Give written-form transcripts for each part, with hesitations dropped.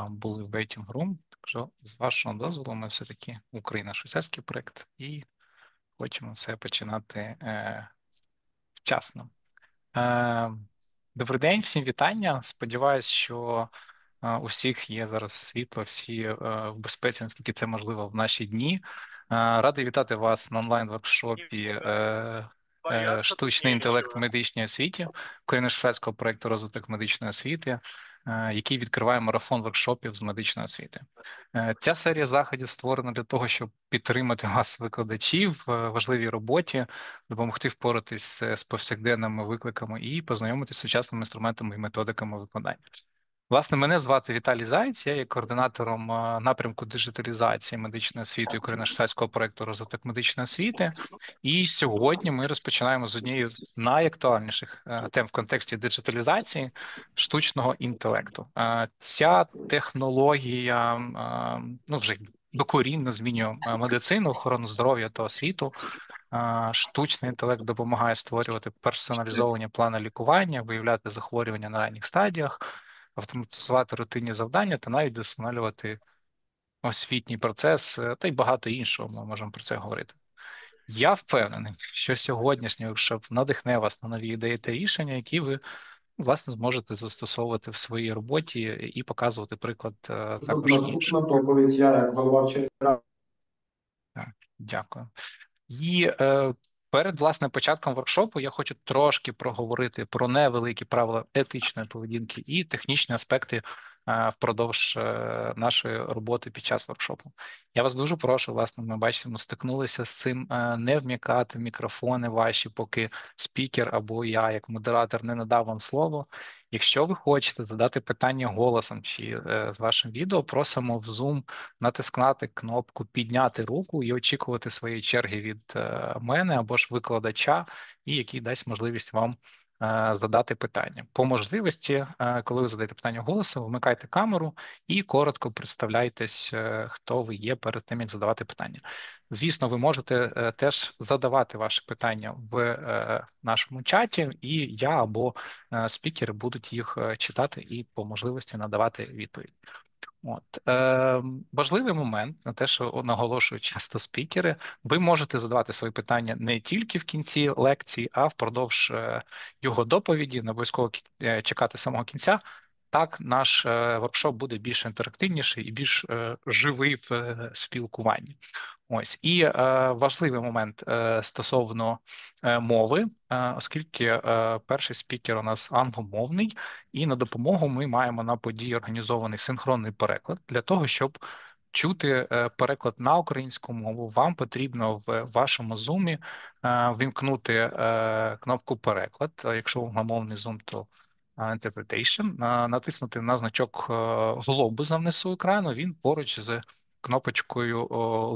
були в waiting room. Так що, з вашого дозволу, ми все-таки Україна-швейцарський проект і хочемо все починати вчасно. Добрий день, всім вітання. Сподіваюсь, що у всіх є зараз світло, всі в безпеці, наскільки це можливо в наші дні. Радий вітати вас на онлайн-воркшопі «Штучний інтелект в медичній освіті» Україно-шведського проєкту «Розвиток медичної освіти», який відкриває марафон воркшопів з медичної освіти. Ця серія заходів створена для того, щоб підтримати вас, викладачів, в важливій роботі, допомогти впоратись з повсякденними викликами і познайомитися з сучасними інструментами і методиками викладання. Власне, мене звати Віталій Заєць, я є координатором напрямку диджиталізації медичної освіти Україно-шведського проєкту «Розвиток медичної освіти». І сьогодні ми розпочинаємо з однієї з найактуальніших тем в контексті диджиталізації штучного інтелекту. Ця технологія вже докорінно змінює медицину, охорону здоров'я та освіту. Штучний інтелект допомагає створювати персоналізовані плани лікування, виявляти захворювання на ранніх стадіях, автоматизувати рутинні завдання та навіть вдосконалювати освітній процес та й багато іншого. Ми можемо про це говорити. Я впевнений, що сьогоднішній воркшоп надихне вас на нові ідеї та рішення, які ви власне зможете застосовувати в своїй роботі і показувати приклад також іншим. Наступна доповідь я як голова вчителя. Так, дякую. І перед власне початком воркшопу я хочу трошки проговорити про невеликі правила етичної поведінки і технічні аспекти впродовж нашої роботи під час воркшопу. Я вас дуже прошу, власне, ми бачимо, стикнулися з цим, не вмикати мікрофони ваші, поки спікер або я, як модератор, не надав вам слово. Якщо ви хочете задати питання голосом чи з вашим відео, просимо в Zoom натискати кнопку «Підняти руку» і очікувати своєї черги від мене або ж викладача, і який дасть можливість вам задати питання. По можливості, коли ви задаєте питання голосом, вмикайте камеру і коротко представляйтесь, хто ви є перед тим, як задавати питання. Звісно, ви можете теж задавати ваші питання в нашому чаті, і я або спікери будуть їх читати і по можливості надавати відповідь. Важливий момент на те, що наголошують часто спікери, ви можете задавати свої питання не тільки в кінці лекції, а впродовж його доповіді, не обов'язково чекати самого кінця. Так, наш воркшоп буде більш інтерактивніший і більш живий в спілкуванні. Ось і важливий момент стосовно мови, оскільки перший спікер у нас англомовний, і на допомогу ми маємо на події організований синхронний переклад. Для того, щоб чути переклад на українську мову, вам потрібно в вашому зумі вимкнути кнопку «Переклад». Якщо англомовний зум, то Interpretation, натиснути на значок глобуса внизу екрану, він поруч з кнопочкою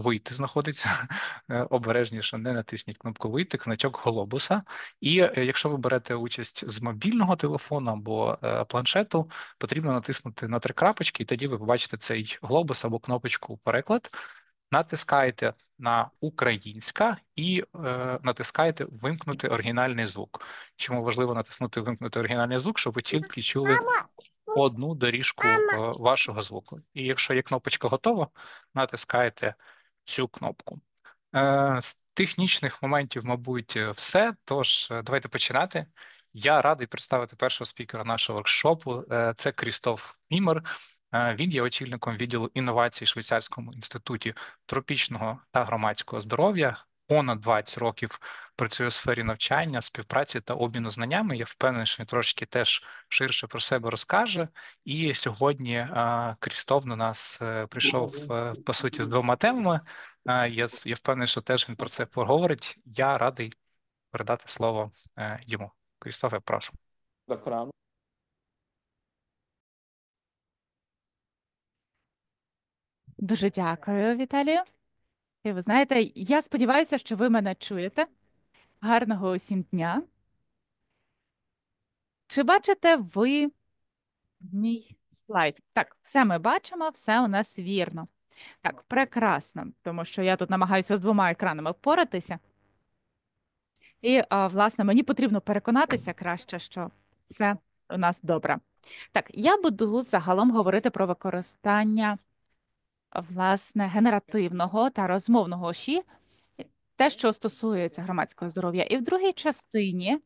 «Вийти» знаходиться. Обережніше, не натисніть кнопку «Вийти», значок глобуса. І якщо ви берете участь з мобільного телефону або планшету, потрібно натиснути на 3 крапочки, і тоді ви побачите цей глобус або кнопочку «Переклад». Натискаєте на «Українська» і натискаєте «Вимкнути оригінальний звук». Чому важливо натиснути «Вимкнути оригінальний звук», щоб ви тільки чули одну доріжку вашого звуку. І якщо є кнопочка «Готова», натискаєте цю кнопку. З технічних моментів, мабуть, все. Тож, давайте починати. Я радий представити першого спікера нашого воркшопу. Це Крістоф Мімер. Він є очільником відділу інновацій в Швейцарському інституті тропічного та громадського здоров'я. Понад 20 років працює у сфері навчання, співпраці та обміну знаннями. Я впевнений, що він трошки теж ширше про себе розкаже. І сьогодні Крістоф до нас прийшов, по суті, з 2 темами. Я впевнений, що теж він про це поговорить. Я радий передати слово йому. Крістофе, прошу. Дуже дякую, Віталію. І ви знаєте, я сподіваюся, що ви мене чуєте. Гарного усім дня. Чи бачите ви мій слайд? Так, все ми бачимо, все у нас вірно. Так, прекрасно, тому що я тут намагаюся з 2 екранами впоратися. І, власне, мені потрібно переконатися краще, що все у нас добре. Так, я буду загалом говорити про використання, власне, генеративного та розмовного ШІ, те, що стосується громадського здоров'я. І в другій частині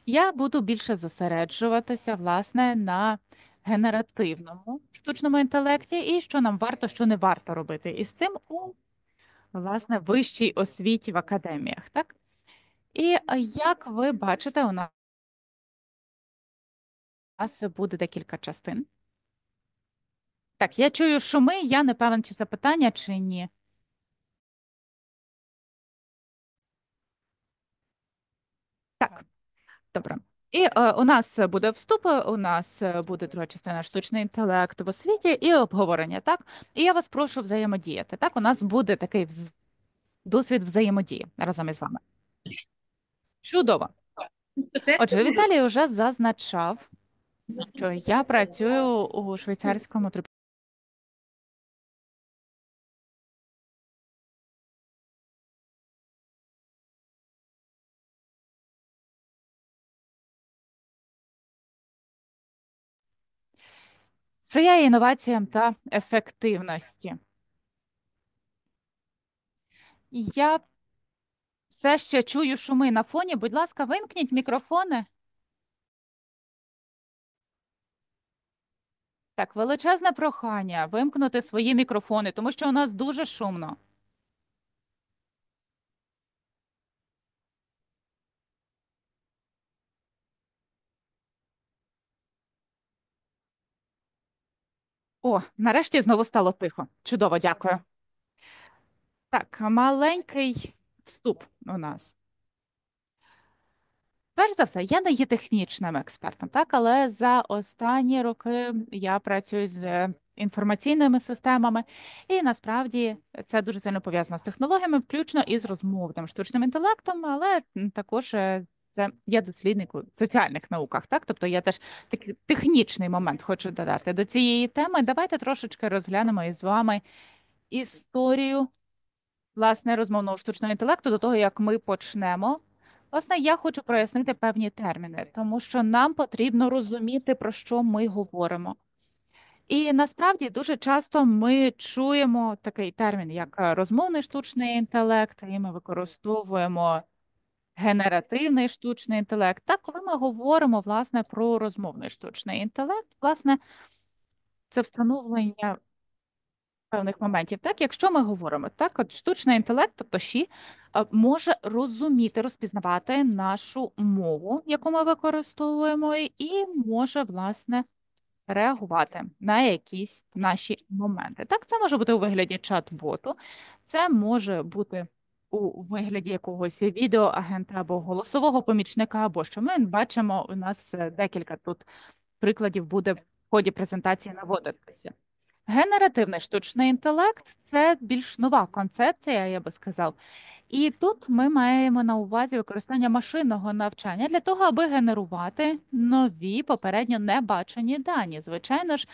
я буду більше зосереджуватися, власне, на генеративному штучному інтелекті і що нам варто, що не варто робити. І з цим у, власне, вищій освіті в академіях, так? І як ви бачите, у нас буде декілька частин. Так, я чую шуми, я не певен, чи це питання, чи ні. Так, добре. І у нас буде вступ, у нас буде друга частина штучний інтелект в освіті і обговорення, так? І я вас прошу взаємодіяти. Так, у нас буде такий досвід взаємодії разом із вами. Чудово. Отже, Віталій вже зазначав, що я працюю у швейцарському сприяє інноваціям та ефективності. Я все ще чую шуми на фоні. Будь ласка, вимкніть мікрофони. Так, величезне прохання вимкнути свої мікрофони, тому що у нас дуже шумно. О, нарешті знову стало тихо. Чудово, дякую. Так, маленький вступ у нас. Перш за все, я не є технічним експертом, так, але за останні роки я працюю з інформаційними системами, і насправді це дуже сильно пов'язано з технологіями, включно із розмовним штучним інтелектом, але також це я дослідник у соціальних науках, так, тобто я теж такий технічний момент хочу додати до цієї теми. Давайте трошечки розглянемо із вами історію, власне, розмовного штучного інтелекту до того, як ми почнемо. Власне, я хочу прояснити певні терміни, тому що нам потрібно розуміти, про що ми говоримо. І насправді дуже часто ми чуємо такий термін, як розмовний штучний інтелект, і ми використовуємо генеративний штучний інтелект. Так, коли ми говоримо, власне, про розмовний штучний інтелект, власне, це встановлення певних моментів. Так, якщо ми говоримо, так, от штучний інтелект, тобто ШІ, може розуміти, розпізнавати нашу мову, яку ми використовуємо, і може, власне, реагувати на якісь наші моменти. Так, це може бути у вигляді чат-боту, це може бути у вигляді якогось відеоагента або голосового помічника, або що ми бачимо, у нас декілька тут прикладів буде в ході презентації наводитися. Генеративний штучний інтелект це більш нова концепція, я би сказав. І тут ми маємо на увазі використання машинного навчання для того, аби генерувати нові попередньо небачені дані. Звичайно ж,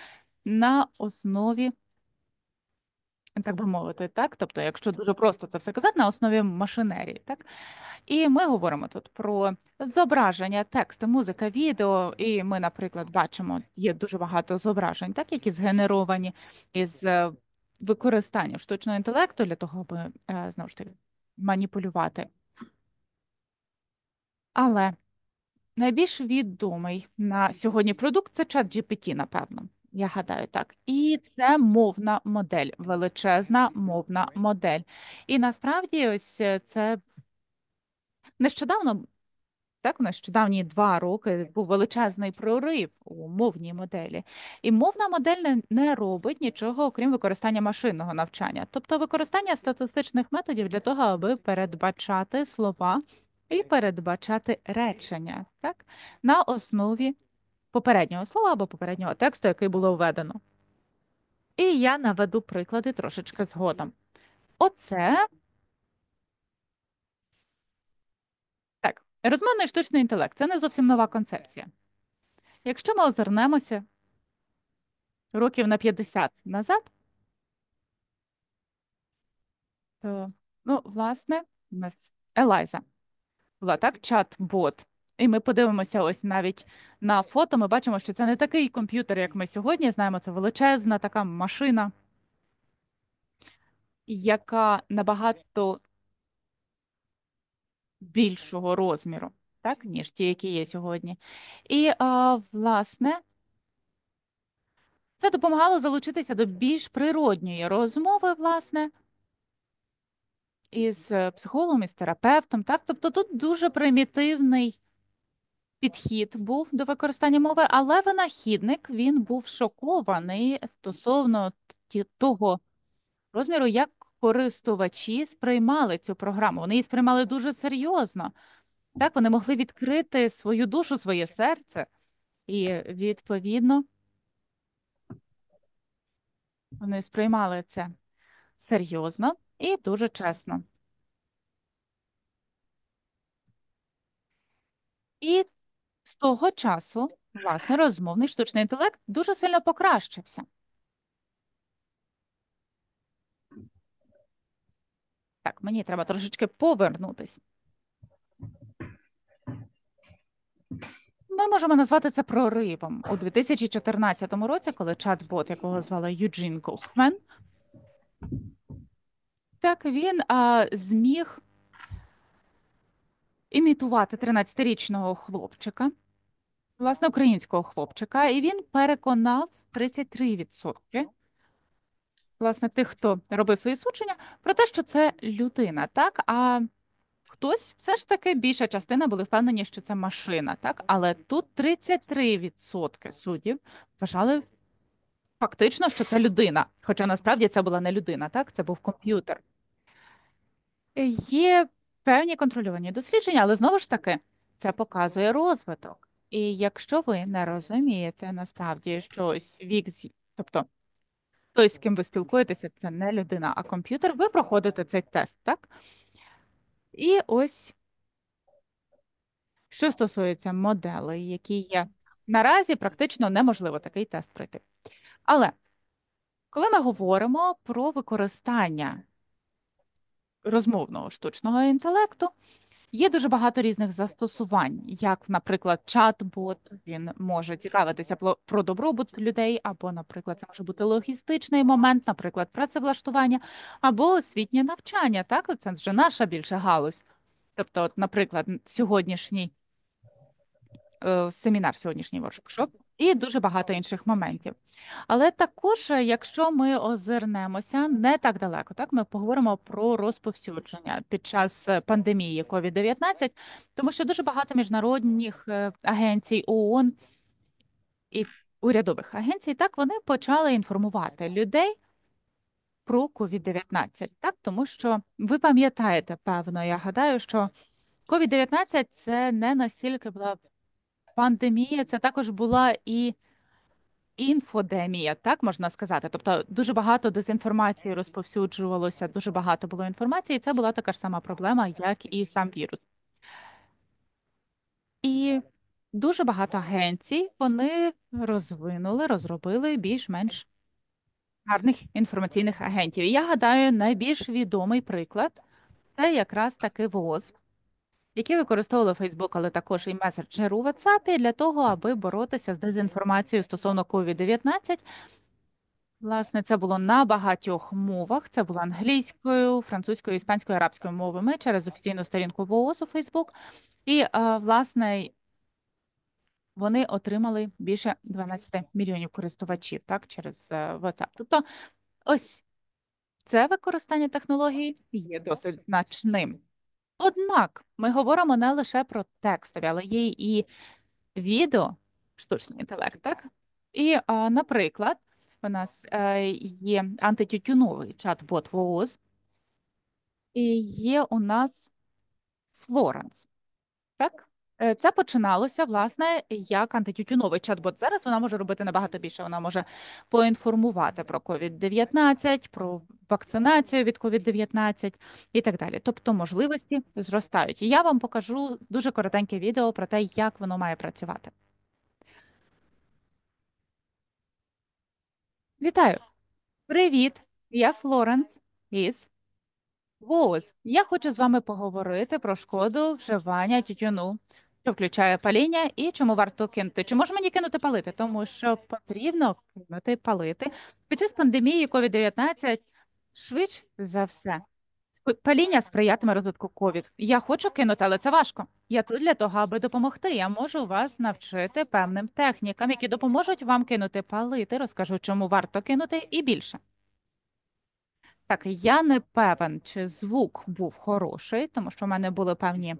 на основі, так би мовити, так, тобто, якщо дуже просто це все казати, на основі машинерії, так. І ми говоримо тут про зображення, тексти, музика, відео. І ми, наприклад, бачимо, є дуже багато зображень, так, які згенеровані із використанням штучного інтелекту для того, аби знову ж таки маніпулювати. Але найбільш відомий на сьогодні продукт це ChatGPT, напевно. Я гадаю, так. І це мовна модель, величезна мовна модель. І насправді, ось це нещодавно. Так, у нещодавні 2 роки був величезний прорив у мовній моделі. І мовна модель не робить нічого, окрім використання машинного навчання, тобто використання статистичних методів для того, аби передбачати слова і передбачати речення, так, на основі попереднього слова або попереднього тексту, який було введено. І я наведу приклади трошечки згодом. Оце так, розмовний штучний інтелект це не зовсім нова концепція. Якщо ми озирнемося років на 50 назад, то, ну, власне, у нас Елайза була так, чат-бот І ми подивимося ось навіть на фото, ми бачимо, що це не такий комп'ютер, як ми сьогодні знаємо, це величезна така машина, яка набагато більшого розміру, так, ніж ті, які є сьогодні. І, власне, це допомагало залучитися до більш природньої розмови, власне, із психологом, із терапевтом. Так? Тобто тут дуже примітивний підхід був до використання мови, але винахідник, він був шокований стосовно того розміру, як користувачі сприймали цю програму. Вони її сприймали дуже серйозно. Так, вони могли відкрити свою душу, своє серце, і, відповідно, вони сприймали це серйозно і дуже чесно. І з того часу, власне, розмовний штучний інтелект дуже сильно покращився. Так, мені треба трошечки повернутись. Ми можемо назвати це проривом. У 2014 році, коли чат-бот, якого звали Юджин Гостмен, так він зміг імітувати 13-річного хлопчика, власне, українського хлопчика, і він переконав 33%, власне, тих, хто робив свої судження, про те, що це людина, так? А хтось все ж таки, більша частина були впевнені, що це машина, так? Але тут 33% суддів вважали фактично, що це людина. Хоча насправді це була не людина, так? Це був комп'ютер. Є певні контрольовані дослідження, але знову ж таки, це показує розвиток. І якщо ви не розумієте насправді щось вік, тобто той, з ким ви спілкуєтеся, це не людина, а комп'ютер, ви проходите цей тест, так? І ось, що стосується моделей, які є наразі, практично неможливо такий тест пройти. Але коли ми говоримо про використання розмовного штучного інтелекту, є дуже багато різних застосувань, як, наприклад, чат-бот, він може цікавитися про добробут людей, або, наприклад, це може бути логістичний момент, наприклад, працевлаштування, або освітнє навчання. Так, це вже наша більша галузь. Тобто, от, наприклад, сьогоднішній семінар, сьогоднішній воркшоп, і дуже багато інших моментів. Але також, якщо ми озирнемося не так далеко, так ми поговоримо про розповсюдження під час пандемії COVID-19, тому що дуже багато міжнародних агенцій ООН і урядових агенцій, так вони почали інформувати людей про COVID-19, так, тому що ви пам'ятаєте, певно, я гадаю, що COVID-19 – це не настільки була пандемія, це також була і інфодемія, так можна сказати. Тобто дуже багато дезінформації розповсюджувалося, дуже багато було інформації, і це була така ж сама проблема, як і сам вірус. І дуже багато агенцій, вони розробили більш-менш гарних інформаційних агентів. І я гадаю, найбільш відомий приклад – це якраз таки ВООЗ, які використовували Facebook, але також і меседжер у WhatsApp для того, аби боротися з дезінформацією стосовно COVID-19. Власне, це було на багатьох мовах. Це було англійською, французькою, іспанською, арабською мовами через офіційну сторінку ВООЗ у Facebook. І, власне, вони отримали більше 12 мільйонів користувачів, так, через WhatsApp. Тобто, ось це використання технологій є досить значним. Однак ми говоримо не лише про текстові, але є і відео, штучний інтелект, так? І, наприклад, у нас є антитютюновий чат-бот ВООЗ, і є у нас Флоренс, так? Це починалося, власне, як антитютюновий чат-бот. Зараз вона може робити набагато більше. Вона може поінформувати про COVID-19, про вакцинацію від COVID-19 і так далі. Тобто можливості зростають. І я вам покажу дуже коротеньке відео про те, як воно має працювати. Вітаю! Привіт! Я Флоренс із ВООЗ. Я хочу з вами поговорити про шкоду вживання тютюну що включає паління і чому варто кинути. Чи може мені кинути палити? Тому що потрібно кинути палити. Під час пандемії COVID-19 швидше за все паління сприятиме розвитку ковід. Я хочу кинути, але це важко. Я тут для того, аби допомогти. Я можу вас навчити певним технікам, які допоможуть вам кинути палити. Розкажу, чому варто кинути і більше. Так, я не певен, чи звук був хороший, тому що в мене були певні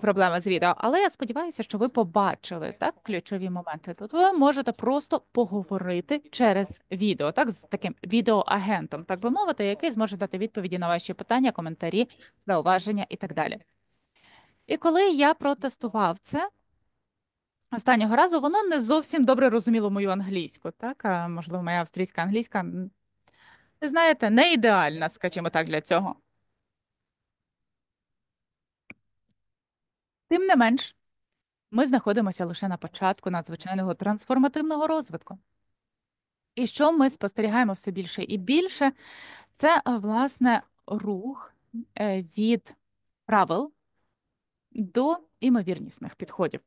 проблеми з відео, але я сподіваюся, що ви побачили так ключові моменти. Тут ви можете просто поговорити через відео, так з таким відеоагентом, так би мовити, який зможе дати відповіді на ваші питання, коментарі, зауваження і так далі. І коли я протестував це останнього разу, воно не зовсім добре розуміло мою англійську, так а можливо, моя австрійська англійська, ви знаєте, не ідеальна, скажімо так, для цього. Тим не менш, ми знаходимося лише на початку надзвичайного трансформативного розвитку. І що ми спостерігаємо все більше і більше, це, власне, рух від правил до імовірнісних підходів.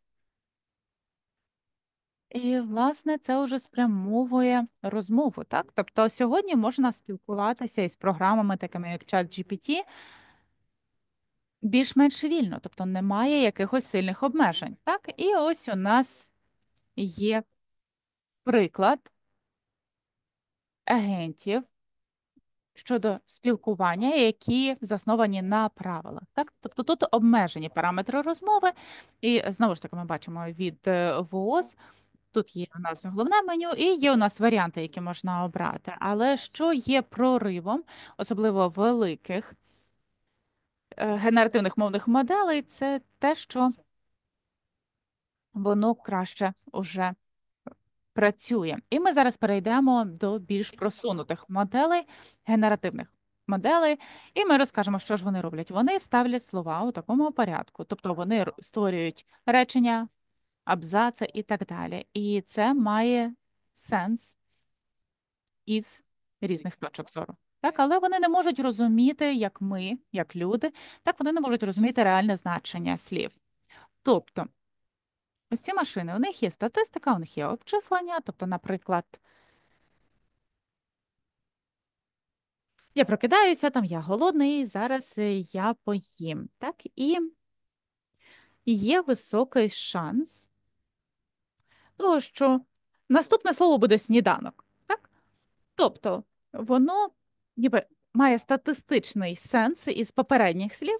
І, власне, це вже спрямовує розмову, так? Тобто сьогодні можна спілкуватися із програмами, такими як ChatGPT, більш-менш вільно, тобто немає якихось сильних обмежень, так? І ось у нас є приклад агентів щодо спілкування, які засновані на правилах. Так? Тобто тут обмежені параметри розмови, і знову ж таки ми бачимо від ВООЗ, тут є у нас головне меню і є у нас варіанти, які можна обрати. Але що є проривом, особливо великих генеративних мовних моделей, це те, що воно краще уже працює. І ми зараз перейдемо до більш просунутих моделей, генеративних моделей, і ми розкажемо, що ж вони роблять. Вони ставлять слова у такому порядку, тобто вони створюють речення, абзаци і так далі. І це має сенс із різних точок зору. Так, але вони не можуть розуміти, як ми, як люди, так вони не можуть розуміти реальне значення слів. Тобто, ось ці машини, у них є статистика, у них є обчислення, тобто, наприклад, я прокидаюся, там я голодний, зараз я поїм. Так, і є високий шанс того, що наступне слово буде сніданок. Так? Тобто воно ніби має статистичний сенс із попередніх слів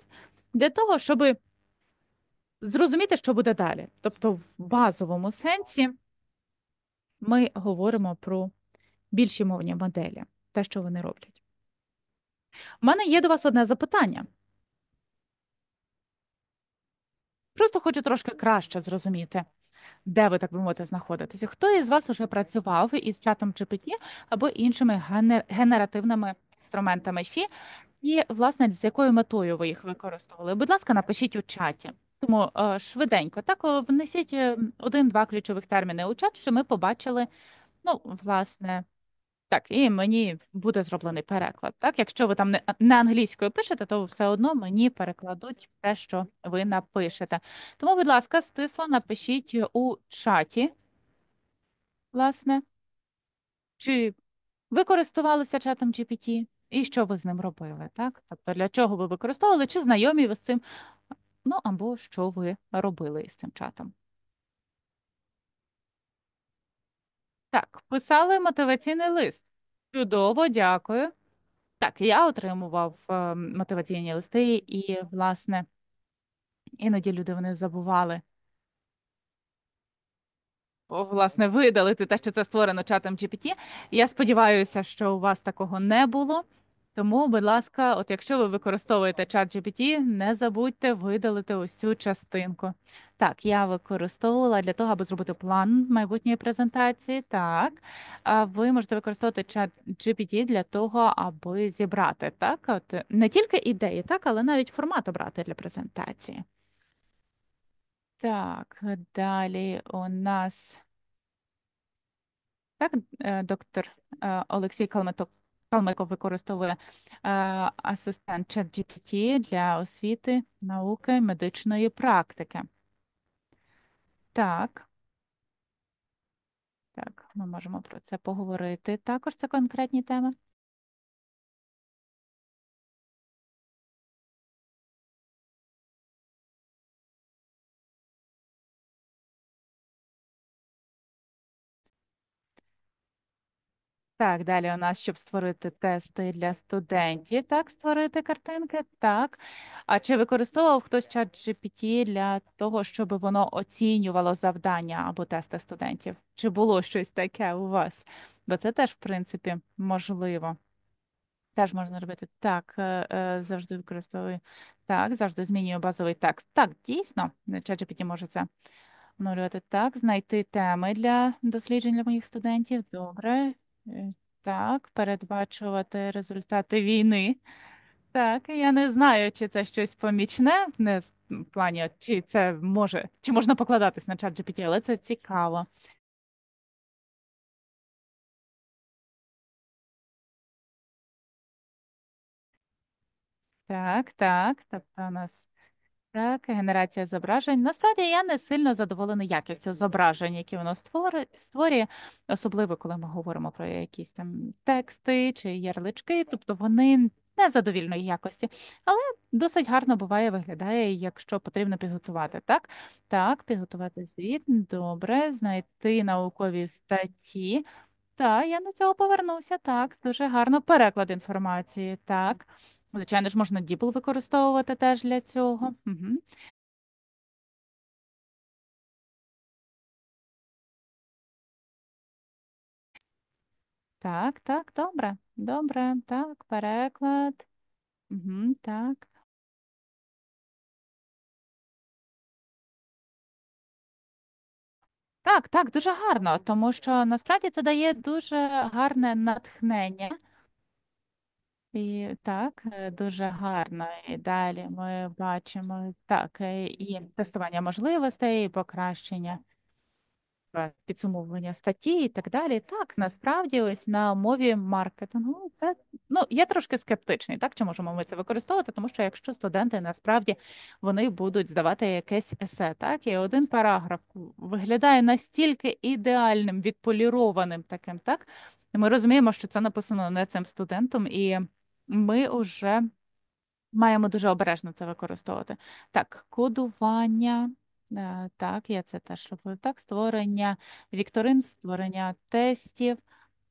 для того, щоб зрозуміти, що буде далі. Тобто, в базовому сенсі ми говоримо про більші мовні моделі, те, що вони роблять. У мене є до вас одне запитання. Просто хочу трошки краще зрозуміти, де ви, так би мовити, знаходитеся. Хто із вас уже працював із чатом GPT або іншими генеративними інструментами ще, і, власне, з якою метою ви їх використовували? Будь ласка, напишіть у чаті. Тому швиденько, так, внесіть один-два ключових терміни у чат, що ми побачили, ну, власне, так, і мені буде зроблений переклад. Так, якщо ви там не англійською пишете, то все одно мені перекладуть те, що ви напишете. Тому, будь ласка, стисло напишіть у чаті, власне, чи ви користувалися чатом GPT і що ви з ним робили, так? Тобто для чого ви використовували, чи знайомі ви з цим, ну або що ви робили із цим чатом. Так, писали мотиваційний лист. Чудово, дякую. Так, я отримував мотиваційні листи, і, власне, іноді люди вони забували, власне, видалити те, що це створено чатом GPT. Я сподіваюся, що у вас такого не було. Тому, будь ласка, от якщо ви використовуєте чат GPT, не забудьте видалити ось цю частинку. Так, я використовувала для того, аби зробити план майбутньої презентації. Так, а ви можете використовувати чат GPT для того, аби зібрати так, от не тільки ідеї, так, але навіть формат обрати для презентації. Так, далі у нас так, доктор Олексій Калмиков використовує асистент ChatGPT для освіти, науки, медичної практики. Так, так, ми можемо про це поговорити. Також це конкретні теми. Так, далі у нас, щоб створити тести для студентів, так, створити картинки, так. А чи використовував хтось чат GPT для того, щоб воно оцінювало завдання або тести студентів? Чи було щось таке у вас? Бо це теж, в принципі, можливо. Теж можна робити. Так, завжди використовую. Так, завжди змінюю базовий текст. Так, дійсно, ChatGPT може це оновлювати. Так, знайти теми для досліджень для моїх студентів. Добре. Е, Так, передбачувати результати війни. Так, я не знаю, чи це щось помічне, не в плані, чи це може, чи можна покладатись на ChatGPT, але це цікаво. Так, так. Тобто у нас так, генерація зображень. Насправді я не сильно задоволена якістю зображень, які воно створює, особливо коли ми говоримо про якісь там тексти чи ярлички, тобто вони незадовільної якості, але досить гарно буває, виглядає, якщо потрібно підготувати. Так, так, підготувати звіт, добре, знайти наукові статті. Так, я до цього повернуся. Так, дуже гарно переклад інформації. Так. Звичайно ж, можна DeepL використовувати теж для цього. Угу. Так, так, добре. Добре. Так, переклад. Угу, так. Так, так, дуже гарно, тому що насправді це дає дуже гарне натхнення. І так, дуже гарно. І далі ми бачимо так, і тестування можливостей, і покращення. Підсумовування статті і так далі. Так, насправді, ось на мові маркетингу це я трошки скептичний, так чи можемо ми це використовувати, тому що якщо студенти насправді вони будуть здавати якесь есе, так, і один параграф виглядає настільки ідеальним, відполірованим таким, так, ми розуміємо, що це написано не цим студентом, і ми вже маємо дуже обережно це використовувати. Так, кодування. Так, я це теж роблю. Так, створення вікторин, створення тестів,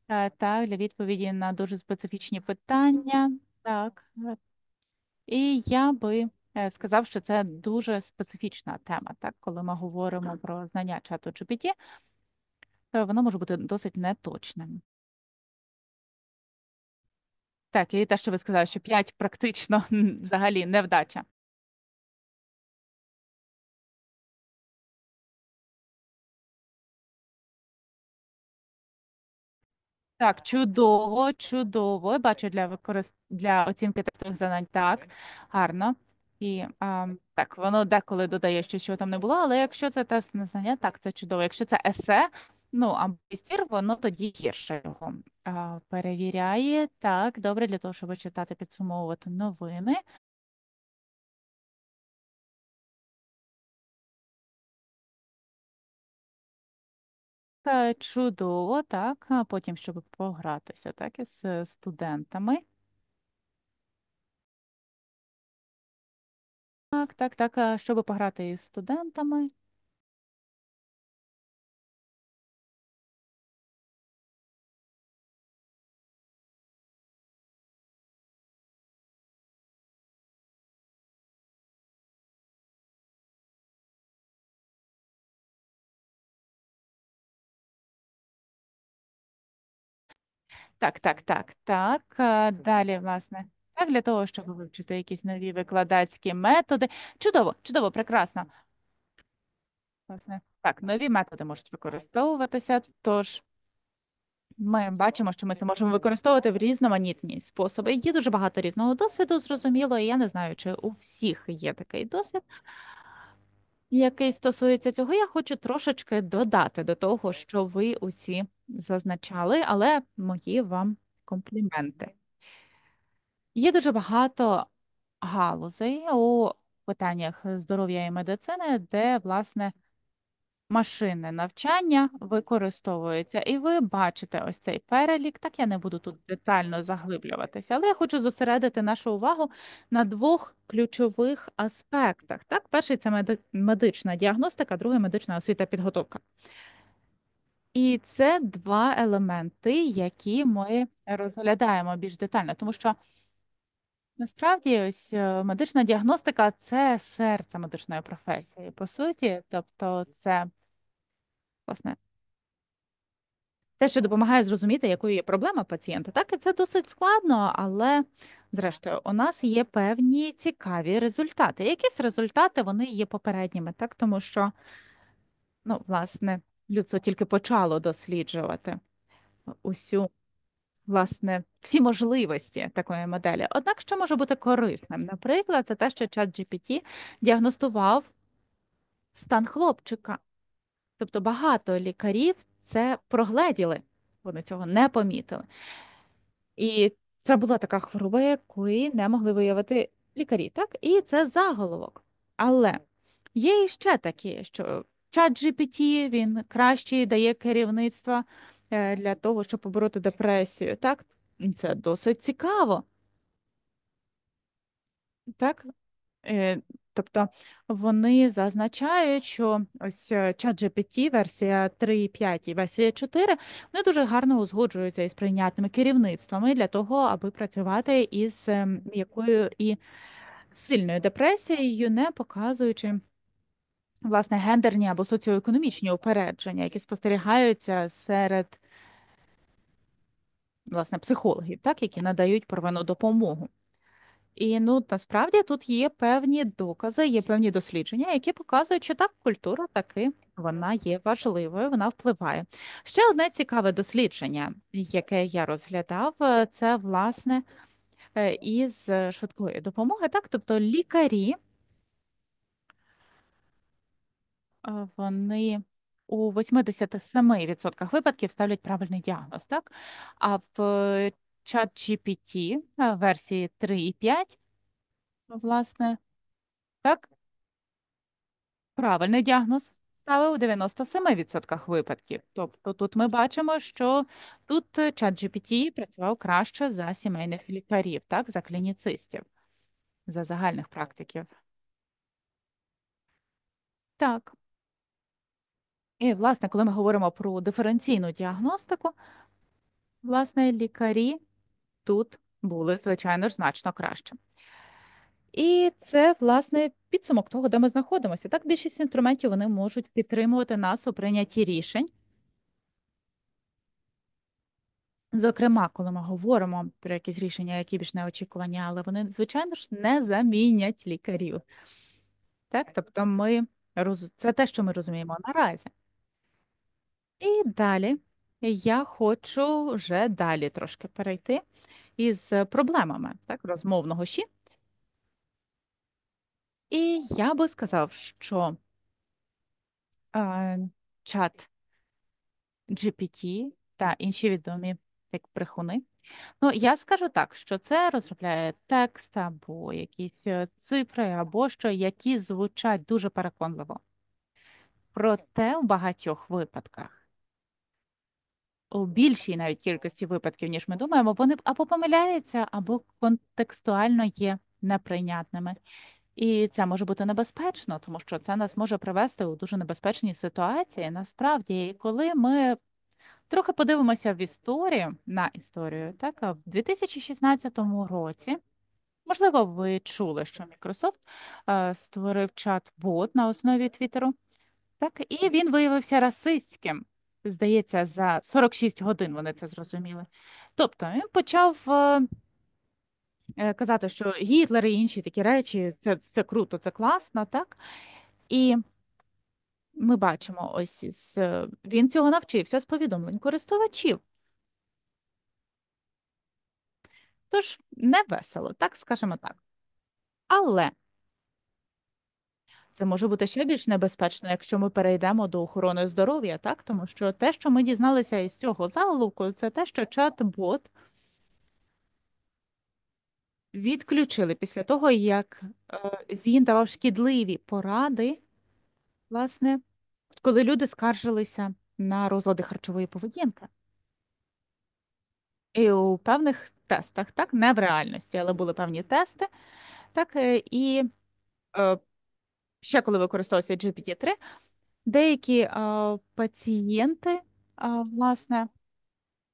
так, для відповіді на дуже специфічні питання. Так. І я би сказав, що це дуже специфічна тема. Так, коли ми говоримо про знання чату GPT, воно може бути досить неточним. Так, і те, що ви сказали, що 5 практично взагалі невдача. Так, чудово, чудово. Бачу для оцінки тестових завдань. Так, гарно. І так, воно деколи додає щось, що там не було, але якщо це тест на знання, так, це чудово. Якщо це есе, або естір, воно тоді гірше його перевіряє. Так, добре, для того, щоб читати, підсумовувати новини. Це чудово, так. А потім, щоб погратися, так, із студентами. Так, так, так, щоб пограти із студентами. Так, так, так, так. Далі, власне, так, для того, щоб вивчити якісь нові викладацькі методи. Чудово, чудово, прекрасно. Власне, так, нові методи можуть використовуватися. Тож ми бачимо, що ми це можемо використовувати в різноманітні способи. Є дуже багато різного досвіду, зрозуміло, і я не знаю, чи у всіх є такий досвід, який стосується цього. Я хочу трошечки додати до того, що ви усі зазначали, але мої вам компліменти. Є дуже багато галузей у питаннях здоров'я і медицини, де, власне, машинне навчання використовується. І ви бачите ось цей перелік. Так, я не буду тут детально заглиблюватися, але я хочу зосередити нашу увагу на двох ключових аспектах. Так, перший це медична діагностика, другий медична освіта підготовка. І це два елементи, які ми розглядаємо більш детально, тому що насправді ось медична діагностика це серце медичної професії, по суті, тобто це, власне, те, що допомагає зрозуміти, якою є проблема пацієнта. Так, і це досить складно, але зрештою, у нас є певні цікаві результати. Якісь результати вони є попередніми, так, тому що, ну, власне, людство тільки почало досліджувати усю, власне, всі можливості такої моделі. Однак, що може бути корисним? Наприклад, це те, що ChatGPT діагностував стан хлопчика. Тобто багато лікарів це прогледіли, вони цього не помітили. І це була така хвороба, якої не могли виявити лікарі, так? І це заголовок. Але є іще такі, що ChatGPT, він краще дає керівництво для того, щоб побороти депресію. Так, це досить цікаво. Так? Е, Тобто вони зазначають, що ось ChatGPT версія 3.5 і версія 4, вони дуже гарно узгоджуються із прийнятними керівництвами для того, аби працювати із м'якою і сильною депресією, не показуючи, власне, гендерні або соціоекономічні упередження, які спостерігаються серед, власне, психологів, так, які надають первинну допомогу. І ну насправді тут є певні докази, є певні дослідження, які показують, що так, культура таки вона є важливою, вона впливає. Ще одне цікаве дослідження, яке я розглядав, це власне із швидкої допомоги. Так, тобто лікарі вони у 87% випадків ставлять правильний діагноз, так? А в ChatGPT версії 3.5, власне, так, правильний діагноз ставив у 97% випадків. Тобто тут ми бачимо, що тут ChatGPT працював краще за сімейних лікарів, так, за клініцистів, за загальних практиків. Так. І, власне, коли ми говоримо про диференційну діагностику, власне, лікарі тут були, звичайно ж, значно краще. І це, власне, підсумок того, де ми знаходимося. Так, більшість інструментів вони можуть підтримувати нас у прийнятті рішень. Зокрема, коли ми говоримо про якісь рішення, які більш неочікувані, але вони, звичайно ж, не замінять лікарів. Так, тобто це те, що ми розуміємо наразі. І далі я хочу вже далі трошки перейти із проблемами так, розмовного ЩІ. І я би сказав, що чат GPT та інші відомі як брехуни. Ну, я скажу так, що це розробляє текст або якісь цифри, або що, які звучать дуже переконливо. Проте в багатьох випадках, у більшій навіть кількості випадків, ніж ми думаємо, вони або помиляються, або контекстуально є неприйнятними. І це може бути небезпечно, тому що це нас може привести у дуже небезпечні ситуації. Насправді, і коли ми трохи подивимося в історію, на історію, так, а в 2016 році, можливо, ви чули, що Microsoft створив чат-бот на основі Твіттеру, так, і він виявився расистським. Здається, за 46 годин вони це зрозуміли. Тобто він почав казати, що Гітлер і інші такі речі, це круто, це класно, так? І ми бачимо, він цього навчився з повідомлень користувачів. Тож не весело, так скажемо так. Але це може бути ще більш небезпечно, якщо ми перейдемо до охорони здоров'я, так? Тому що те, що ми дізналися із цього заголовку, це те, що чат-бот відключили після того, як він давав шкідливі поради, власне, коли люди скаржилися на розлади харчової поведінки. І у певних тестах, так, не в реальності, але були певні тести, так, і ще коли використовувався GPT-3, деякі пацієнти, власне,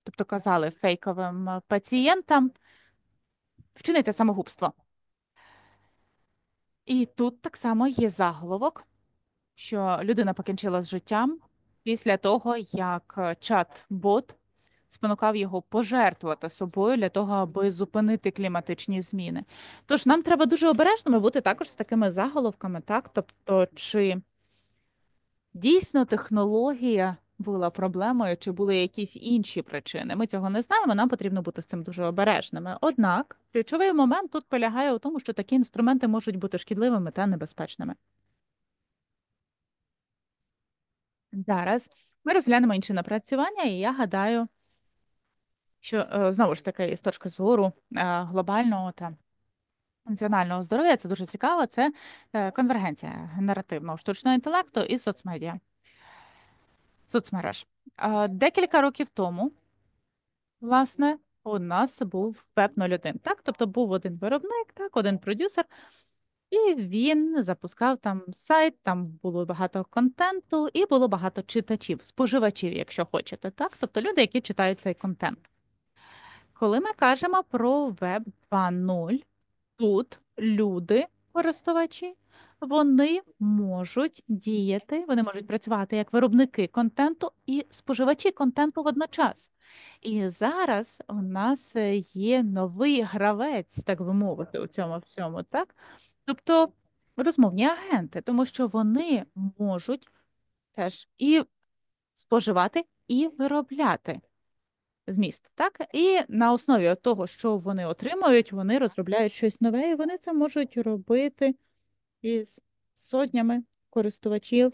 тобто казали фейковим пацієнтам вчинити самогубство. І тут так само є заголовок, що людина покінчила з життям після того, як чат-бот спонукав його пожертвувати собою для того, аби зупинити кліматичні зміни. Тож нам треба дуже обережними бути також з такими заголовками, так? Тобто, чи дійсно технологія була проблемою, чи були якісь інші причини? Ми цього не знаємо, нам потрібно бути з цим дуже обережними. Однак, ключовий момент тут полягає у тому, що такі інструменти можуть бути шкідливими та небезпечними. Зараз ми розглянемо інші напрацювання, і я гадаю, що знову ж таки, з точки зору глобального та національного здоров'я, це дуже цікаво, це конвергенція генеративного штучного інтелекту і соцмереж. Декілька років тому, власне, у нас був Web 01, так? Тобто був один виробник, так, один продюсер, і він запускав там сайт, там було багато контенту і було багато читачів, споживачів, якщо хочете, так? Тобто люди, які читають цей контент. Коли ми кажемо про Web 2.0, тут люди, користувачі, вони можуть діяти, вони можуть працювати як виробники контенту і споживачі контенту водночас. І зараз у нас є новий гравець, так би мовити, у цьому всьому, так? Тобто розмовні агенти, тому що вони можуть теж і споживати, і виробляти зміст, так? І на основі того, що вони отримують, вони розробляють щось нове, і вони це можуть робити із сотнями користувачів.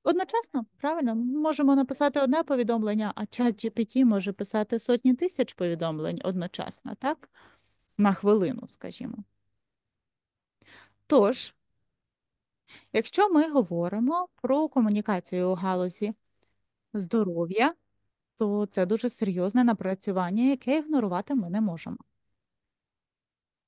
Одночасно, правильно, ми можемо написати одне повідомлення, а чат GPT може писати сотні тисяч повідомлень одночасно, так? На хвилину, скажімо. Тож, якщо ми говоримо про комунікацію у галузі здоров'я, то це дуже серйозне напрацювання, яке ігнорувати ми не можемо.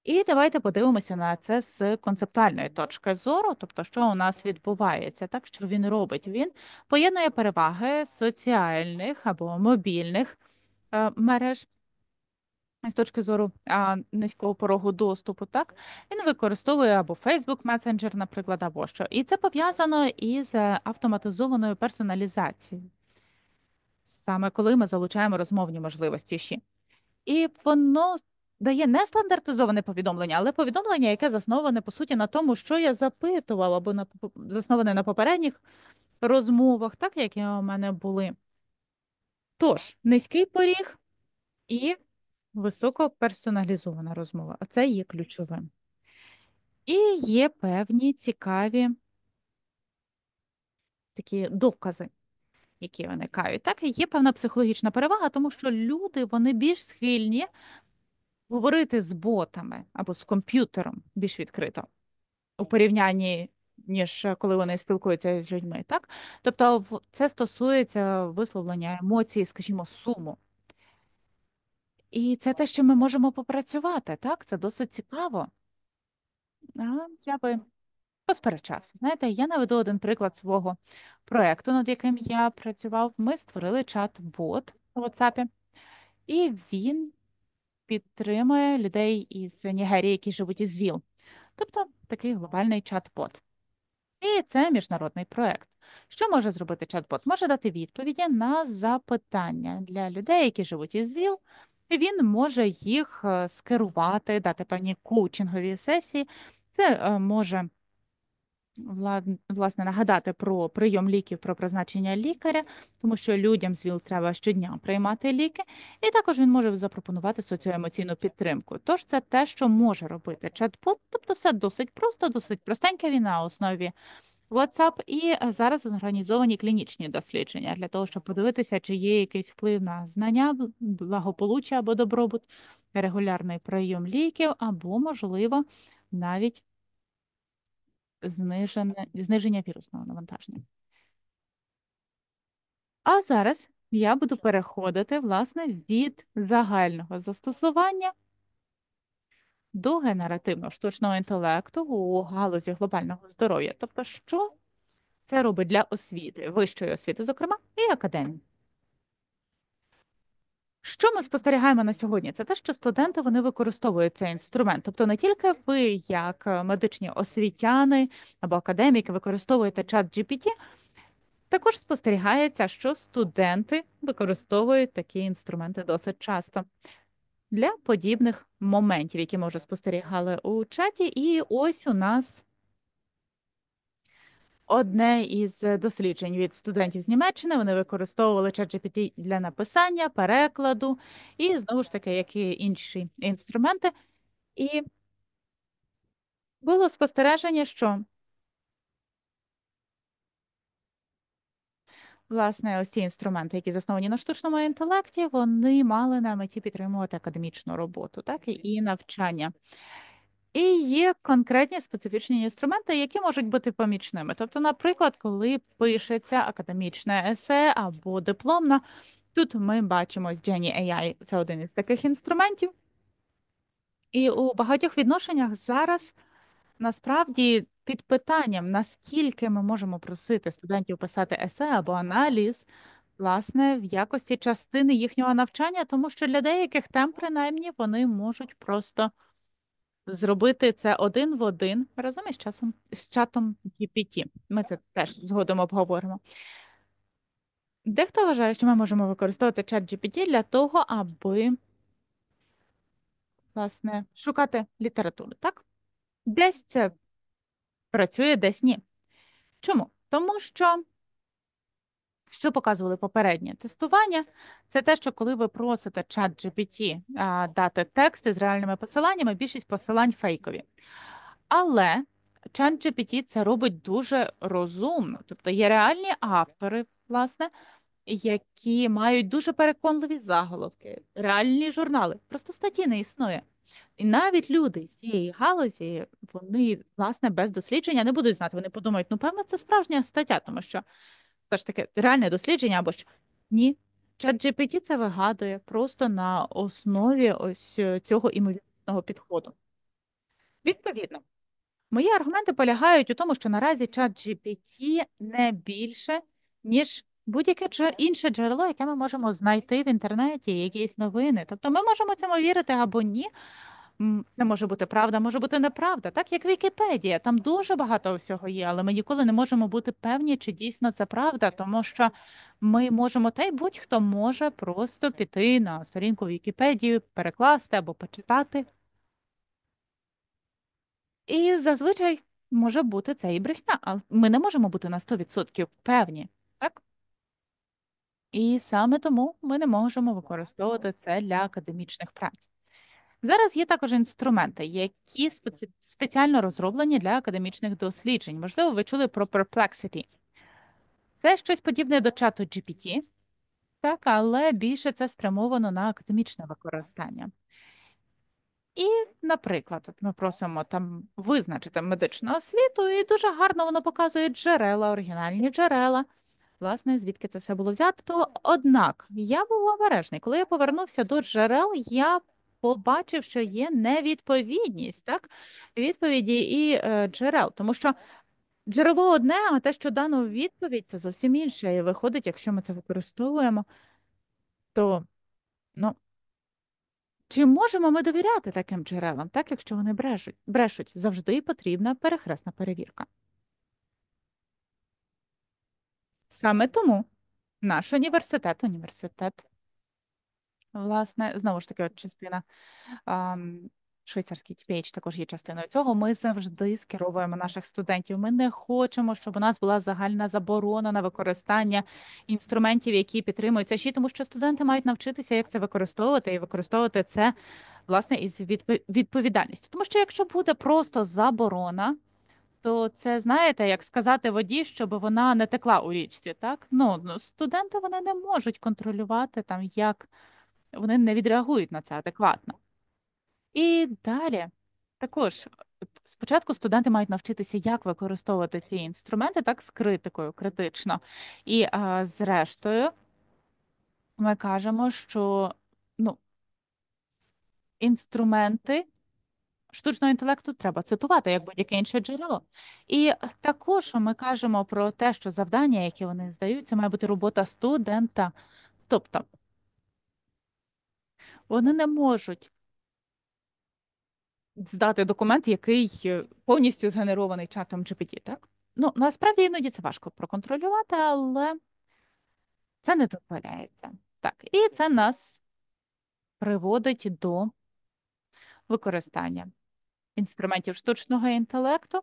І давайте подивимося на це з концептуальної точки зору, тобто, що у нас відбувається, так, що він робить. Він поєднує переваги соціальних або мобільних мереж з точки зору низького порогу доступу, так, він використовує або Facebook Messenger, наприклад, або що. І це пов'язано із автоматизованою персоналізацією, саме коли ми залучаємо розмовні можливості ще. І воно дає не стандартизоване повідомлення, але повідомлення, яке засноване, по суті, на тому, що я запитував, або засноване на попередніх розмовах, так, які у мене були. Тож, низький поріг і високоперсоналізована розмова. А це є ключовим. І є певні цікаві такі докази, які виникають. Так, і є певна психологічна перевага, тому що люди, вони більш схильні говорити з ботами або з комп'ютером більш відкрито у порівнянні, ніж коли вони спілкуються з людьми, так? Тобто це стосується висловлення емоцій, скажімо, суму. І це те, що ми можемо попрацювати, так? Це досить цікаво. Я би посперечався. Знаєте, я наведу один приклад свого проєкту, над яким я працював. Ми створили чат-бот у WhatsApp, і він підтримує людей із Нігерії, які живуть із ВІЛ. Тобто такий глобальний чат-бот. І це міжнародний проєкт. Що може зробити чат-бот? Може дати відповіді на запитання для людей, які живуть із ВІЛ. І він може їх скерувати, дати певні коучингові сесії. Це може власне нагадати про прийом ліків, про призначення лікаря, тому що людям з ВІЛ треба щодня приймати ліки, і також він може запропонувати соціоемоційну підтримку. Тож це те, що може робити чат-бот, тобто все досить просто, досить простеньке, він на основі WhatsApp, і зараз організовані клінічні дослідження для того, щоб подивитися, чи є якийсь вплив на знання, благополуччя або добробут, регулярний прийом ліків, або, можливо, навіть зниження вірусного навантаження. А зараз я буду переходити, власне, від загального застосування до генеративного штучного інтелекту у галузі глобального здоров'я. Тобто, що це робить для освіти, вищої освіти, зокрема, і академії. Що ми спостерігаємо на сьогодні? Це те, що студенти вони використовують цей інструмент. Тобто не тільки ви, як медичні освітяни або академіки, використовуєте чат GPT, також спостерігається, що студенти використовують такі інструменти досить часто для подібних моментів, які ми вже спостерігали у чаті. І ось у нас одне із досліджень від студентів з Німеччини. Вони використовували ChatGPT для написання, перекладу і, знову ж таки, як і інші інструменти. І було спостереження, що, власне, ось ці інструменти, які засновані на штучному інтелекті, вони мали на меті підтримувати академічну роботу, так, і навчання. І є конкретні специфічні інструменти, які можуть бути помічними. Тобто, наприклад, коли пишеться академічне есе або дипломна, тут ми бачимо з Genie AI, це один із таких інструментів. І у багатьох відношеннях зараз насправді під питанням, наскільки ми можемо просити студентів писати есе або аналіз, власне, в якості частини їхнього навчання, тому що для деяких тем, принаймні, вони можуть просто зробити це один в один разом з чатом GPT. Ми це теж згодом обговоримо. Дехто вважає, що ми можемо використовувати чат GPT для того, аби, власне, шукати літературу, так? Десь це працює, десь ні. Чому? Тому що показували попереднє тестування, це те, що коли ви просите чат GPT дати тексти з реальними посиланнями, більшість посилань фейкові. Але ChatGPT це робить дуже розумно. Тобто є реальні автори, власне, які мають дуже переконливі заголовки, реальні журнали. Просто статті не існує. І навіть люди з цієї галузі, вони, власне, без дослідження не будуть знати. Вони подумають, ну, певно, це справжня стаття, тому що все ж таки реальне дослідження або що. Ні. ChatGPT це вигадує просто на основі ось цього імовірного підходу. Відповідно, мої аргументи полягають у тому, що наразі ChatGPT не більше, ніж будь-яке інше джерело, яке ми можемо знайти в інтернеті, якісь новини. Тобто ми можемо цьому вірити або ні. Це може бути правда, може бути неправда. Так, як Вікіпедія, там дуже багато всього є, але ми ніколи не можемо бути певні, чи дійсно це правда, тому що ми можемо, та й будь-хто може просто піти на сторінку Вікіпедії, перекласти або почитати. І зазвичай може бути це і брехня, але ми не можемо бути на 100% певні, так? І саме тому ми не можемо використовувати це для академічних праць. Зараз є також інструменти, які спеціально розроблені для академічних досліджень. Можливо, ви чули про Perplexity. Це щось подібне до чату GPT, так, але більше це спрямовано на академічне використання. І, наприклад, от ми просимо там визначити медичну освіту, і дуже гарно воно показує джерела, оригінальні джерела, власне, звідки це все було взято. Однак я був обережний. Коли я повернувся до джерел, я побачив, що є невідповідність, так, відповіді і джерел, тому що джерело одне, а те, що дано в відповідь, це зовсім інше. І виходить, якщо ми це використовуємо, то, ну, чи можемо ми довіряти таким джерелам, так, якщо вони брешуть? Завжди потрібна перехресна перевірка. Саме тому наш університет, власне, знову ж таки, от частина швейцарський TPH також є частиною цього. Ми завжди скеровуємо наших студентів. Ми не хочемо, щоб у нас була загальна заборона на використання інструментів, які підтримуються ще, тому що студенти мають навчитися, як це використовувати, і використовувати це, власне, із відповідальністю. Тому що якщо буде просто заборона, то це, знаєте, як сказати воді, щоб вона не текла у річці, так? Ну, студенти вони не можуть контролювати там, як вони не відреагують на це адекватно. І далі також спочатку студенти мають навчитися, як використовувати ці інструменти так з критикою, критично. І зрештою, ми кажемо, що ну, інструменти штучного інтелекту треба цитувати як будь-яке інше джерело. І також ми кажемо про те, що завдання, які вони здають, це має бути робота студента. Тобто вони не можуть здати документ, який повністю згенерований чатом GPT, так? Ну, насправді іноді це важко проконтролювати, але це не дозволяється. Так, і це нас приводить до використання інструментів штучного інтелекту,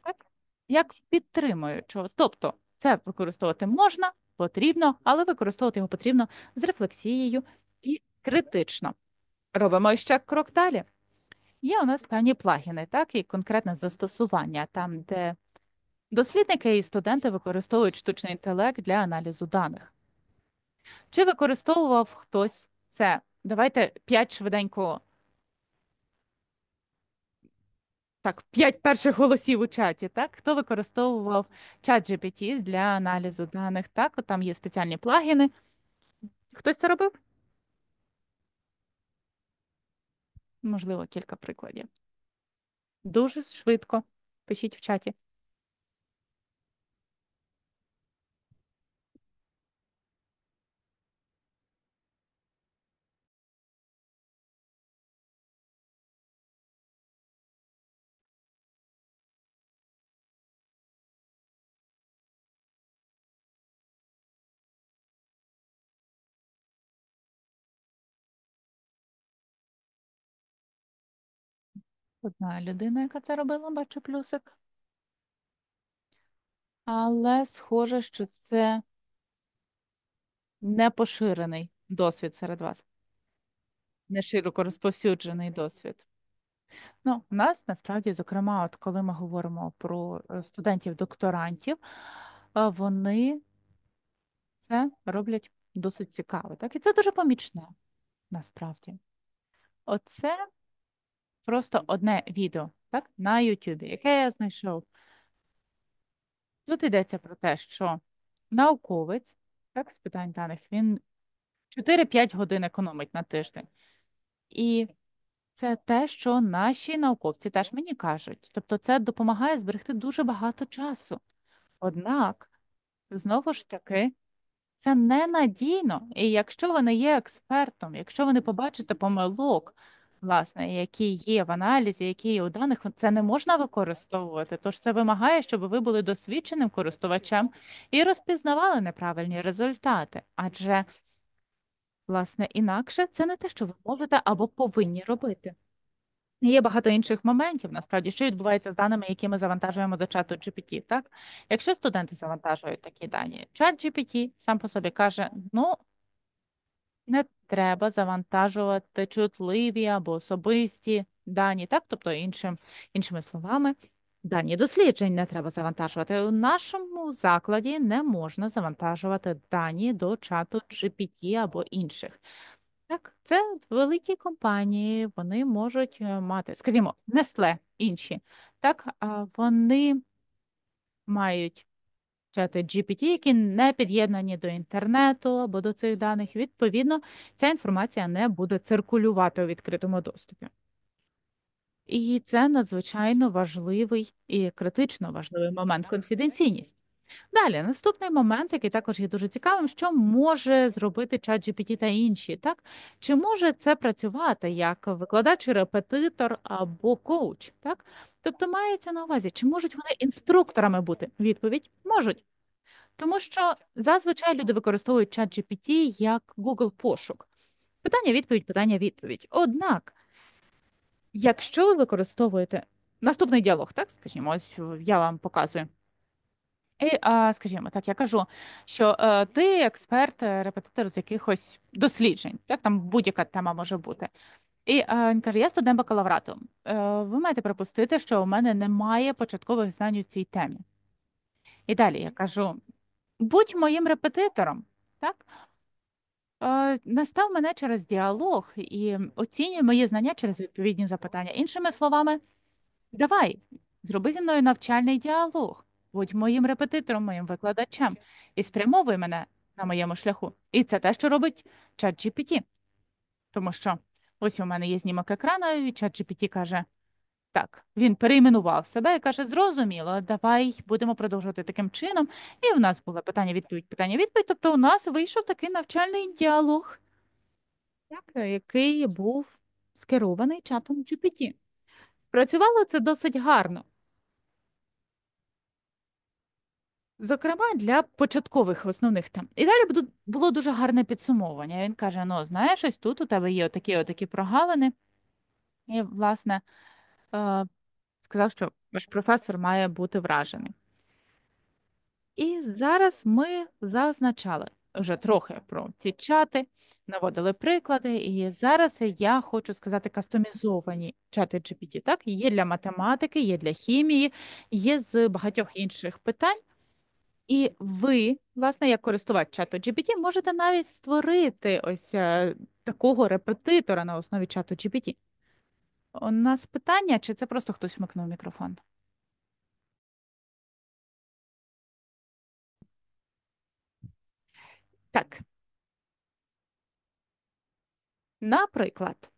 так, як підтримуючого. Тобто це використовувати можна, потрібно, але використовувати його потрібно з рефлексією і критично. Робимо ще крок далі. Є у нас певні плагіни, так, і конкретне застосування, там, де дослідники і студенти використовують штучний інтелект для аналізу даних. Чи використовував хтось це? Давайте 5 швиденько. Так, 5 перших голосів у чаті, так? Хто використовував чат GPT для аналізу даних? Так, от там є спеціальні плагіни. Хтось це робив? Можливо, кілька прикладів. Дуже швидко. Пишіть в чаті. Одна людина, яка це робила, бачу плюсик. Але схоже, що це не поширений досвід серед вас. Не широко розповсюджений досвід. Ну, у нас насправді, зокрема, от коли ми говоримо про студентів-докторантів, вони це роблять досить цікаво. Так? І це дуже помічне, насправді. Оце просто одне відео, так, на Ютубі, яке я знайшов. Тут йдеться про те, що науковець, так, з питань даних, він 4-5 годин економить на тиждень. І це те, що наші науковці теж мені кажуть. Тобто це допомагає зберегти дуже багато часу. Однак, знову ж таки, це ненадійно. І якщо ви не є експертом, якщо ви не побачите помилок, власне, які є в аналізі, які є у даних, це не можна використовувати. Тож це вимагає, щоб ви були досвідченим користувачем і розпізнавали неправильні результати. Адже, власне, інакше це не те, що ви можете або повинні робити. Є багато інших моментів, насправді, що відбувається з даними, які ми завантажуємо до чату GPT, так? Якщо студенти завантажують такі дані, чат GPT сам по собі каже, ну, не треба завантажувати чутливі або особисті дані, так? Тобто, іншими словами, дані досліджень не треба завантажувати. У нашому закладі не можна завантажувати дані до чату GPT або інших. Так, це великі компанії, вони можуть мати, скажімо, Nestlé, інші. Так, а вони мають чати GPT, які не під'єднані до інтернету або до цих даних. Відповідно, ця інформація не буде циркулювати у відкритому доступі. І це надзвичайно важливий і критично важливий момент конфіденційність. Далі, наступний момент, який також є дуже цікавим, що може зробити ChatGPT та інші, так? Чи може це працювати як викладач, репетитор або коуч, так? Тобто мається на увазі, чи можуть вони інструкторами бути? Відповідь – можуть. Тому що зазвичай люди використовують ChatGPT як Google пошук. Питання-відповідь, питання-відповідь. Однак, якщо ви використовуєте наступний діалог, так, скажімо, ось я вам показую. І, скажімо так, я кажу, що ти експерт, репетитор з якихось досліджень, так, там будь-яка тема може бути. І він каже: я студент бакалаврату. Ви маєте припустити, що у мене немає початкових знань у цій темі. І далі я кажу: будь моїм репетитором, так? Настав мене через діалог і оцінюй мої знання через відповідні запитання. Іншими словами, давай, зроби зі мною навчальний діалог, будь моїм репетитором, моїм викладачем, і спрямовуй мене на моєму шляху. І це те, що робить ChatGPT. Тому що ось у мене є знімок екрану, і ChatGPT каже: так, він перейменував себе і каже: зрозуміло, давай будемо продовжувати таким чином. І в нас було питання-відповідь, питання-відповідь. Тобто у нас вийшов такий навчальний діалог, так, який був скерований чатом GPT. Спрацювало це досить гарно. Зокрема, для початкових основних тем. І далі було дуже гарне підсумовування. Він каже: ну, знаєш, ось тут у тебе є отакі прогалини. І, власне, сказав, що ваш професор має бути вражений. І зараз ми зазначали вже трохи про ці чати, наводили приклади, і зараз я хочу сказати кастомізовані чати GPT. Так, є для математики, є для хімії, є з багатьох інших питань. І ви, власне, як користувач чату GPT, можете навіть створити ось такого репетитора на основі чату GPT. У нас питання, чи це просто хтось вмикнув мікрофон? Так. Наприклад,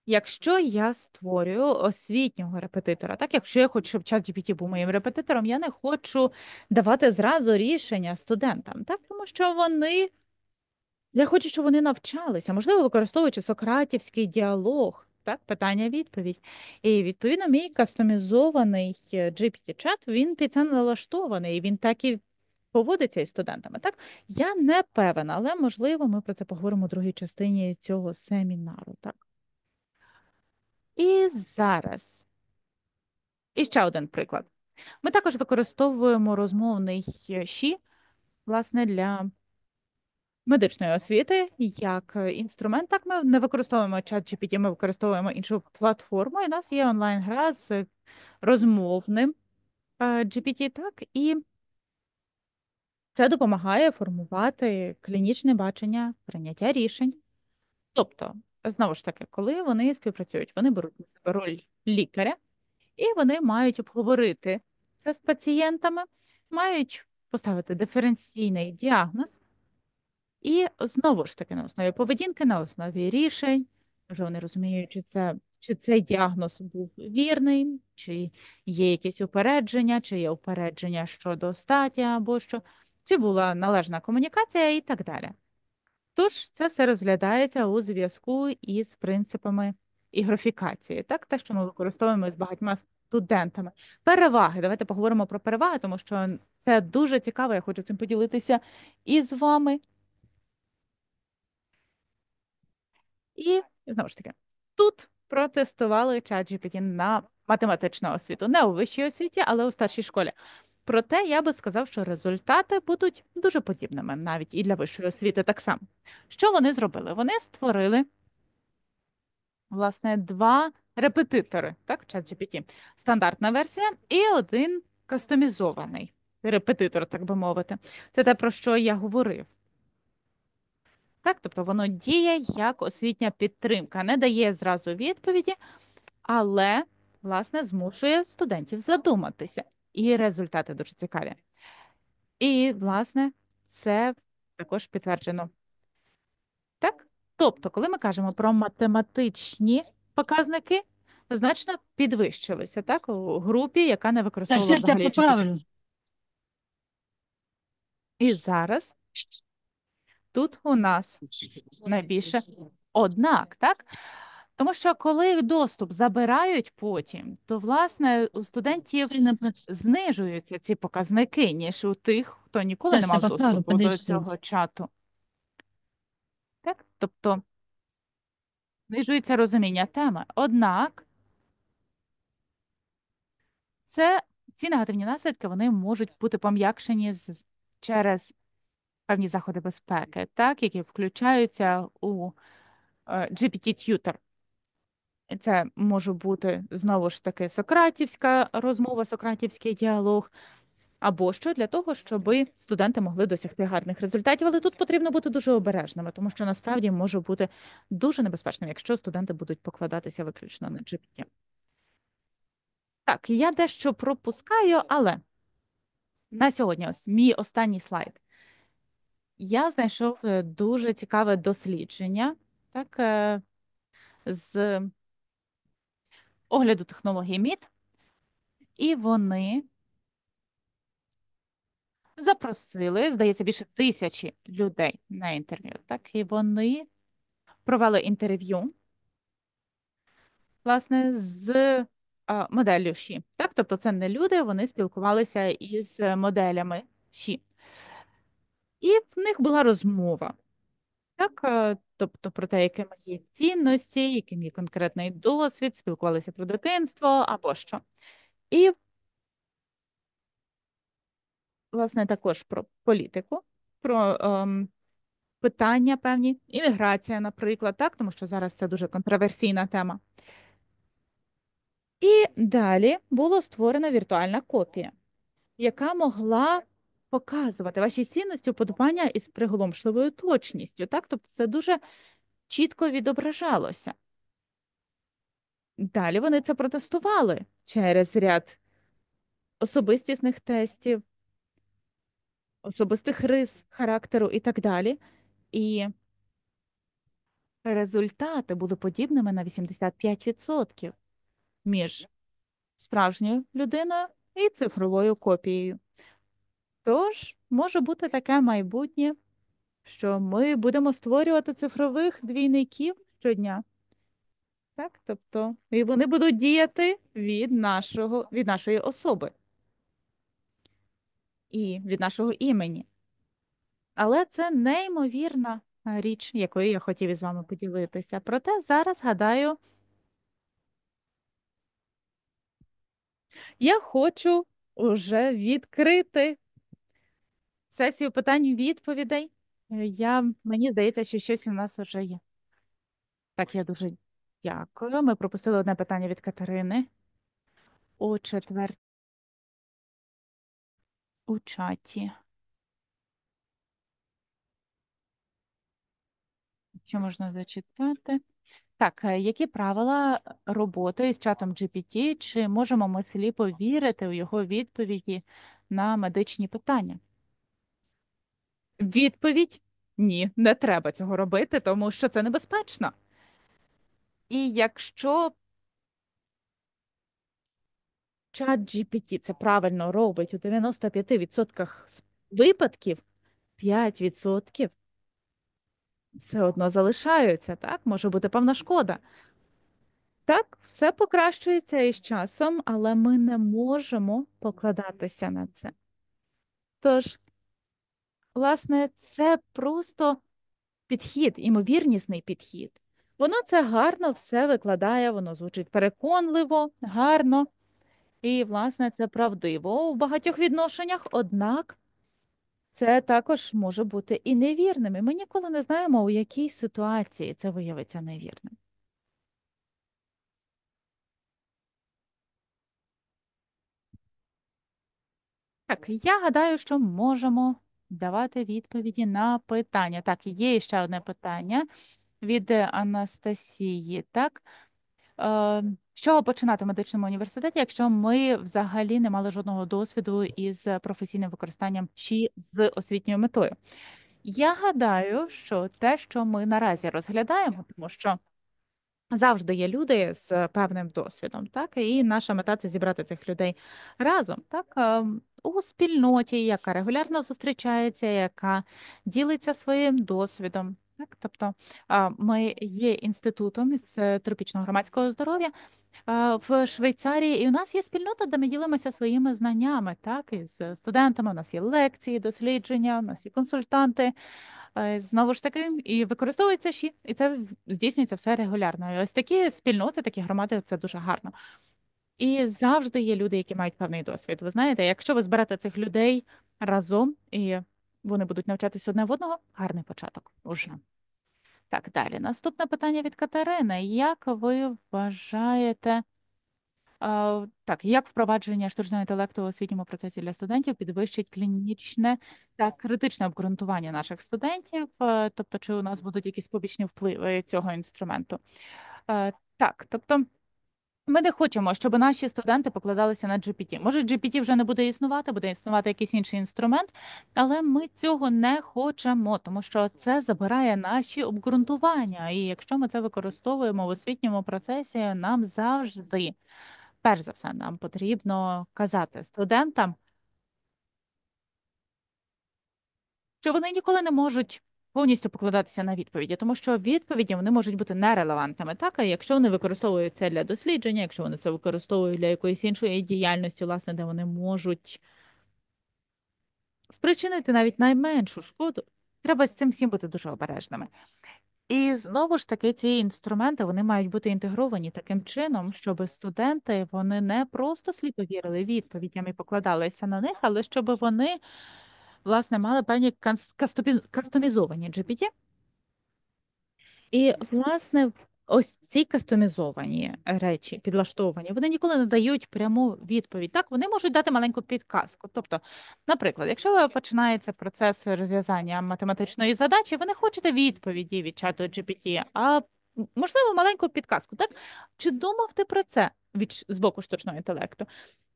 якщо я створюю освітнього репетитора, так, якщо я хочу, щоб ChatGPT був моїм репетитором, я не хочу давати зразу рішення студентам, так, тому що я хочу, щоб вони навчалися, можливо, використовуючи сократівський діалог, так, питання-відповідь. І, відповідно, мій кастомізований GPT-чат, він під це налаштований, і він так і поводиться із студентами. Так, я не певна, але, можливо, ми про це поговоримо у другій частині цього семінару. Так. І зараз. І ще один приклад. Ми також використовуємо розмовний ЩІ, власне, для медичної освіти як інструмент. Так, ми не використовуємо ChatGPT, ми використовуємо іншу платформу. І у нас є онлайн-гра з розмовним GPT, так, і це допомагає формувати клінічне бачення, прийняття рішень. Тобто, знову ж таки, коли вони співпрацюють, вони беруть на себе роль лікаря, і вони мають обговорити це з пацієнтами, мають поставити диференційний діагноз. І знову ж таки, на основі поведінки, на основі рішень, вже вони розуміють, чи цей діагноз був вірний, чи є якісь упередження, чи є упередження щодо статі або що, чи була належна комунікація і так далі. Тож це все розглядається у зв'язку із принципами ігрофікації, так? Те, що ми використовуємо з багатьма студентами. Переваги. Давайте поговоримо про переваги, тому що це дуже цікаво, я хочу цим поділитися із вами. І, знову ж таки, тут протестували ChatGPT на математичну освіту. Не у вищій освіті, але у старшій школі. Проте я би сказав, що результати будуть дуже подібними, навіть і для вищої освіти так само. Що вони зробили? Вони створили, власне, два репетитори, так, в ChatGPT. Стандартна версія і один кастомізований репетитор, так би мовити. Це те, про що я говорив. Так, тобто воно діє як освітня підтримка, не дає зразу відповіді, але, власне, змушує студентів задуматися. І результати дуже цікаві. І, власне, це також підтверджено. Так? Тобто, коли ми кажемо про математичні показники, значно підвищилися, так, у групі, яка не використовувала взагалі Це GPT. правильно. І зараз тут у нас найбільше однак, так? Тому що коли доступ забирають потім, то, власне, у студентів знижуються ці показники, ніж у тих, хто ніколи не мав доступу до цього чату. Так? Тобто знижується розуміння теми. Однак ці негативні наслідки вони можуть бути пом'якшені через певні заходи безпеки, так, які включаються у GPT-т'ютор. Це може бути, знову ж таки, сократівська розмова, сократівський діалог, або що для того, щоб студенти могли досягти гарних результатів. Але тут потрібно бути дуже обережними, тому що насправді може бути дуже небезпечним, якщо студенти будуть покладатися виключно на GPT. Так, я дещо пропускаю, але на сьогодні ось мій останній слайд. Я знайшов дуже цікаве дослідження, так, з огляду технології МІД, і вони запросили, здається, більше 1000 людей на інтерв'ю. Так, і вони провели інтерв'ю, власне, з моделлю Ші. Так, тобто це не люди, вони спілкувалися із моделями Ші. І в них була розмова. Так, тобто про те, якими є цінності, яким є конкретний досвід, спілкувалися про дитинство або що. І, власне, також про політику, про питання певні, імміграція, наприклад, так, тому що зараз це дуже контроверсійна тема. І далі була створена віртуальна копія, яка могла показувати ваші цінності, уподобання із приголомшливою точністю. Так, тобто це дуже чітко відображалося. Далі вони це протестували через ряд особистісних тестів, особистих рис характеру і так далі. І результати були подібними на 85% між справжньою людиною і цифровою копією. Тож, може бути таке майбутнє, що ми будемо створювати цифрових двійників щодня. Так, тобто, і вони будуть діяти від нашої особи і від нашого імені. Але це неймовірна річ, якою я хотів із вами поділитися. Проте зараз, гадаю, я хочу уже відкрити сесію питань-відповідей. Мені здається, що щось у нас вже є. Так, я дуже дякую. Ми пропустили одне питання від Катерини у чаті. Що можна зачитати? Так, які правила роботи з чатом GPT? Чи можемо ми сліпо вірити у його відповіді на медичні питання? Відповідь: ні, не треба цього робити, тому що це небезпечно. І якщо чат GPT це правильно робить у 95% випадків, 5% все одно залишаються, так? Може бути певна шкода. Так, все покращується із часом, але ми не можемо покладатися на це. Тож, власне, це просто підхід, імовірнісний підхід. Воно це гарно все викладає, воно звучить переконливо, гарно. І, власне, це правдиво у багатьох відношеннях, однак це також може бути і невірним. І ми ніколи не знаємо, у якій ситуації це виявиться невірним. Так, я гадаю, що можемо давати відповіді на питання. Так, є ще одне питання від Анастасії. Так, з чого починати в медичному університеті, якщо ми взагалі не мали жодного досвіду із професійним використанням ШІ з освітньою метою? Я гадаю, що те, що ми наразі розглядаємо, тому що завжди є люди з певним досвідом, так, і наша мета це зібрати цих людей разом, так, у спільноті, яка регулярно зустрічається, яка ділиться своїм досвідом. Так, тобто ми є інститутом із тропічного громадського здоров'я в Швейцарії, і у нас є спільнота, де ми ділимося своїми знаннями, так, із студентами. У нас є лекції, дослідження, у нас є консультанти. Знову ж таки, і використовується ЩІ, і це здійснюється все регулярно. І ось такі спільноти, такі громади, це дуже гарно. І завжди є люди, які мають певний досвід. Ви знаєте, якщо ви зберете цих людей разом, і вони будуть навчатися одне в одного, гарний початок уже. Так, далі. Наступне питання від Катерини. Як ви вважаєте, так, як впровадження штучного інтелекту у освітньому процесі для студентів підвищить клінічне та критичне обґрунтування наших студентів? Тобто, чи у нас будуть якісь побічні впливи цього інструменту? Так, тобто ми не хочемо, щоб наші студенти покладалися на GPT. Може, GPT вже не буде існувати, буде існувати якийсь інший інструмент, але ми цього не хочемо, тому що це забирає наші обґрунтування. І якщо ми це використовуємо в освітньому процесі, нам завжди, перш за все, нам потрібно казати студентам, що вони ніколи не можуть повністю покладатися на відповіді, тому що відповіді вони можуть бути нерелевантними. Так, а якщо вони використовують це для дослідження, якщо вони це використовують для якоїсь іншої діяльності, власне, де вони можуть спричинити навіть найменшу шкоду, треба з цим всім бути дуже обережними. І знову ж таки, ці інструменти вони мають бути інтегровані таким чином, щоб студенти вони не просто сліпо вірили відповідям і покладалися на них, але щоб вони власне мали певні кастомізовані GPT. І, власне, ось ці кастомізовані речі, підлаштовані, вони ніколи не дають пряму відповідь. Так, вони можуть дати маленьку підказку. Тобто, наприклад, якщо ви починається процес розв'язання математичної задачі, ви не хочете відповіді від чату GPT, а можливо маленьку підказку. Так, чи думав ти про це з боку штучного інтелекту?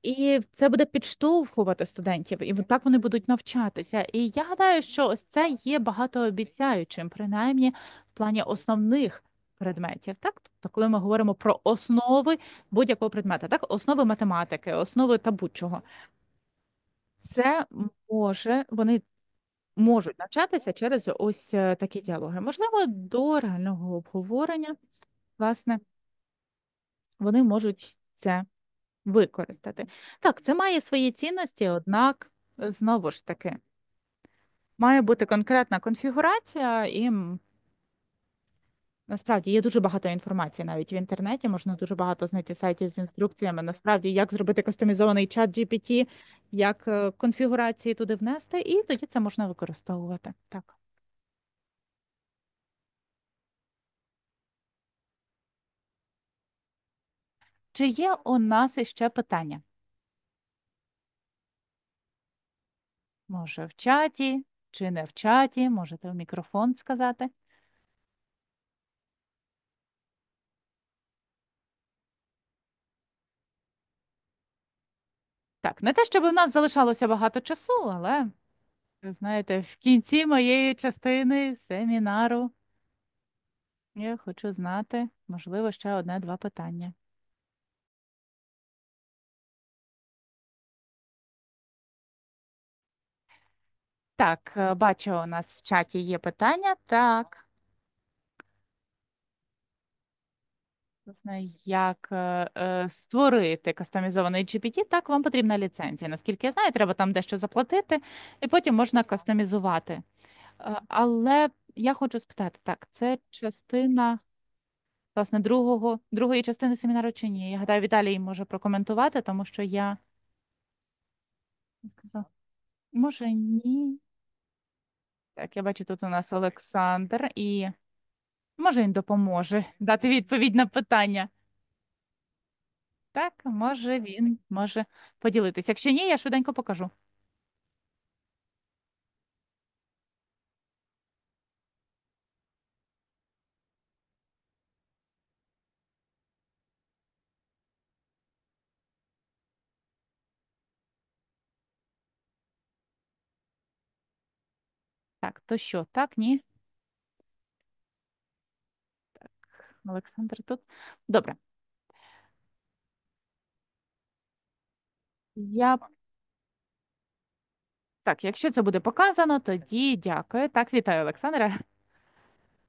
І це буде підштовхувати студентів, і так вони будуть навчатися. І я гадаю, що ось це є багатообіцяючим, принаймні в плані основних предметів. Так, тобто, коли ми говоримо про основи будь-якого предмета, так, основи математики, основи та будь-чого, це вони можуть навчатися через ось такі діалоги. Можливо, до реального обговорення, власне, вони можуть це використати. Так, це має свої цінності, однак, знову ж таки, має бути конкретна конфігурація, і насправді є дуже багато інформації навіть в інтернеті, можна дуже багато знайти сайтів з інструкціями, насправді, як зробити кастомізований чат GPT, як конфігурації туди внести, і тоді це можна використовувати. Так. Чи є у нас іще питання? Може, в чаті, чи не в чаті, можете в мікрофон сказати. Так, не те, щоб у нас залишалося багато часу, але, ви знаєте, в кінці моєї частини семінару я хочу знати, можливо, ще одне-два питання. Так, бачу, у нас в чаті є питання. Так. Власне, як створити кастомізований GPT, так, вам потрібна ліцензія. Наскільки я знаю, треба там дещо заплатити, і потім можна кастомізувати. Але я хочу спитати, так, це частина, власне, другої частини семінару чи ні? Я гадаю, Віталій може прокоментувати, тому що я сказала, може, ні. Так, я бачу, тут у нас Олександр, і може він допоможе дати відповідь на питання. Так, може він може поділитися. Якщо ні, я швиденько покажу. Так, то що, так, ні? Олександр тут. Добре. Я... Так, якщо це буде показано, тоді дякую. Так, вітаю, Олександра.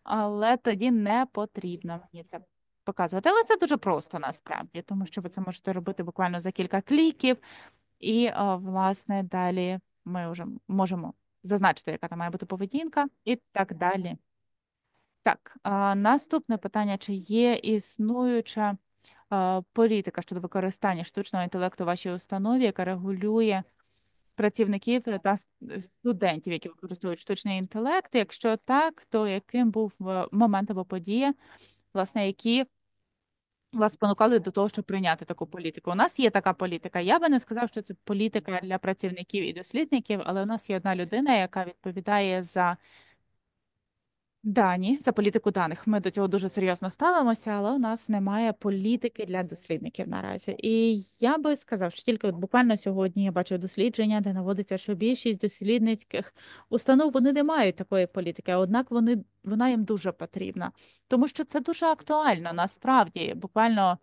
Але тоді не потрібно мені це показувати. Але це дуже просто насправді, тому що ви це можете робити буквально за кілька кліків. І, власне, далі ми вже можемо зазначити, яка там має бути поведінка, і так далі. Так, наступне питання: чи є існуюча політика щодо використання штучного інтелекту у вашій установі, яка регулює працівників та студентів, які використовують штучний інтелект? Якщо так, то яким був момент або подія, власне, які вас спонукали до того, щоб прийняти таку політику? У нас є така політика. Я би не сказав, що це політика для працівників і дослідників, але у нас є одна людина, яка відповідає за дані, за політику даних. Ми до цього дуже серйозно ставимося, але у нас немає політики для дослідників наразі. І я би сказав, що тільки от буквально сьогодні я бачу дослідження, де наводиться, що більшість дослідницьких установ вони не мають такої політики, однак вона їм дуже потрібна, тому що це дуже актуально. Насправді, буквально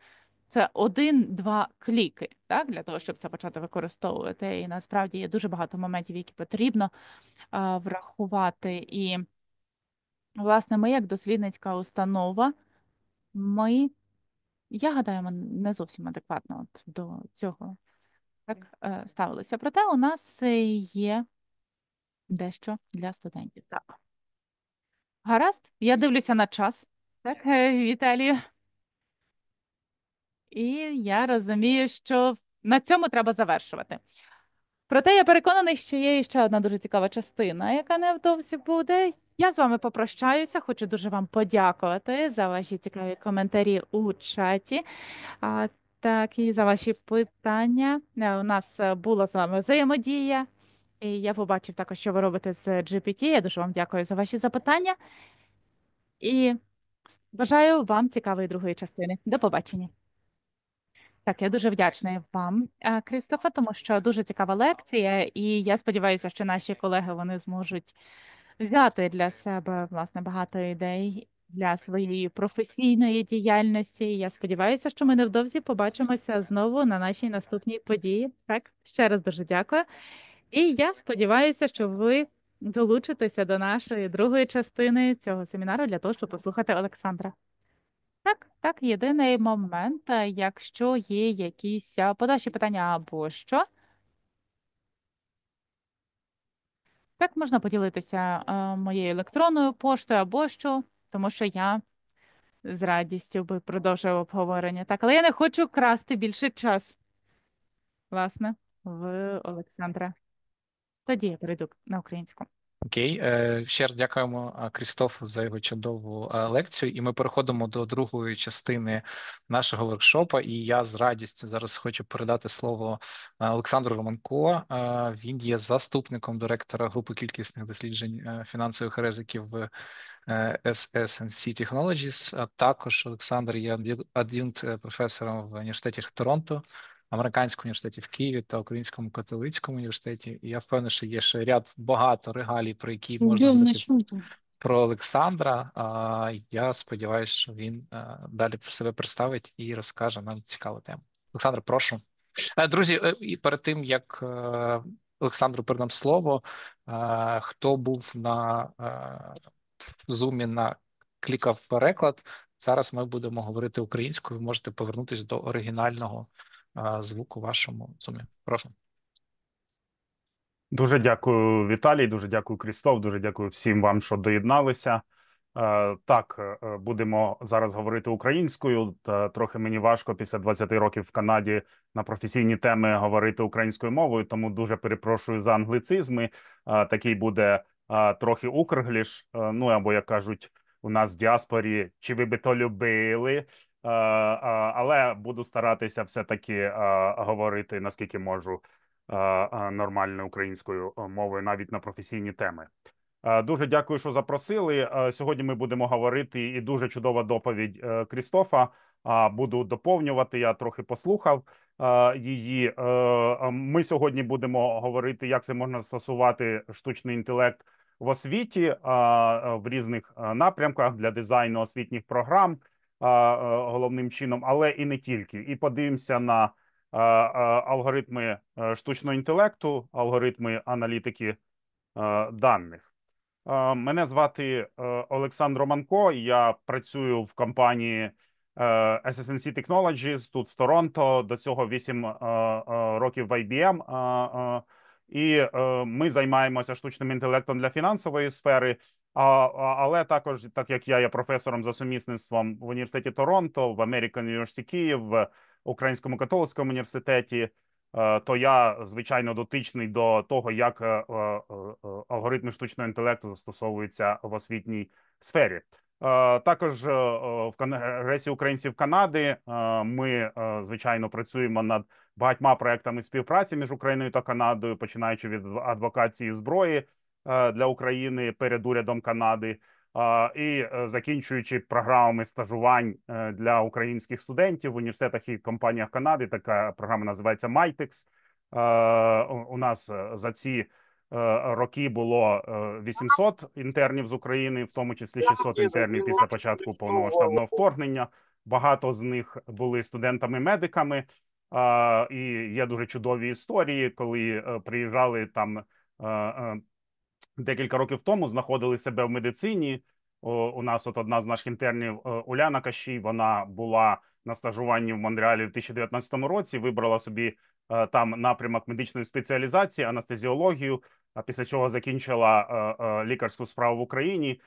це 1-2 кліки, так, для того, щоб це почати використовувати. І насправді є дуже багато моментів, які потрібно врахувати. І власне, ми, як дослідницька установа, я гадаю, ми не зовсім адекватно от до цього так ставилися. Проте у нас є дещо для студентів. Так. Гаразд, я дивлюся на час. Так, Віталію. І я розумію, що на цьому треба завершувати. Проте я переконаний, що є ще одна дуже цікава частина, яка невдовзі буде. Я з вами попрощаюся. Хочу дуже вам подякувати за ваші цікаві коментарі у чаті. Так, і за ваші питання. У нас була з вами взаємодія. І я побачив також, що ви робите з GPT. Я дуже вам дякую за ваші запитання. І бажаю вам цікавої другої частини. До побачення. Так, я дуже вдячний вам, Крістофе, тому що дуже цікава лекція, і я сподіваюся, що наші колеги вони зможуть взяти для себе власне багато ідей для своєї професійної діяльності. І я сподіваюся, що ми невдовзі побачимося знову на нашій наступній події. Так, ще раз дуже дякую. І я сподіваюся, що ви долучитеся до нашої другої частини цього семінару для того, щоб послухати Олександра. Так, єдиний момент, якщо є якісь подальші питання або що, так можна поділитися моєю електронною поштою або що, тому що я з радістю би продовжив обговорення. Так, але я не хочу красти більше час, власне, в Олександра. Тоді я перейду на українську. Окей, ще раз дякуємо Крістоф за його чудову лекцію. І ми переходимо до другої частини нашого воркшопа. І я з радістю зараз хочу передати слово Олександру Романко. Він є заступником директора групи кількісних досліджень фінансових ризиків в SS&C Technologies. А також Олександр є ад'юнкт професором в університеті Торонто, Американському університеті в Києві та Українському католицькому університеті. І я впевнений, що є ще ряд багато регалій, про які можна говорити про Олександра. Я сподіваюся, що він далі себе представить і розкаже нам цікаву тему. Олександр, прошу. Друзі, і перед тим, як Олександру передам слово, хто був на в Zoom на клікав переклад, зараз ми будемо говорити українською. Можете повернутися до оригінального звуку в вашому Zoom. Прошу. Дуже дякую, Віталій, дуже дякую, Крістоф, дуже дякую всім вам, що доєдналися. Так, будемо зараз говорити українською. Трохи мені важко після 20 років в Канаді на професійні теми говорити українською мовою, тому дуже перепрошую за англіцизми. Такий буде трохи укргліш, ну або, як кажуть, у нас в діаспорі, чи ви би то любили. Але буду старатися все-таки говорити, наскільки можу, нормальною українською мовою навіть на професійні теми. Дуже дякую, що запросили. Сьогодні ми будемо говорити, і дуже чудова доповідь Крістофа. Буду доповнювати, я трохи послухав її. Ми сьогодні будемо говорити, як це можна застосувати штучний інтелект в освіті в різних напрямках для дизайну освітніх програм головним чином, але і не тільки. І подивимося на алгоритми штучного інтелекту, алгоритми аналітики даних. Мене звати Олександр Романко, я працюю в компанії SS&C Technologies тут в Торонто, до цього 8 років в IBM, і ми займаємося штучним інтелектом для фінансової сфери, але також, так як я є професором за сумісництвом в університеті Торонто, в American University Київ, в Українському католицькому університеті, то я, звичайно, дотичний до того, як алгоритми штучного інтелекту застосовуються в освітній сфері. Також в Конгресі українців Канади ми, звичайно, працюємо над багатьма проектами співпраці між Україною та Канадою, починаючи від адвокації зброї для України перед урядом Канади і закінчуючи програмами стажувань для українських студентів в університетах і компаніях Канади. Така програма називається Mitex. У нас за ці роки було 800 інтернів з України, в тому числі 600 інтернів після початку повномасштабного вторгнення. Багато з них були студентами-медиками. І є дуже чудові історії, коли приїжджали там декілька років тому, знаходили себе в медицині. У нас от одна з наших інтернів, Уляна Кащій, вона була на стажуванні в Монреалі в 2019 році, вибрала собі там напрямок медичної спеціалізації, анестезіологію, а після чого закінчила лікарську справу в Україні.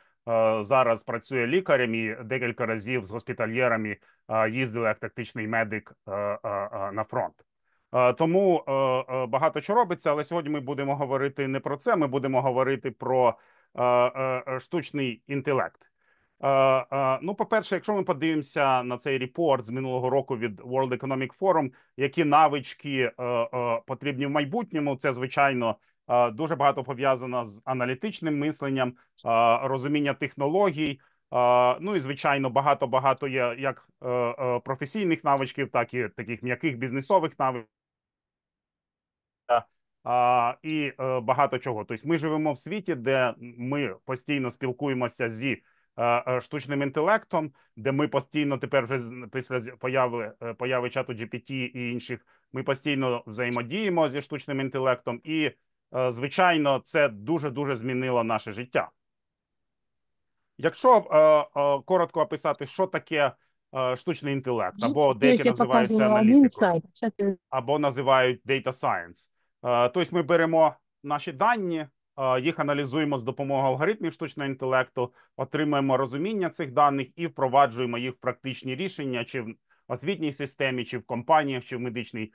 Зараз працює лікарем і декілька разів з госпітальєрами їздили як тактичний медик на фронт. Тому багато що робиться, але сьогодні ми будемо говорити не про це, ми будемо говорити про штучний інтелект. Ну, по-перше, якщо ми подивимося на цей репорт з минулого року від World Economic Forum, які навички потрібні в майбутньому, це, звичайно, дуже багато пов'язано з аналітичним мисленням, розуміння технологій, ну і, звичайно, багато є як професійних навичків, так і таких м'яких бізнесових навичок. І багато чого. Тобто ми живемо в світі, де ми постійно спілкуємося зі штучним інтелектом, де ми постійно тепер вже після появи чату GPT і інших, ми постійно взаємодіємо зі штучним інтелектом і, звичайно, це дуже-дуже змінило наше життя. Якщо коротко описати, що таке штучний інтелект, або деякі називають це аналітикою, або називають data science. Тобто ми беремо наші дані, їх аналізуємо з допомогою алгоритмів штучного інтелекту, отримуємо розуміння цих даних і впроваджуємо їх в практичні рішення чи в освітній системі, чи в компаніях, чи в медичній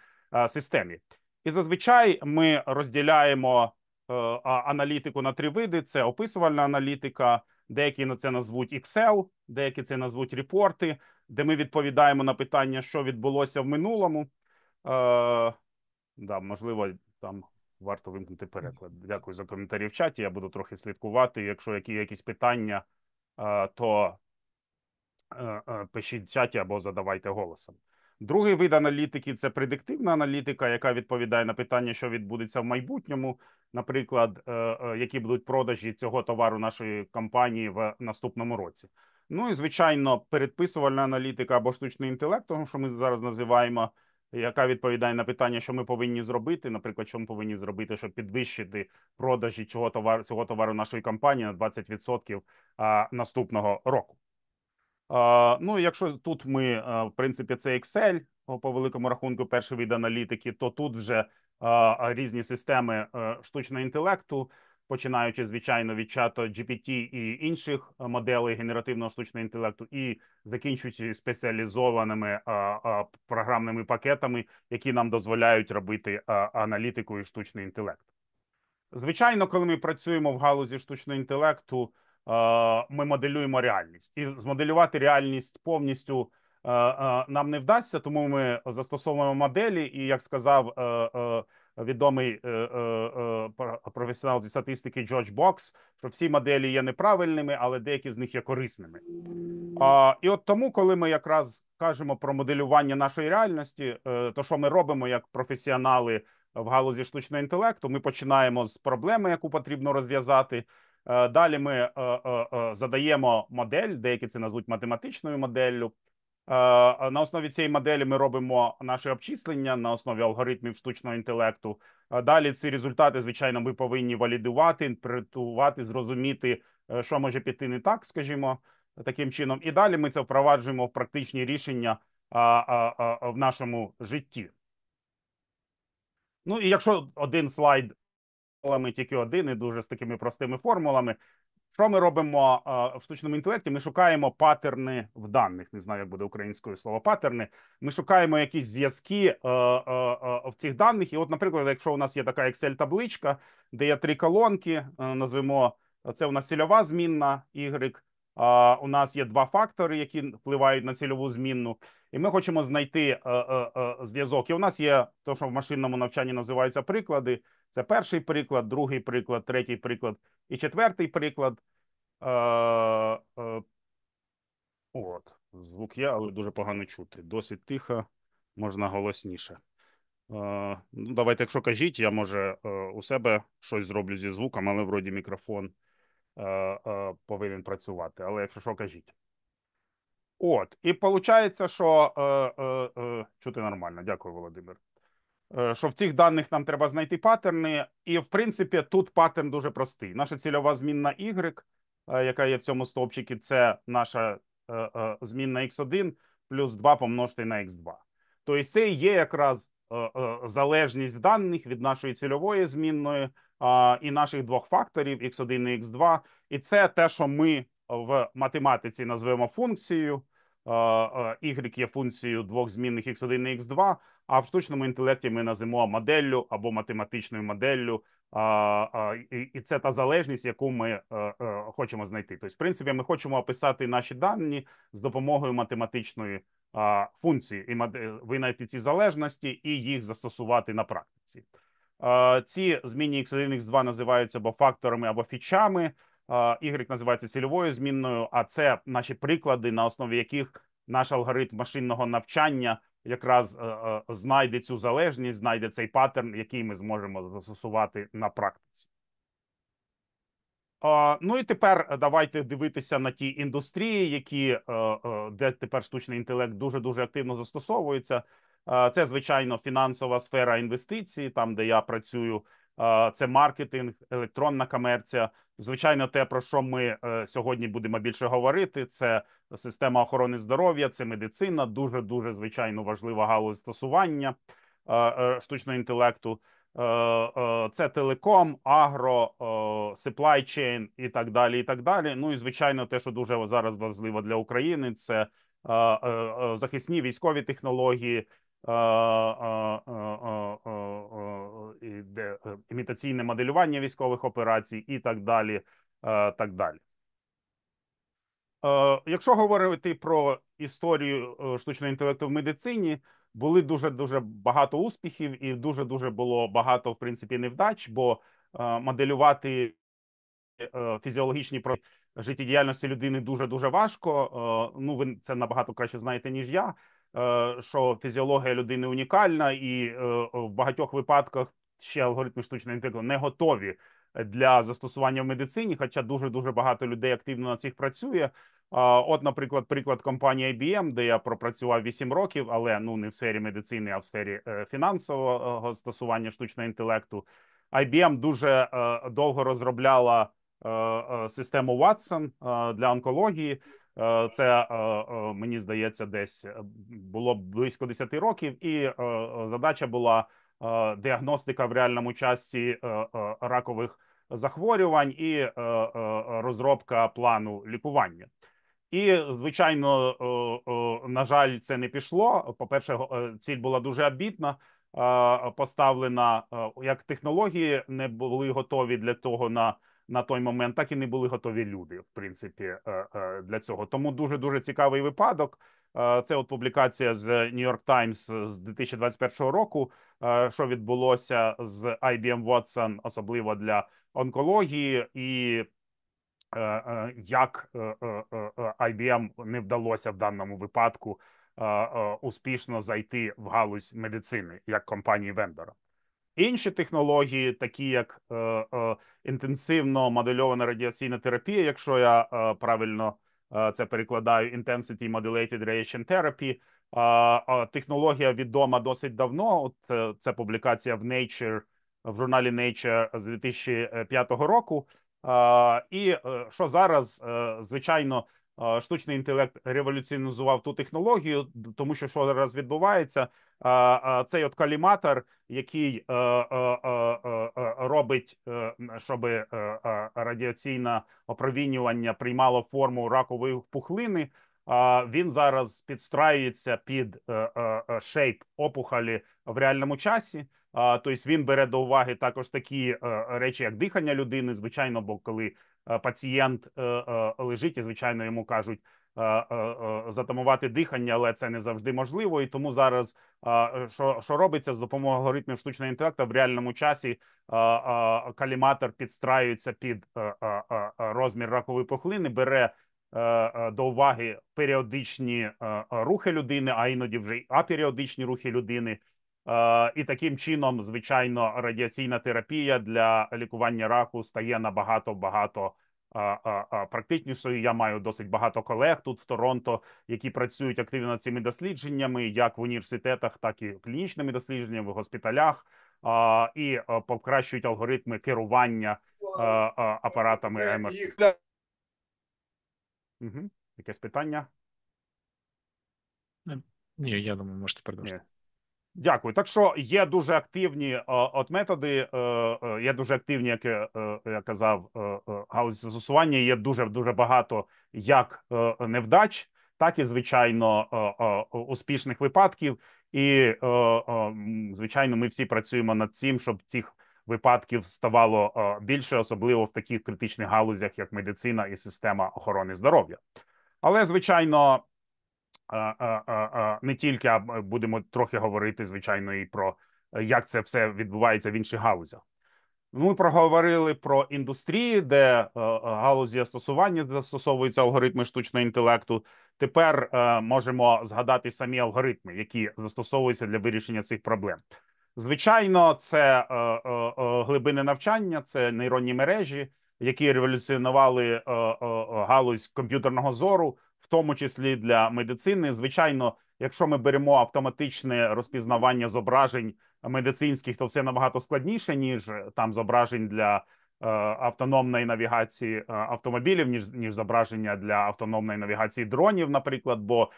системі. І зазвичай ми розділяємо аналітику на три види. Це описувальна аналітика, деякі на це назвуть Excel, деякі це назвуть репорти, де ми відповідаємо на питання, що відбулося в минулому. Да, можливо, там варто вимкнути переклад. Дякую за коментарі в чаті. Я буду трохи слідкувати. Якщо якісь питання, то пишіть в чаті або задавайте голосом. Другий вид аналітики – це предиктивна аналітика, яка відповідає на питання, що відбудеться в майбутньому. Наприклад, які будуть продажі цього товару нашої компанії в наступному році. Ну і, звичайно, передписувальна аналітика або штучний інтелект, тому що ми зараз називаємо, яка відповідає на питання, що ми повинні зробити, наприклад, що ми повинні зробити, щоб підвищити продажі цього товару нашої компанії на 20% наступного року. Ну, якщо тут ми, в принципі, це Excel, по великому рахунку, перший вид аналітики, то тут вже різні системи штучного інтелекту, починаючи, звичайно, від чату GPT і інших моделей генеративного штучного інтелекту, і закінчуючи спеціалізованими програмними пакетами, які нам дозволяють робити аналітику і штучний інтелект. Звичайно, коли ми працюємо в галузі штучного інтелекту, ми моделюємо реальність. І змоделювати реальність повністю нам не вдасться, тому ми застосовуємо моделі, і, як сказав відомий професіонал зі статистики Джордж Бокс, що всі моделі є неправильними, але деякі з них є корисними. І от тому, коли ми якраз кажемо про моделювання нашої реальності, то що ми робимо як професіонали в галузі штучного інтелекту, ми починаємо з проблеми, яку потрібно розв'язати. Далі ми задаємо модель, деякі це назвуть математичною моделлю. На основі цієї моделі ми робимо наші обчислення на основі алгоритмів штучного інтелекту. Далі ці результати, звичайно, ми повинні валідувати, інтерпретувати, зрозуміти, що може піти не так, скажімо, таким чином. І далі ми це впроваджуємо в практичні рішення в нашому житті. Ну і якщо один слайд, тільки один, і дуже з такими простими формулами, Що ми робимо в штучному інтелекті? Ми шукаємо паттерни в даних. Не знаю, як буде українською слово паттерни. Ми шукаємо якісь зв'язки в цих даних. І от, наприклад, якщо у нас є така Excel-табличка, де є 3 колонки, назвемо, це у нас цільова змінна Y, у нас є 2 фактори, які впливають на цільову змінну, і ми хочемо знайти зв'язок. І у нас є те, що в машинному навчанні називаються приклади. Це перший приклад, другий приклад, третій приклад і четвертий приклад. От, звук є, але дуже погано чути. Досить тихо, можна голосніше. Ну, давайте, якщо кажіть, я, може, у себе щось зроблю зі звуком, але вроді мікрофон повинен працювати. Але якщо що, кажіть. От, і виходить, що чути нормально. Дякую, Володимир. Що в цих даних нам треба знайти паттерни, і, в принципі, тут паттерн дуже простий. Наша цільова змінна Y, яка є в цьому стовпчику, це наша змінна X1 плюс 2 помножити на X2. Тобто це є якраз залежність даних від нашої цільової змінної і наших двох факторів X1 і X2. І це те, що ми в математиці назвемо функцією. Y є функцією двох змінних X1 і X2, а в штучному інтелекті ми назвемо моделлю або математичною моделлю. І це та залежність, яку ми хочемо знайти. Тобто, в принципі, ми хочемо описати наші дані з допомогою математичної функції і винайти ці залежності і їх застосувати на практиці. Ці змінні X1 і X2 називаються або факторами, або фічами. Y називається цільовою змінною, а це наші приклади, на основі яких наш алгоритм машинного навчання якраз знайде цю залежність, знайде цей паттерн, який ми зможемо застосувати на практиці. Ну і тепер давайте дивитися на ті індустрії, де тепер штучний інтелект дуже-дуже активно застосовується. Це, звичайно, фінансова сфера інвестицій, там, де я працюю. Це маркетинг, електронна комерція. Звичайно, те, про що ми сьогодні будемо більше говорити, це система охорони здоров'я, це медицина, дуже-дуже, звичайно, важлива галузь застосування штучного інтелекту. Це телеком, агро, supply chain і так далі, і так далі. Ну і, звичайно, те, що дуже зараз важливо для України, це захисні військові технології, імітаційне моделювання військових операцій і так далі. Так далі. Якщо говорити про історію штучного інтелекту в медицині, були дуже-дуже багато успіхів і дуже-дуже було багато, в принципі, невдач, бо моделювати фізіологічні життєдіяльності людини дуже-дуже важко. Ну, ви це набагато краще знаєте, ніж я, що фізіологія людини унікальна і в багатьох випадках ще алгоритми штучного інтелекту не готові для застосування в медицині, хоча дуже-дуже багато людей активно на цих працює. От, наприклад, приклад компанії IBM, де я пропрацював 8 років, але ну не в сфері медицини, а в сфері фінансового застосування штучного інтелекту. IBM дуже довго розробляла систему Watson для онкології. Це, мені здається, десь було близько 10 років, і задача була діагностика в реальному часі ракових захворювань і розробка плану лікування. І, звичайно, на жаль, це не пішло. По-перше, ціль була дуже амбітна поставлена, як технології не були готові для того на той момент, так і не були готові люди, в принципі, для цього. Тому дуже-дуже цікавий випадок. Це от публікація з New York Times з 2021 року, що відбулося з IBM Watson, особливо для онкології, і як IBM не вдалося в даному випадку успішно зайти в галузь медицини як компанії вендора. Інші технології, такі як інтенсивно модельована радіаційна терапія, якщо я правильно це перекладаю, Intensity Modulated Radiation Therapy, технологія відома досить давно. От це публікація в журналі Nature з 2005 року. І що зараз, звичайно, штучний інтелект революціонізував ту технологію, тому що зараз відбувається, цей от коліматор, який робить, щоб радіаційне опромінювання приймало форму ракової пухлини, він зараз підстраюється під шейп опухолі в реальному часі. Тобто він бере до уваги також такі речі, як дихання людини, звичайно, бо коли пацієнт лежить, і, звичайно, йому кажуть затамувати дихання, але це не завжди можливо. І тому зараз, що робиться з допомогою алгоритмів штучного інтелекту в реальному часі, коліматор підстраюється під розмір ракової пухлини, бере до уваги періодичні рухи людини, а іноді вже й аперіодичні рухи людини. І таким чином, звичайно, радіаційна терапія для лікування раку стає набагато практичнішою. Я маю досить багато колег тут в Торонто, які працюють активно над цими дослідженнями, як в університетах, так і клінічними дослідженнями в госпіталях, і покращують алгоритми керування апаратами МРТ. Угу. Якесь питання? Ні, я думаю, можете продовжити. Дякую. Так що є дуже активні от методи, є дуже активні, як я казав, галузі застосування. Є дуже багато як невдач, так і, звичайно, успішних випадків. І, звичайно, ми всі працюємо над цим, щоб цих випадків ставало більше, особливо в таких критичних галузях, як медицина і система охорони здоров'я. Але, звичайно, не тільки, а будемо трохи говорити, звичайно, і про як це все відбувається в інших галузях. Ми проговорили про індустрії, де галузі застосування застосовуються алгоритми штучного інтелекту. Тепер можемо згадати самі алгоритми, які застосовуються для вирішення цих проблем. Звичайно, це глибинне навчання, це нейронні мережі, які революціонували галузь комп'ютерного зору, в тому числі для медицини. Звичайно, якщо ми беремо автоматичне розпізнавання зображень медицинських, то все набагато складніше, ніж там зображень для автономної навігації автомобілів, ніж зображення для автономної навігації дронів, наприклад. Бо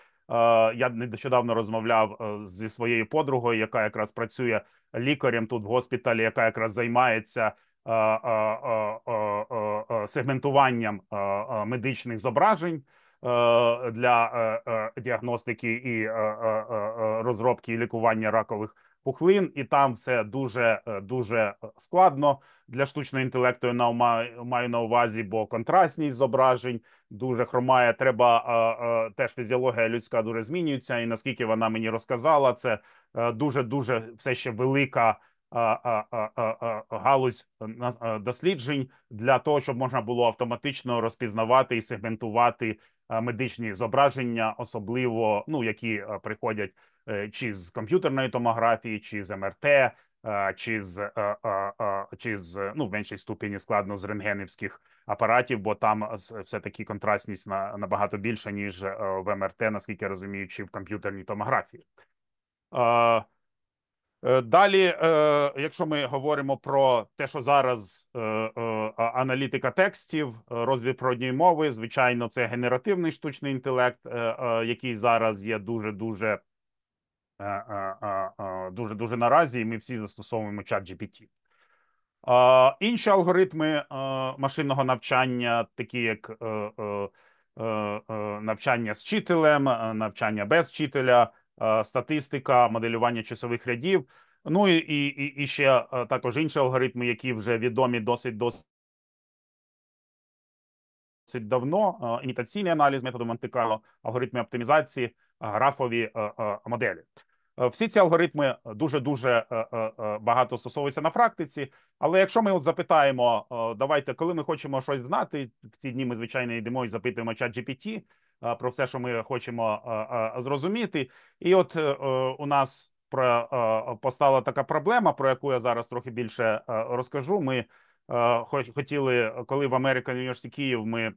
я нещодавно розмовляв зі своєю подругою, яка якраз працює лікарем тут в госпіталі, яка якраз займається сегментуванням медичних зображень для діагностики і розробки і лікування ракових пухлин, і там все дуже складно для штучного інтелекту. Я маю на увазі, бо контрастність зображень дуже хромає. Треба теж фізіологія людська дуже змінюється. І наскільки вона мені розказала, це дуже все ще велика галузь досліджень для того, щоб можна було автоматично розпізнавати і сегментувати медичні зображення, особливо які приходять чи з комп'ютерної томографії, чи з МРТ, чи з в меншій ступені складно з рентгенівських апаратів, бо там все-таки контрастність набагато більша, ніж в МРТ, наскільки я розумію, чи в комп'ютерній томографії. Далі, якщо ми говоримо про те, що зараз аналітика текстів, розвиток природньої мови, звичайно, це генеративний штучний інтелект, який зараз є дуже наразі, і ми всі застосовуємо ChatGPT. Інші алгоритми машинного навчання, такі як навчання з вчителем, навчання без вчителя, статистика, моделювання часових рядів, ну і ще також інші алгоритми, які вже відомі досить давно, імітаційний аналіз методом Монте-Карло, алгоритми оптимізації, графові моделі. Всі ці алгоритми дуже багато стосовуються на практиці, але якщо ми запитаємо, давайте, коли ми хочемо щось знати, в ці дні ми, звичайно, йдемо і запитуємо ChatGPT про все, що ми хочемо зрозуміти. І от у нас постала така проблема, про яку я зараз трохи більше розкажу. Ми хотіли, коли в American University Київ ми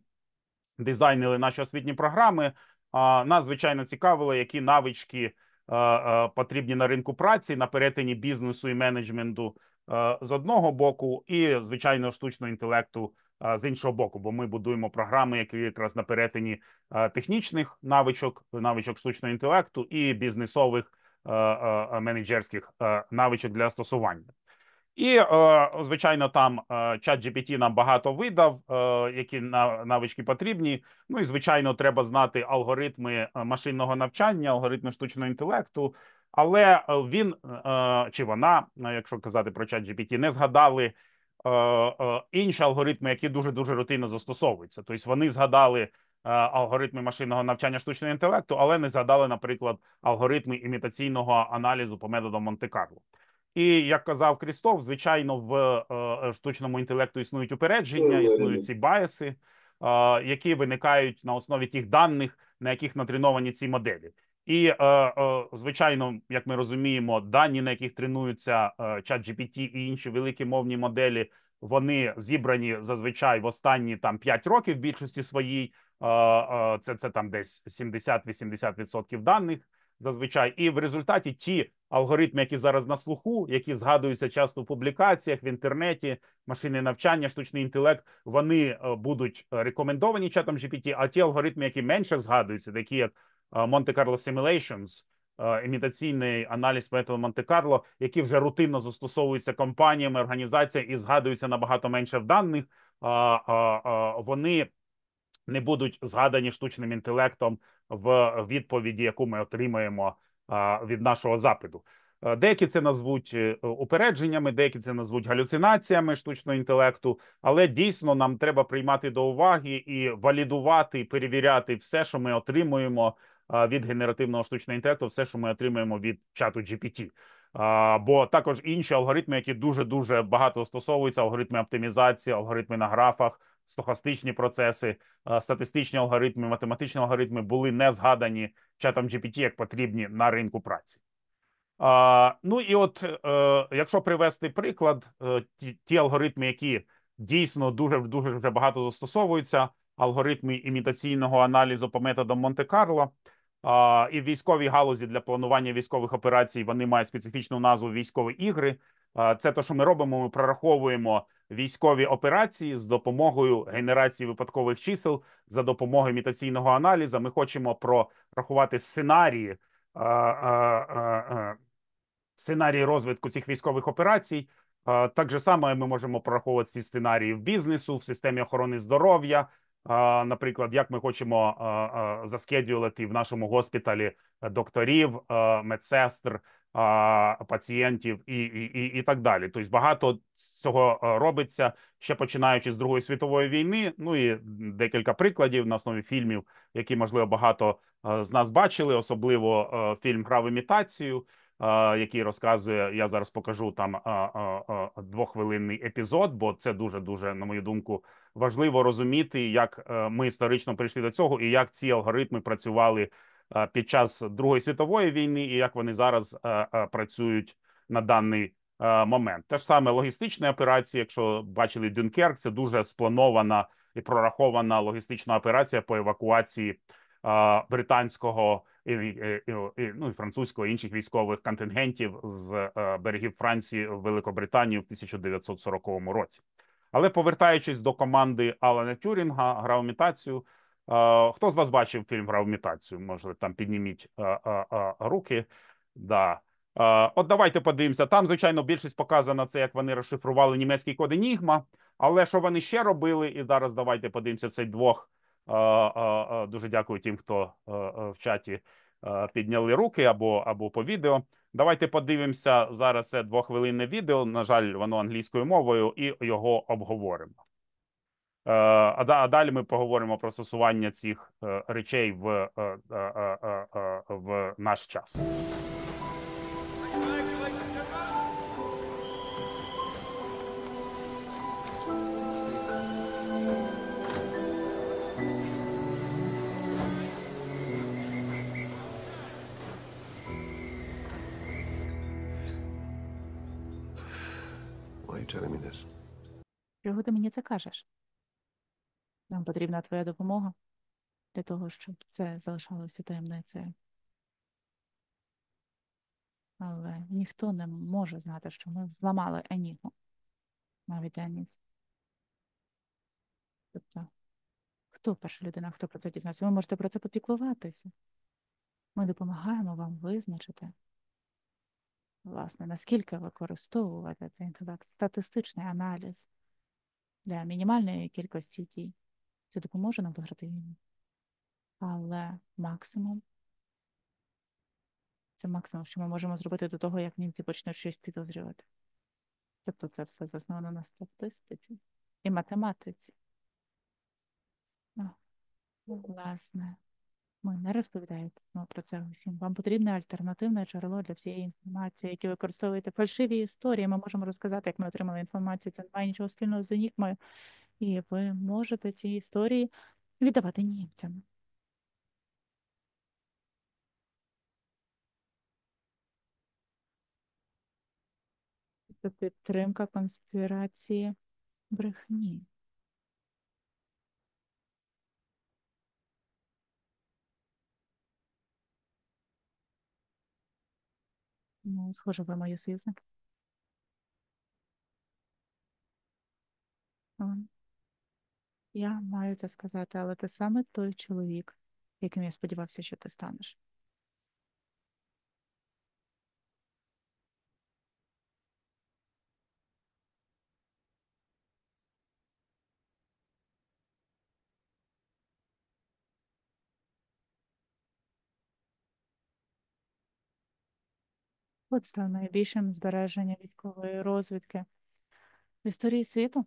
дизайнили наші освітні програми, нас, звичайно, цікавило, які навички потрібні на ринку праці, на перетині бізнесу і менеджменту з одного боку, і, звичайно, штучного інтелекту з іншого боку, бо ми будуємо програми, які якраз на перетині технічних навичок штучного інтелекту і бізнесових менеджерських навичок для застосування. І, звичайно, там ChatGPT нам багато видав, які навички потрібні. Ну і, звичайно, треба знати алгоритми машинного навчання, алгоритми штучного інтелекту. Але він чи вона, якщо казати про ChatGPT, не згадали інші алгоритми, які дуже-дуже рутинно застосовуються. Тобто вони згадали алгоритми машинного навчання штучного інтелекту, але не згадали, наприклад, алгоритми імітаційного аналізу по методам Монте-Карло. І як казав Крістоф, звичайно, в штучному інтелекту існують упередження, існують ці байси, які виникають на основі тих даних, на яких натреновані ці моделі. І, звичайно, як ми розуміємо, дані, на яких тренуються ChatGPT і інші великі мовні моделі, вони зібрані зазвичай в останні там 5 років в більшості своїй. Це там десь 70-80% даних зазвичай. І в результаті ті алгоритми, які зараз на слуху, які згадуються часто в публікаціях, в інтернеті, машинне навчання, штучний інтелект, вони будуть рекомендовані чатом GPT, а ті алгоритми, які менше згадуються, такі як Monte-Carlo Simulations, імітаційний аналіз методу Монте-Карло, які вже рутинно застосовуються компаніями, організаціями і згадуються набагато менше в даних, вони не будуть згадані штучним інтелектом в відповіді, яку ми отримаємо від нашого запиту. Деякі це назвуть упередженнями, деякі це назвуть галюцинаціями штучного інтелекту, але дійсно нам треба приймати до уваги і валідувати, і перевіряти все, що ми отримуємо від генеративного штучного інтелекту, все, що ми отримуємо від чату GPT. Бо також інші алгоритми, які дуже-дуже багато застосовуються, алгоритми оптимізації, алгоритми на графах, стохастичні процеси, статистичні алгоритми, математичні алгоритми були не згадані чатом GPT як потрібні на ринку праці. Ну і от, якщо привести приклад, ті алгоритми, які дійсно дуже вже багато застосовуються, алгоритми імітаційного аналізу по методам Монте-Карло, і в військовій галузі для планування військових операцій вони мають специфічну назву «військові ігри». Це те, що ми робимо, ми прораховуємо військові операції з допомогою генерації випадкових чисел, за допомогою імітаційного аналізу. Ми хочемо прорахувати сценарії розвитку цих військових операцій. Так же само ми можемо прораховувати ці сценарії в бізнесу, в системі охорони здоров'я. Наприклад, як ми хочемо заскедюлити в нашому госпіталі докторів, медсестр, пацієнтів і так далі. Тобто багато цього робиться, ще починаючи з Другої світової війни, ну і декілька прикладів на основі фільмів, які, можливо, багато з нас бачили, особливо фільм «Гра в імітацію», який розказує, я зараз покажу там двохвилинний епізод, бо це дуже-дуже, на мою думку, важливо розуміти, як ми історично прийшли до цього і як ці алгоритми працювали під час Другої світової війни і як вони зараз працюють на даний момент. Те ж саме логістичні операції, якщо бачили Дюнкерк, це дуже спланована і прорахована логістична операція по евакуації британського і французького і інших військових контингентів з берегів Франції в Великобританію в 1940 році. Але повертаючись до команди Алана Тюрінга, «Гра в імітацію», хто з вас бачив фільм «Гра в імітацію»? Може, там підніміть руки. Да. От давайте подивимося. Там, звичайно, більшість показана це, як вони розшифрували німецький код Енігма. Але що вони ще робили? І зараз давайте подивимося цей двох. Дуже дякую тим, хто в чаті підняли руки або по відео. Давайте подивимося зараз це двохвилинне відео. На жаль, воно англійською мовою, і його обговоримо. А далі ми поговоримо про застосування цих речей в наш час. Why are you telling me this? Чого ти мені це кажеш? Нам потрібна твоя допомога для того, щоб це залишалося таємницею. Але ніхто не може знати, що ми зламали Енігму. Навіть Деніс. Тобто, хто перша людина, хто про це дізнався? Ви можете про це попіклуватися. Ми допомагаємо вам визначити, власне, наскільки використовувати цей інтелект, статистичний аналіз для мінімальної кількості дій. Це допоможе нам виграти війну. Але максимум, це максимум, що ми можемо зробити до того, як німці почнуть щось підозрювати. Тобто це все засновано на статистиці і математиці. Ну, власне, ми не розповідаємо про це усім. Вам потрібне альтернативне джерело для всієї інформації, які використовуєте фальшиві історії. Ми можемо розказати, як ми отримали інформацію. Це не має нічого спільного з енігмою. І ви можете ці історії віддавати німцям. Це підтримка конспірації брехні. Ну, схоже, ви мої союзники. Я маю це сказати, але ти саме той чоловік, яким я сподівався, що ти станеш. От став найбільшим збереження військової розвідки в історії світу.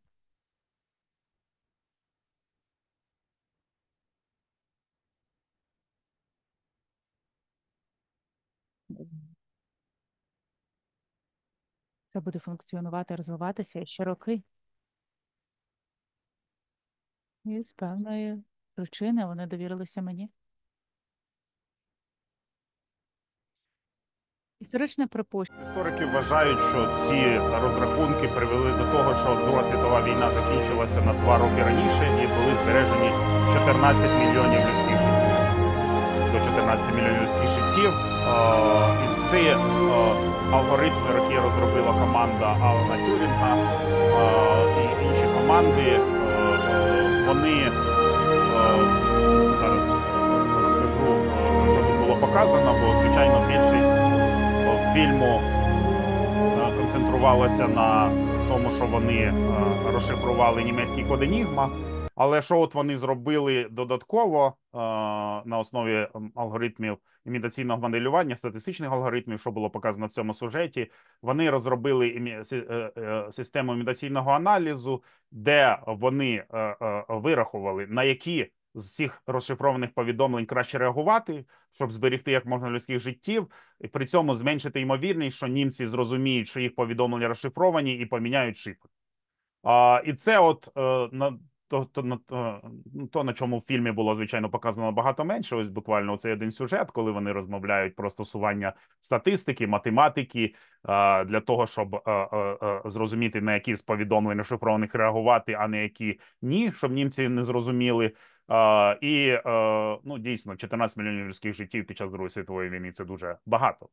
Це буде функціонувати, розвиватися ще роки. І з певної причини вони довірилися мені. Історичне припущення. Історики вважають, що ці розрахунки привели до того, що Друга світова війна закінчилася на 2 роки раніше і були збережені 14 мільйонів людських життів. До 14 мільйонів людських життів. І це алгоритми, які розробила команда Алана Тюрінга і інші команди. Вони зараз розкажу, що тут було показано, бо, звичайно, більшість фільму концентрувалася на тому, що вони розшифрували німецький код Енігма. Але що от вони зробили додатково на основі алгоритмів імітаційного моделювання, статистичних алгоритмів, що було показано в цьому сюжеті, вони розробили систему імітаційного аналізу, де вони вирахували, на які з цих розшифрованих повідомлень краще реагувати, щоб зберегти як можна людських життів, і при цьому зменшити ймовірність, що німці зрозуміють, що їх повідомлення розшифровані, і поміняють шифр. І це от то, на чому в фільмі було, звичайно, показано багато менше. Ось буквально цей один сюжет, коли вони розмовляють про стосування статистики, математики, для того, щоб зрозуміти, на які з повідомлень розшифрованих реагувати, а на які ні, щоб німці не зрозуміли. Ну, дійсно, 14 мільйонів людських життів під час Другої світової війни – це дуже багато.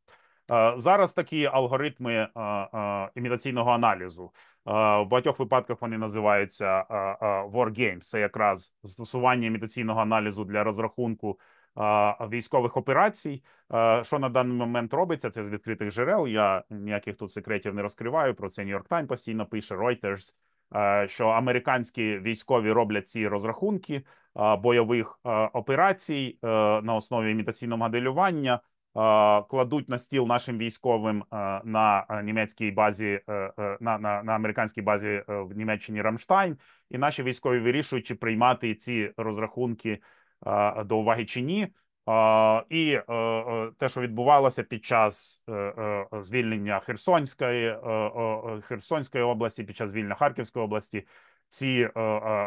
Зараз такі алгоритми імітаційного аналізу, в багатьох випадках вони називаються war games. Це якраз застосування імітаційного аналізу для розрахунку військових операцій. Що на даний момент робиться, це з відкритих джерел. Я ніяких тут секретів не розкриваю, про це New York Times постійно пише, Reuters, що американські військові роблять ці розрахунки бойових операцій на основі імітаційного моделювання, кладуть на стіл нашим військовим на німецькій базі, на американській базі в Німеччині Рамштайн, і наші військові вирішують, чи приймати ці розрахунки до уваги чи ні. І те, що відбувалося під час звільнення Херсонської області, під час звільнення Харківської області, ці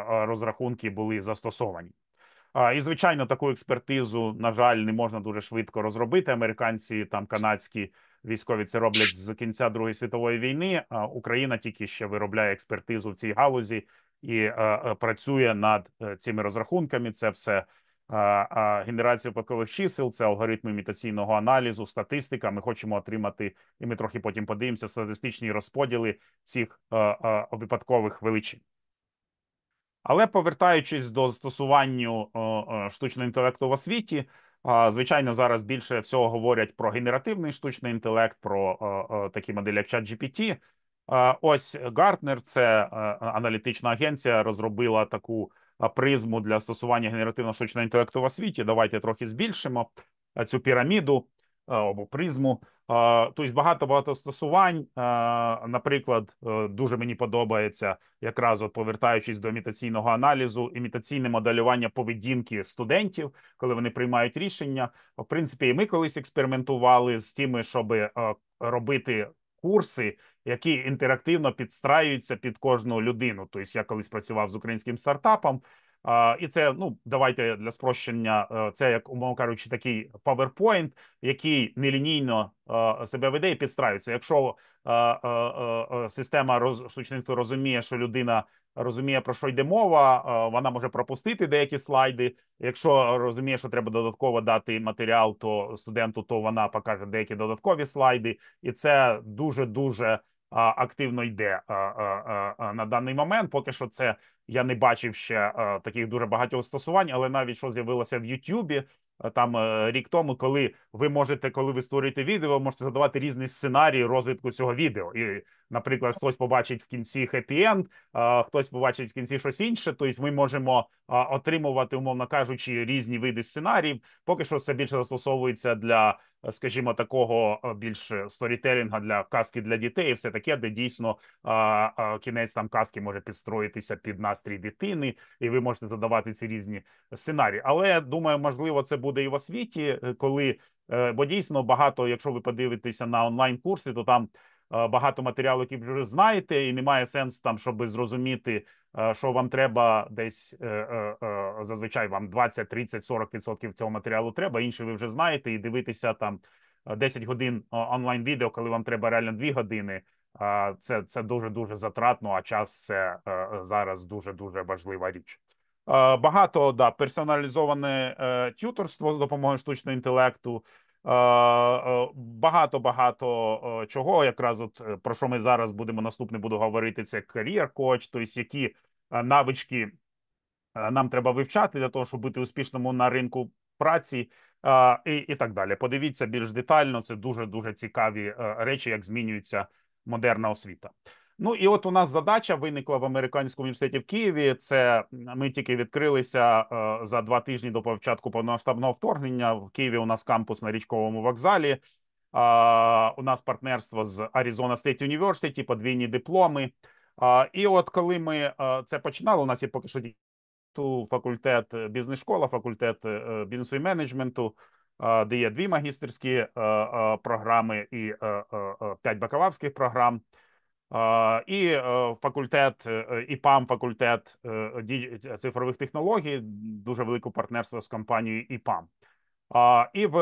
розрахунки були застосовані. І, звичайно, таку експертизу, на жаль, не можна дуже швидко розробити. Американці, там канадські військові це роблять з кінця Другої світової війни. Україна тільки ще виробляє експертизу в цій галузі і працює над цими розрахунками. Це все генерація випадкових чисел, це алгоритми імітаційного аналізу, статистика. Ми хочемо отримати, і ми трохи потім подивимося, статистичні розподіли цих випадкових величин. Але повертаючись до застосування штучного інтелекту в освіті, звичайно, зараз більше всього говорять про генеративний штучний інтелект, про такі моделі, як ChatGPT. Ось Gartner, це аналітична агенція, розробила таку призму для застосування генеративного штучного інтелекту в освіті. Давайте трохи збільшимо цю піраміду або призму. Тобто багато застосувань. Наприклад, дуже мені подобається, якраз от повертаючись до імітаційного аналізу, імітаційне моделювання поведінки студентів, коли вони приймають рішення. В принципі, і ми колись експериментували з тими, щоб робити курси, які інтерактивно підстраюються під кожну людину. Тобто я колись працював з українським стартапом, і це, ну, давайте для спрощення, це, як, умовно кажучи, такий PowerPoint, який нелінійно себе веде і підстраюється. Якщо система штучного інтелекту розуміє, що людина розуміє, про що йде мова, вона може пропустити деякі слайди. Якщо розуміє, що треба додатково дати матеріал то студенту, то вона покаже деякі додаткові слайди. І це дуже-дуже активно йде на даний момент. Поки що це я не бачив ще таких дуже багатьох застосувань, але навіть що з'явилося в Ютубі, там рік тому, коли ви можете, коли ви створюєте відео, ви можете задавати різні сценарії розвитку цього відео. І, наприклад, хтось побачить в кінці хеппі-енд, хтось побачить в кінці щось інше. Тобто ми можемо отримувати, умовно кажучи, різні види сценаріїв. Поки що це більше застосовується для, скажімо, такого більш сторітелінга, для казки для дітей і все таке, де дійсно кінець там казки може підстроїтися під настрій дитини, і ви можете задавати ці різні сценарії. Але, думаю, можливо, це буде і в освіті, коли, бо дійсно багато, якщо ви подивитеся на онлайн-курси, то там багато матеріалу, які ви вже знаєте, і немає сенсу там, щоб зрозуміти, що вам треба десь, зазвичай вам 20, 30, 40% цього матеріалу треба, інше ви вже знаєте, і дивитися там 10 годин онлайн-відео, коли вам треба реально 2 години, це дуже-дуже затратно, а час – це зараз дуже-дуже важлива річ. Багато, да, персоналізоване т'юторство з допомогою штучного інтелекту, багато чого, якраз от про що ми зараз буду говорити, це career coach, тобто які навички нам треба вивчати для того, щоб бути успішними на ринку праці, і так далі. Подивіться більш детально, це дуже-дуже цікаві речі, як змінюється модерна освіта. Ну і от у нас задача виникла в Американському університеті в Києві. Це ми тільки відкрилися за 2 тижні до початку повномасштабного вторгнення. В Києві у нас кампус на Річковому вокзалі. У нас партнерство з Arizona State University, подвійні дипломи. І от коли ми це починали, у нас є поки що факультет бізнес-школа, факультет бізнесу і менеджменту, де є 2 магістерські програми і 5 бакалаврських програм. І факультет ІПАМ, факультет цифрових технологій, дуже велике партнерство з компанією ІПАМ. І в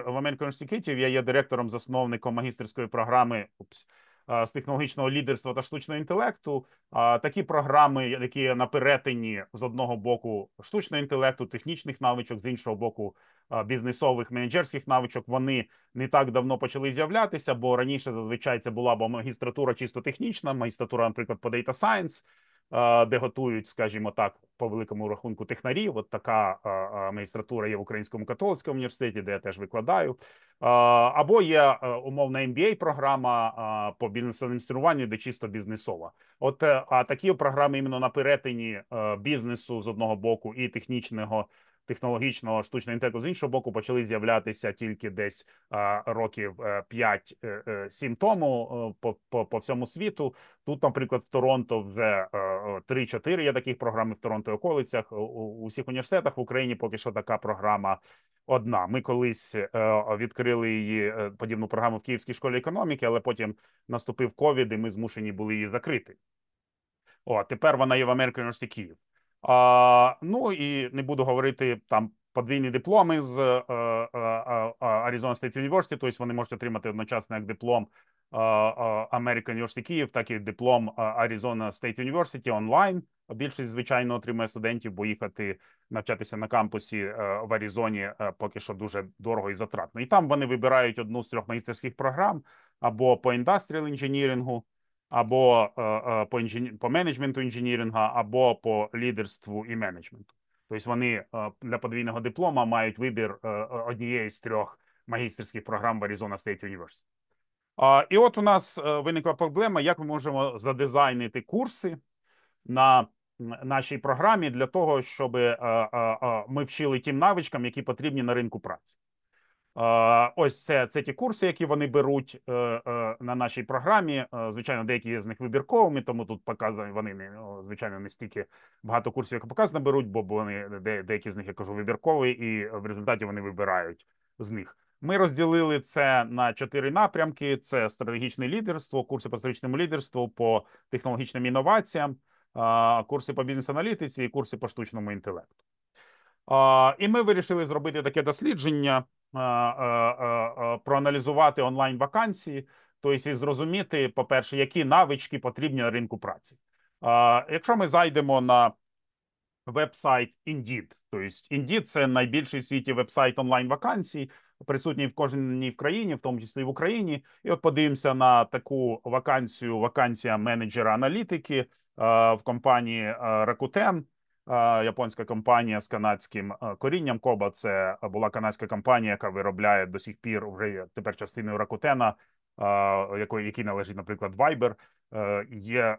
American University я є директором-засновником магістерської програми з технологічного лідерства та штучного інтелекту. Такі програми, які на перетині з одного боку штучного інтелекту, технічних навичок, з іншого боку бізнесових, менеджерських навичок, вони не так давно почали з'являтися, бо раніше зазвичай це була або магістратура чисто технічна, магістратура, наприклад, по Data Science, де готують, скажімо так, по великому рахунку технарів. От така магістратура є в Українському католицькому університеті, де я теж викладаю. Або є умовна MBA-програма по бізнес-адмініструванню, де чисто бізнесова. От такі програми іменно на перетині бізнесу з одного боку і технологічного штучного інтелекту з іншого боку почали з'являтися тільки десь років 5-7 тому по всьому світу. Тут, наприклад, в Торонто вже 3-4 є таких програм, в Торонто і околицях. У всіх університетах в Україні поки що така програма одна. Ми колись відкрили її, подібну програму в Київській школі економіки, але потім наступив ковід, і ми змушені були її закрити. Тепер вона є в American University Київ. Ну і не буду говорити там подвійні дипломи з Arizona State University, тобто вони можуть отримати одночасно як диплом American University Київ, так і диплом Arizona State University онлайн. Більшість, звичайно, отримує студентів, бо їхати навчатися на кампусі в Аризоні поки що дуже дорого і затратно. І там вони вибирають одну з 3 магістерських програм або по індастріал інженірінгу, або по менеджменту інженірінгу, або по лідерству і менеджменту. Тобто вони для подвійного диплома мають вибір однієї з 3 магістерських програм в Arizona State University. І от у нас виникла проблема, як ми можемо задизайнити курси на нашій програмі для того, щоб ми вчили тим навичкам, які потрібні на ринку праці. Ось це ті курси, які вони беруть на нашій програмі. Звичайно, деякі з них вибірковими, тому тут показані вони, звичайно, не стільки багато курсів, як показано, беруть, бо вони деякі з них, я кажу, вибіркові, і в результаті вони вибирають з них. Ми розділили це на 4 напрямки: це стратегічне лідерство, курси по стратегічному лідерству, по технологічним інноваціям, курси по бізнес-аналітиці і курси по штучному інтелекту. І ми вирішили зробити таке дослідження, проаналізувати онлайн-вакансії, тобто і зрозуміти, по-перше, які навички потрібні на ринку праці. Якщо ми зайдемо на веб-сайт Indeed, тобто Indeed – це найбільший в світі веб-сайт онлайн-вакансій, присутній в кожній країні, в тому числі в Україні. І от подивимося на таку вакансію, вакансія менеджера аналітики в компанії Rakuten. Японська компанія з канадським корінням. Коба – це була канадська компанія, яка виробляє до сих пір, вже тепер частиною Rakuten, який належить, наприклад, Viber.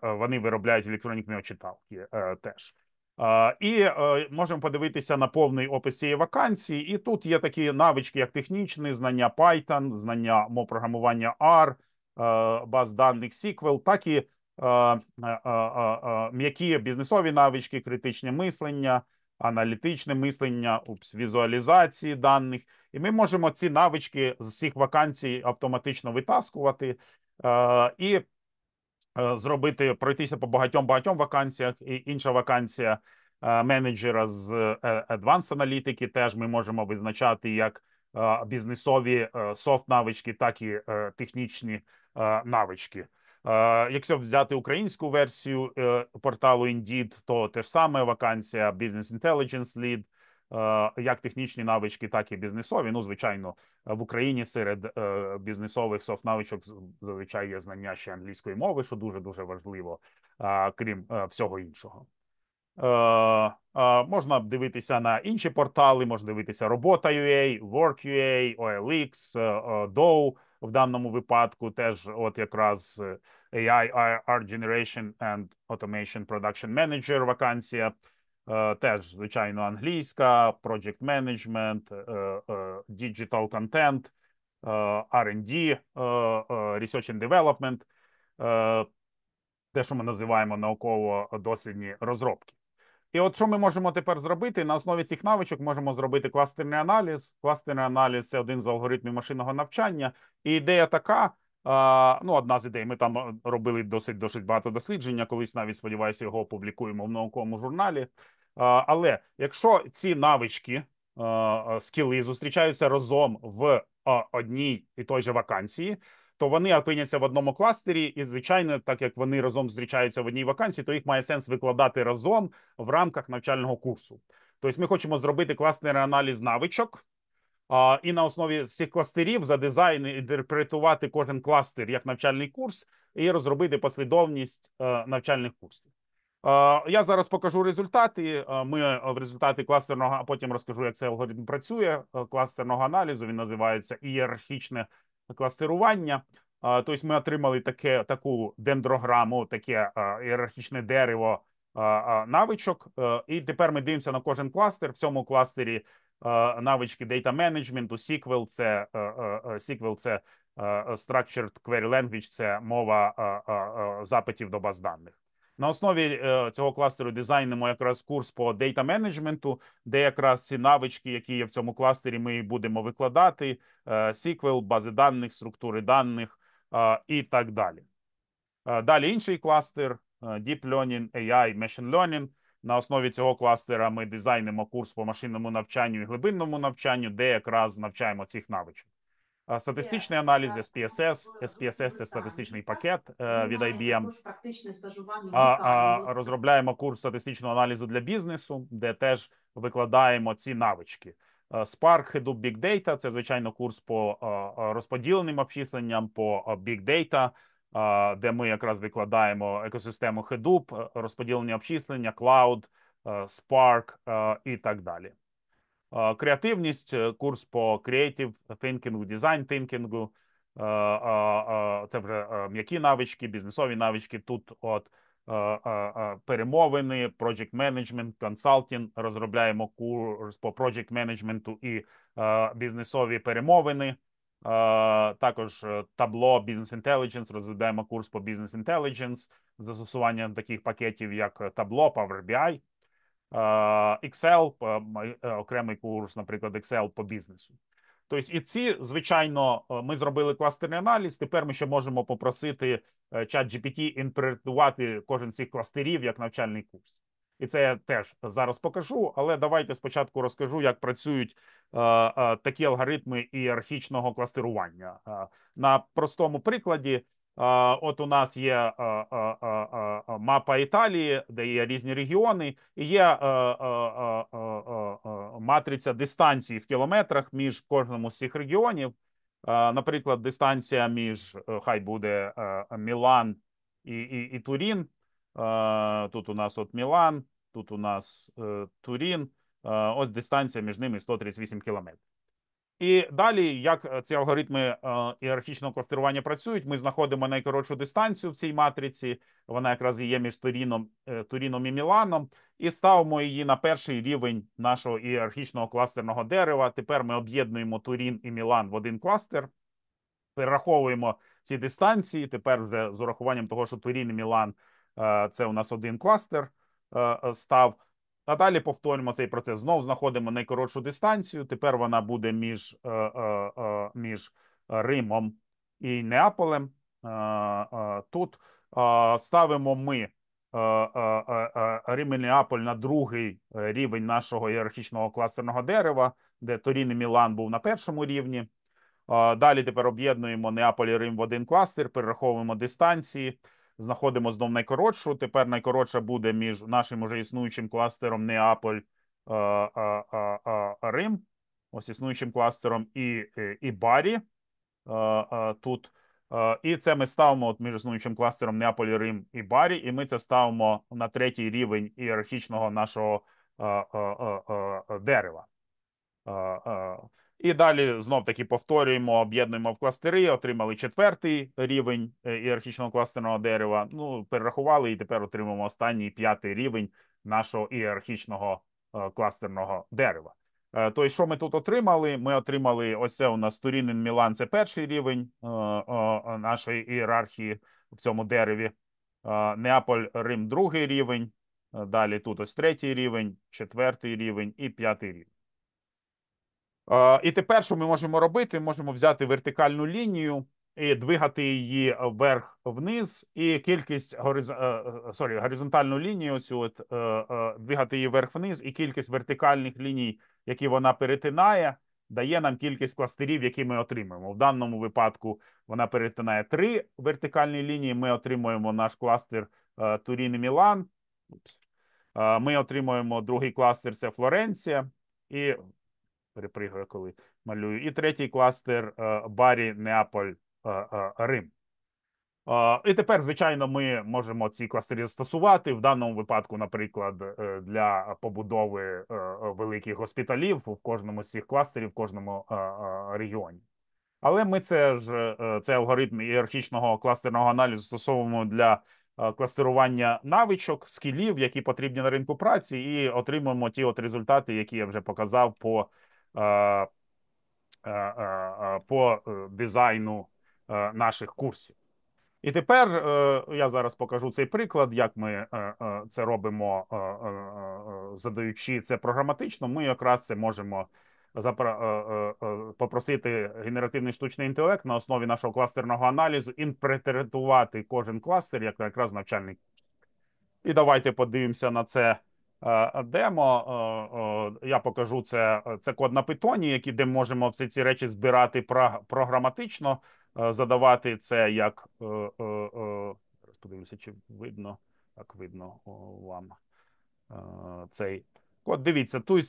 Вони виробляють електронні очиталки теж. І можемо подивитися на повний опис цієї вакансії. І тут є такі навички, як технічні, знання Python, знання мов програмування R, баз даних SQL, так і м'які бізнесові навички, критичне мислення, аналітичне мислення, візуалізації даних. І ми можемо ці навички з цих вакансій автоматично витаскувати і пройтися по багатьом вакансіях. І інша вакансія менеджера з Advanced аналітики теж ми можемо визначати як бізнесові софт-навички, так і технічні навички. Якщо взяти українську версію порталу Indeed, то те ж саме вакансія Business Intelligence Lead, як технічні навички, так і бізнесові. Ну, звичайно, в Україні серед бізнесових софт-навичок зазвичай є знання ще англійської мови, що дуже-дуже важливо, крім всього іншого. Можна дивитися на інші портали, можна дивитися Робота.ua, Work.ua, OLX, Dow в даному випадку, теж от якраз AI, Art Generation and Automation Production Manager вакансія, теж, звичайно, англійська, Project Management, Digital Content, R&D, Research and Development, те, що ми називаємо науково-дослідні розробки. І от що ми можемо тепер зробити? На основі цих навичок можемо зробити кластерний аналіз. Кластерний аналіз – це один з алгоритмів машинного навчання. І ідея така, одна з ідей, ми там робили досить багато дослідження, колись навіть, сподіваюся, його опублікуємо в науковому журналі. Але якщо ці навички, скіли зустрічаються разом в одній і той же вакансії, то вони опиняться в одному кластері, і, звичайно, так як вони разом зустрічаються в одній вакансії, то їх має сенс викладати разом в рамках навчального курсу. Тобто ми хочемо зробити кластерний аналіз навичок, і на основі цих кластерів за дизайн інтерпретувати кожен кластер як навчальний курс і розробити послідовність навчальних курсів. Я зараз покажу результати. Ми в результаті кластерного, а потім розкажу, як цей алгоритм працює, кластерного аналізу. Він називається ієрархічне кластерування. Тобто ми отримали таку дендрограму, таке ієрархічне дерево навичок. І тепер ми дивимося на кожен кластер. В цьому кластері навички Data Management, SQL – це Structured Query Language, це мова запитів до баз даних. На основі цього кластеру дизайнимо якраз курс по Data Management, де якраз ці навички, які є в цьому кластері, ми будемо викладати, SQL, бази даних, структури даних і так далі. Далі інший кластер Deep Learning, AI, Machine Learning. На основі цього кластера ми дизайнимо курс по машинному навчанню і глибинному навчанню, де якраз навчаємо цих навичок. Статистичний аналіз, SPSS. SPSS – це статистичний пакет від IBM. Розробляємо курс статистичного аналізу для бізнесу, де теж викладаємо ці навички. Spark, Hadoop, Big Data – це, звичайно, курс по розподіленим обчисленням, по Big Data. де ми якраз викладаємо екосистему Hadoop, розподілення обчислення, клауд, Spark і так далі. Креативність, курс по Creative Thinking, Design Thinking, це вже м'які навички, бізнесові навички. Тут перемовини, Project Management, Consulting, розробляємо курс по Project Management і бізнесові перемовини. Також Tableau, Business Intelligence, розробляємо курс по Business Intelligence, застосування таких пакетів, як Tableau, Power BI. Excel, окремий курс, наприклад, Excel по бізнесу. Тобто, і ці, звичайно, ми зробили кластерний аналіз. Тепер ми ще можемо попросити ChatGPT інтерпретувати кожен з цих кластерів як навчальний курс. І це я теж зараз покажу, але давайте спочатку розкажу, як працюють такі алгоритми ієрархічного кластерування. На простому прикладі. От у нас є мапа Італії, де є різні регіони, і є матриця дистанцій в кілометрах між кожним з цих регіонів. Наприклад, дистанція між, хай буде Мілан і Турін. Тут у нас от Мілан, тут у нас Турін. Ось дистанція між ними 138 кілометрів. І далі, як ці алгоритми ієрархічного кластерування працюють, ми знаходимо найкоротшу дистанцію в цій матриці, вона якраз і є між Туріном і Міланом, і ставимо її на перший рівень нашого ієрархічного кластерного дерева. Тепер ми об'єднуємо Турін і Мілан в один кластер, перераховуємо ці дистанції, тепер вже з урахуванням того, що Турін і Мілан – це у нас один кластер став. А далі повторюємо цей процес. Знову знаходимо найкоротшу дистанцію. Тепер вона буде між Римом і Неаполем. Тут ставимо ми Рим і Неаполь на другий рівень нашого ієрархічного кластерного дерева, де Турін і Мілан був на першому рівні. Далі тепер об'єднуємо Неаполь і Рим в один кластер, перераховуємо дистанції. Знаходимо знов найкоротшу. Тепер найкоротша буде між нашим уже існуючим кластером Неаполь, Рим, ось існуючим кластером і Барі. Тут. І це ми ставимо от між існуючим кластером Неаполь, Рим і Барі, і ми це ставимо на третій рівень ієрархічного нашого дерева. І далі знов-таки повторюємо, об'єднуємо в кластери, отримали четвертий рівень ієрархічного кластерного дерева, ну, перерахували і тепер отримуємо останній п'ятий рівень нашого ієрархічного кластерного дерева. Тобто, що ми тут отримали? Ми отримали, ось це у нас Турін і Мілан, це перший рівень нашої ієрархії в цьому дереві. Неаполь, Рим, другий рівень. Далі тут ось третій рівень, четвертий рівень і п'ятий рівень. І тепер, що ми можемо робити? Можемо взяти вертикальну лінію і двигати її вверх-вниз, і кількість горизонтальну лінію цю от, двигати її вверх-вниз, і кількість вертикальних ліній, які вона перетинає, дає нам кількість кластерів, які ми отримуємо. В даному випадку вона перетинає 3 вертикальні лінії. Ми отримуємо наш кластер Турін і Мілан. Ми отримуємо другий кластер – це Флоренція. І перепригую, коли малюю. І третій кластер Барі, Неаполь, Рим. І тепер, звичайно, ми можемо ці кластери застосувати. В даному випадку, наприклад, для побудови великих госпіталів в кожному з цих кластерів, в кожному регіоні. Але ми цей алгоритм ієрархічного кластерного аналізу застосовуємо для кластерування навичок, скілів, які потрібні на ринку праці, і отримуємо ті от результати, які я вже показав по дизайну наших курсів. І тепер я зараз покажу цей приклад, як ми це робимо, задаючи це програматично. Ми якраз це можемо попросити генеративний штучний інтелект на основі нашого кластерного аналізу інтерпретувати кожен кластер як якраз навчальний курс. І давайте подивимося на це демо. Я покажу це код на Python, де можемо всі ці речі збирати програматично, задавати це як подивлюся, чи видно, як видно вам цей Код, дивіться, тут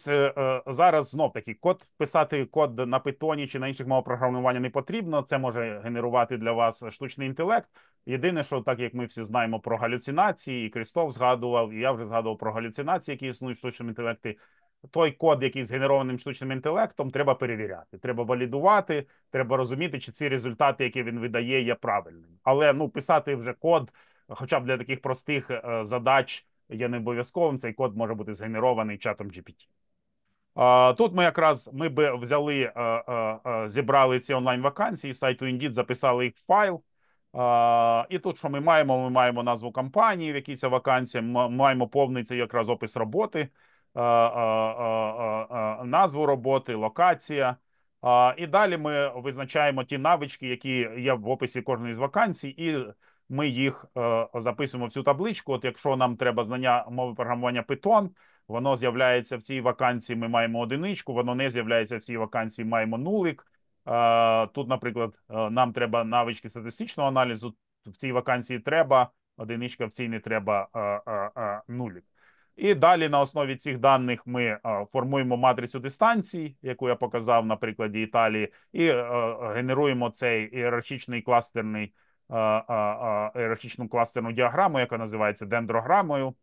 зараз знов таки писати код на Python чи на інших мовах програмування не потрібно. Це може генерувати для вас штучний інтелект. Єдине, що так як ми всі знаємо про галюцинації, і Крістоф згадував, і я вже згадував про галюцинації, які існують в штучному інтелекті. Той код, який згенерованим штучним інтелектом, треба перевіряти, треба валідувати, треба розуміти, чи ці результати, які він видає, є правильними. Але ну писати вже код, хоча б для таких простих задач, є не обов'язковим. Цей код може бути згенерований чатом GPT. Тут ми би взяли, зібрали ці онлайн-вакансії з сайту Indeed, записали їх в файл. І тут що ми маємо? Ми маємо назву компанії, в якій ця вакансія, маємо повний цей якраз опис роботи, назву роботи, локація. І далі ми визначаємо ті навички, які є в описі кожної з вакансій, і ми їх записуємо в цю табличку. От якщо нам треба знання мови програмування Python, воно з'являється в цій вакансії, ми маємо одиничку, воно не з'являється в цій вакансії, маємо нулик. Тут, наприклад, нам треба навички статистичного аналізу, в цій вакансії треба, одиничка, в цій не треба, нулик. І далі на основі цих даних ми формуємо матрицю дистанцій, яку я показав на прикладі Італії, і генеруємо цей ієрархічний кластерний ієрархічну кластерну діаграму, яка називається дендрограмою.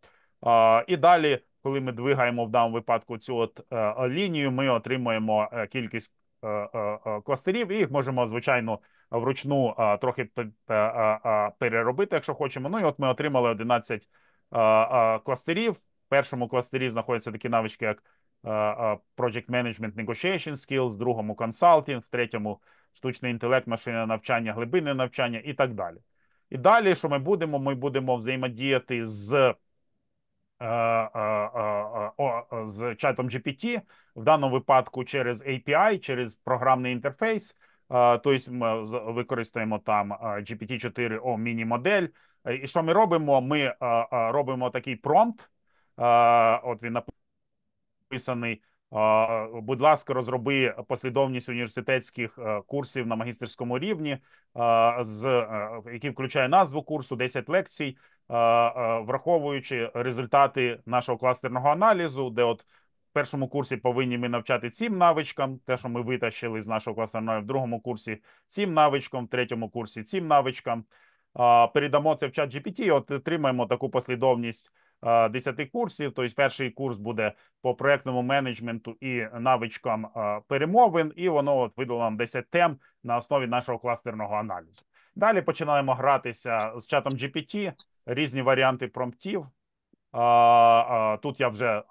І далі, коли ми двигаємо в даному випадку цю от лінію, ми отримуємо кількість кластерів, і їх можемо, звичайно, вручну трохи переробити, якщо хочемо. Ну і от ми отримали 11 кластерів. В першому кластері знаходяться такі навички, як Project Management Negotiation Skills, в другому Consulting, в третьому штучний інтелект, машинне навчання, глибинне навчання і так далі. І далі, що ми будемо? Ми будемо взаємодіяти з чатом GPT, в даному випадку через API, через програмний інтерфейс. Тобто ми використаємо там GPT-4o міні-модель. І що ми робимо? Ми робимо такий промпт. От він написаний. Будь ласка, розроби послідовність університетських курсів на магістерському рівні, який включає назву курсу, 10 лекцій, враховуючи результати нашого кластерного аналізу, де от в першому курсі повинні ми навчати цим навичкам, те, що ми витащили з нашого кластерного, в другому курсі цим навичкам, в третьому курсі цим навичкам. Передамо це в чат GPT, от отримаємо таку послідовність 10 курсів. Тобто перший курс буде по проєктному менеджменту і навичкам перемовин, і воно от видало нам 10 тем на основі нашого кластерного аналізу. Далі починаємо гратися з чатом GPT, різні варіанти промптів. Тут я вже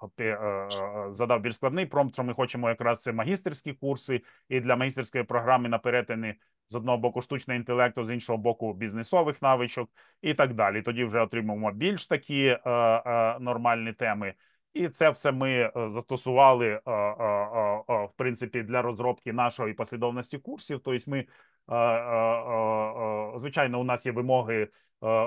задав більш складний промпт, що ми хочемо якраз це магістерські курси, і для магістерської програми на перетині з одного боку штучного інтелекту, з іншого боку бізнесових навичок і так далі. Тоді вже отримуємо більш такі нормальні теми. І це все ми застосували, в принципі, для розробки нашої послідовності курсів. Тобто ми, звичайно, у нас є вимоги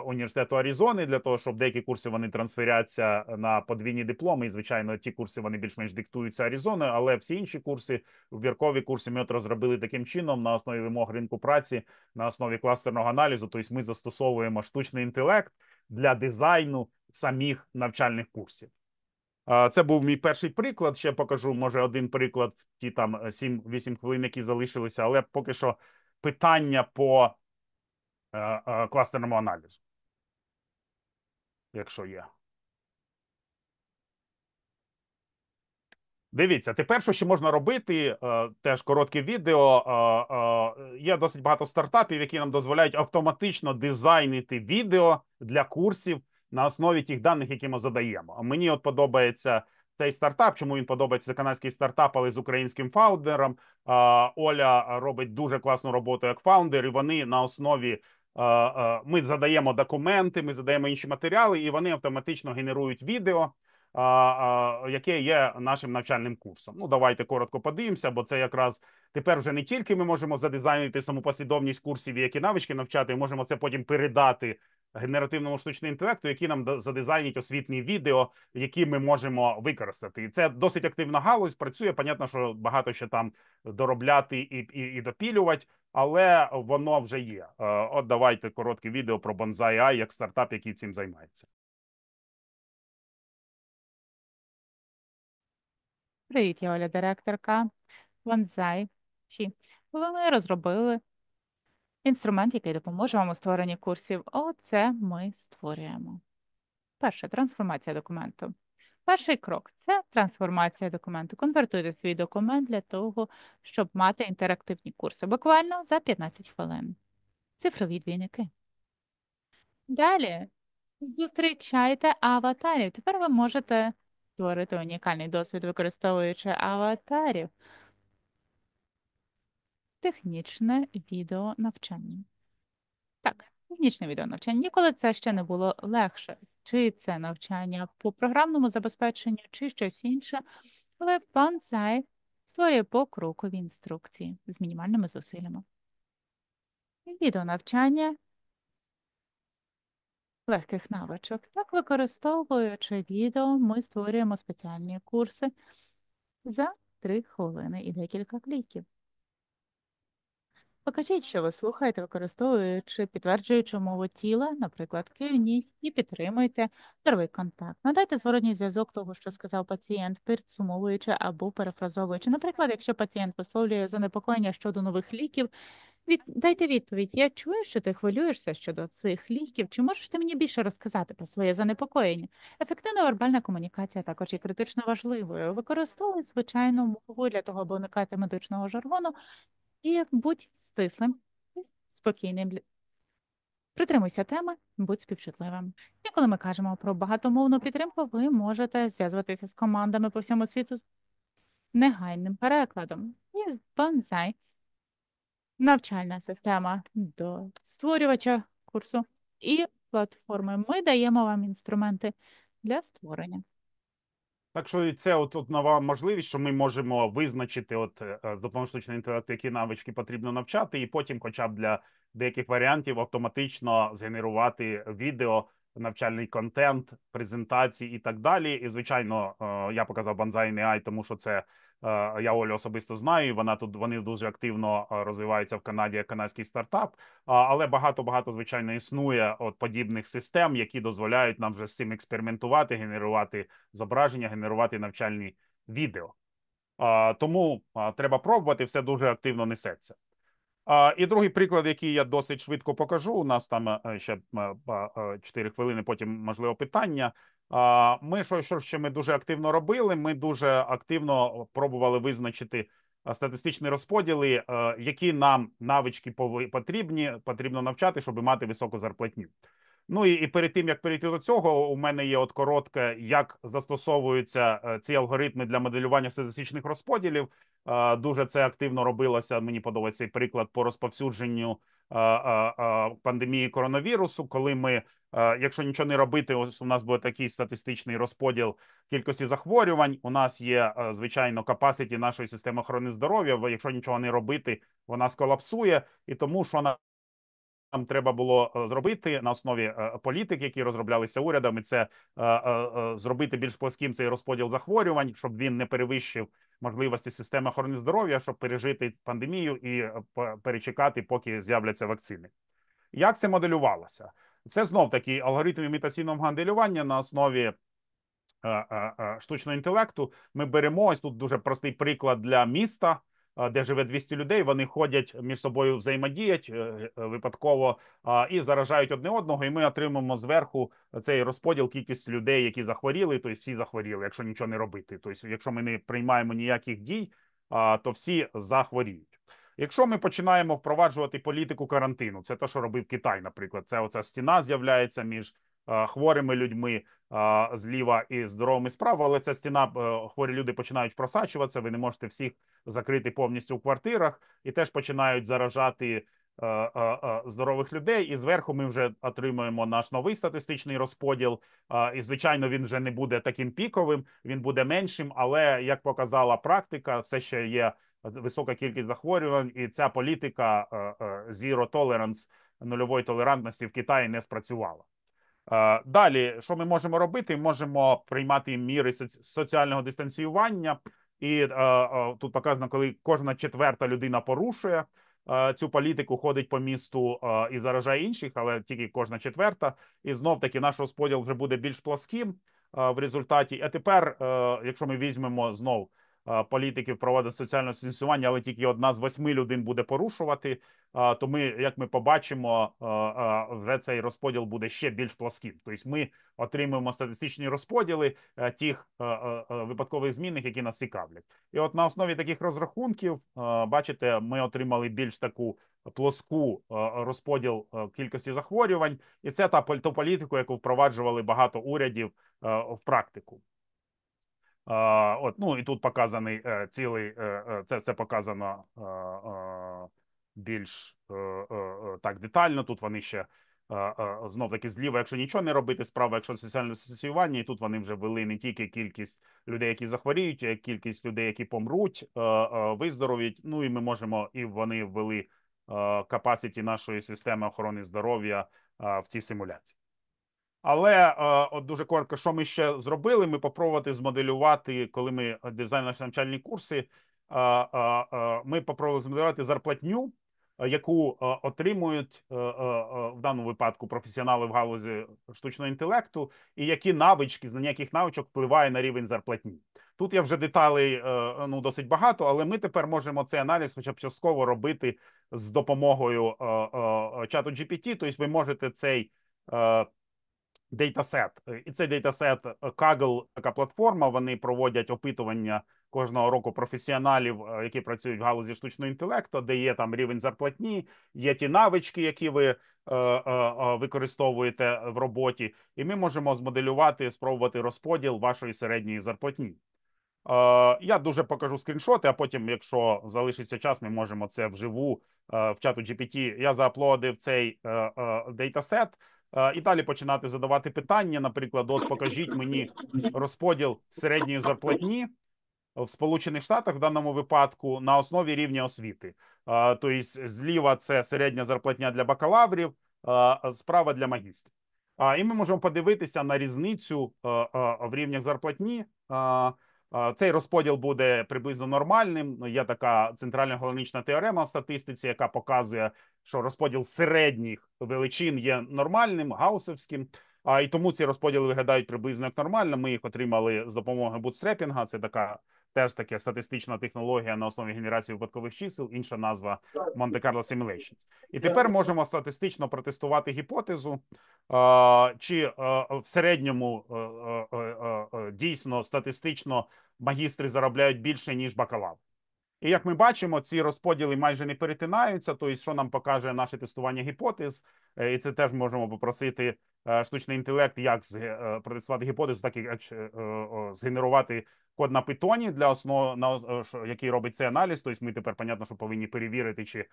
університету Аризони для того, щоб деякі курси вони трансферяться на подвійні дипломи. І, звичайно, ті курси вони більш-менш диктуються Аризоною, але всі інші курси, вибіркові курси, ми от розробили таким чином на основі вимог ринку праці, на основі кластерного аналізу. Тобто ми застосовуємо штучний інтелект для дизайну самих навчальних курсів. Це був мій перший приклад. Ще покажу, може, один приклад в ті там 7-8 хвилин, які залишилися, але поки що питання по кластерному аналізу, якщо є. Дивіться, тепер, що ще можна робити, теж коротке відео, є досить багато стартапів, які нам дозволяють автоматично дизайнити відео для курсів на основі тих даних, які ми задаємо. Мені от подобається цей стартап, чому він подобається, це канадський стартап, але з українським фаундером. Оля робить дуже класну роботу як фаундер, і вони на основі ми задаємо документи, ми задаємо інші матеріали, і вони автоматично генерують відео, яке є нашим навчальним курсом. Ну, давайте коротко подивимося, бо це якраз тепер вже не тільки ми можемо задизайнити саму послідовність курсів, які навички навчати, можемо це потім передати генеративному штучному інтелекту, який нам задизайнить освітні відео, які ми можемо використати. І це досить активна галузь, працює. Понятно, що багато ще там доробляти і допілювати, але воно вже є. От давайте коротке відео про Bonsai AI як стартап, який цим займається. Привіт, я Оля, директорка Bonsai. Ми розробили інструмент, який допоможе вам у створенні курсів. Оце ми створюємо. Перше, трансформація документу. Перший крок – це трансформація документу. Конвертуйте свій документ для того, щоб мати інтерактивні курси. Буквально за 15 хвилин. Цифрові двійники. Далі зустрічайте аватарів. Тепер ви можете створити унікальний досвід, використовуючи аватарів. Технічне відеонавчання. Так, технічне відеонавчання. Ніколи це ще не було легше. Чи це навчання по програмному забезпеченню, чи щось інше. Але Bonsai створює покрокові інструкції з мінімальними зусиллями. Відеонавчання легких навичок. Так, використовуючи відео, ми створюємо спеціальні курси за 3 хвилини і декілька кліків. Покажіть, що ви слухаєте, використовуючи підтверджуючу мову тіла, наприклад, кивніть і підтримуйте здоровий контакт. Надайте зворотній зв'язок того, що сказав пацієнт, підсумовуючи або перефразовуючи. Наприклад, якщо пацієнт висловлює занепокоєння щодо нових ліків, дайте відповідь. Я чую, що ти хвилюєшся щодо цих ліків. Чи можеш ти мені більше розказати про своє занепокоєння? Ефективна вербальна комунікація також є критично важливою. Використовуй звичайну мову для того, аби уникати медичного жаргону. І будь стислим і спокійним. Притримуйся теми, будь співчутливим. І коли ми кажемо про багатомовну підтримку, ви можете зв'язуватися з командами по всьому світу з негайним перекладом. І з Bonsai навчальна система до створювача курсу і платформи. Ми даємо вам інструменти для створення. Так що і це от нова можливість, що ми можемо визначити з допомогою штучного інтелекту, які навички потрібно навчати, і потім, хоча б для деяких варіантів, автоматично згенерувати відео, навчальний контент, презентації і так далі. І звичайно, я показав Bonsai AI, тому що це я Олю особисто знаю. Вони дуже активно розвиваються в Канаді як канадський стартап. Але багато звичайно існує подібних систем, які дозволяють нам вже з цим експериментувати, генерувати зображення, генерувати навчальні відео. Тому треба пробувати, все дуже активно несеться. І другий приклад, який я досить швидко покажу, у нас там ще 4 хвилини, потім, можливо, питання. Що ще ми дуже активно робили, ми дуже активно пробували визначити статистичні розподіли, які нам навички потрібно навчати, щоб мати високу зарплатню. Ну і перед тим, як перейти до цього, у мене є коротке, як застосовуються ці алгоритми для моделювання статистичних розподілів. Дуже це активно робилося, мені подобається цей приклад по розповсюдженню пандемії коронавірусу, коли ми, якщо нічого не робити, ось у нас буде такий статистичний розподіл кількості захворювань, у нас є, звичайно, capacity нашої системи охорони здоров'я, якщо нічого не робити, вона сколапсує, і тому, що нам треба було зробити на основі політик, які розроблялися урядами, це зробити більш плоским цей розподіл захворювань, щоб він не перевищив можливості системи охорони здоров'я, щоб пережити пандемію і перечекати, поки з'являться вакцини. Як це моделювалося? Це знов-таки алгоритм імітаційного моделювання на основі штучного інтелекту. Ми беремо, ось тут дуже простий приклад для міста, де живе 200 людей, вони ходять між собою, взаємодіють випадково і заражають одне одного, і ми отримаємо зверху цей розподіл кількості людей, які захворіли, тобто всі захворіли, якщо нічого не робити. Тобто, якщо ми не приймаємо ніяких дій, то всі захворіють. Якщо ми починаємо впроваджувати політику карантину, це те, що робив Китай, наприклад, це оця стіна з'являється між хворими людьми зліва і здоровими справа, але ця стіна, хворі люди починають просачуватися, ви не можете всіх закрити повністю в квартирах, і теж починають заражати здорових людей, і зверху ми вже отримуємо наш новий статистичний розподіл, і, звичайно, він вже не буде таким піковим, він буде меншим, але, як показала практика, все ще є висока кількість захворювань, і ця політика zero tolerance, нульової толерантності в Китаї не спрацювала. Далі, що ми можемо робити? Можемо приймати міри соціального дистанціювання. І тут показано, коли кожна 4-та людина порушує цю політику, ходить по місту і заражає інших, але тільки кожна 4-та. І знов-таки наш розподіл вже буде більш плоским в результаті. А тепер, якщо ми візьмемо знов політиків проводить соціальне дистанціювання, але тільки 1 з 8 людей буде порушувати, то ми, як ми побачимо, вже цей розподіл буде ще більш пласким. Тобто ми отримуємо статистичні розподіли тих випадкових змінних, які нас цікавлять. І от на основі таких розрахунків, бачите, ми отримали більш таку плоску розподіл кількості захворювань, і це ту політику, яку впроваджували багато урядів в практику. Ну і тут показаний цілий, це показано більш так детально. Тут вони ще знов таки зліва, якщо нічого не робити, справа, якщо соціальне дистанціювання, і тут вони вже ввели не тільки кількість людей, які захворіють, а кількість людей, які помруть, виздоровіють. Ну і ми можемо, і вони ввели capacity нашої системи охорони здоров'я в цій симуляції. Але от дуже коротко, що ми ще зробили, ми попробувати змоделювати, коли ми дизайнили наші навчальні курси, ми попробували змоделювати зарплатню, яку отримують в даному випадку професіонали в галузі штучного інтелекту, і які навички, знання яких навичок впливає на рівень зарплатні. Тут я вже деталей досить багато, але ми тепер можемо цей аналіз хоча б частково робити з допомогою чату GPT, тобто ви можете цей дейтасет. І цей дейтасет Kaggle, така платформа, вони проводять опитування кожного року професіоналів, які працюють в галузі штучного інтелекту, де є там рівень зарплатні, є ті навички, які ви використовуєте в роботі, і ми можемо змоделювати, спробувати розподіл вашої середньої зарплатні. Я дуже покажу скріншоти, а потім, якщо залишиться час, ми можемо це вживу в чату GPT. Я зааплодив цей дейтасет, і далі починати задавати питання. Наприклад, от покажіть мені розподіл середньої зарплатні в Сполучених Штатах в даному випадку на основі рівня освіти. Тобто зліва це середня зарплатня для бакалаврів, справа для магістрів. І ми можемо подивитися на різницю в рівнях зарплатні. Цей розподіл буде приблизно нормальним. Є така центральна галактична теорема в статистиці, яка показує, що розподіл середніх величин є нормальним, гаусовським. І тому ці розподіли виглядають приблизно як нормально. Ми їх отримали з допомогою бутстрепінга. Це така теж таке статистична технологія на основі генерації випадкових чисел, інша назва Monte Carlo Simulations. І тепер можемо статистично протестувати гіпотезу, чи в середньому дійсно статистично магістри заробляють більше, ніж бакалаври. І як ми бачимо, ці розподіли майже не перетинаються, тобто, що нам покаже наше тестування гіпотез, і це теж можемо попросити штучний інтелект, як протестувати гіпотезу, так і згенерувати код на питоні для основ, який робить цей аналіз. Тобто ми тепер, понятно, що повинні перевірити, чи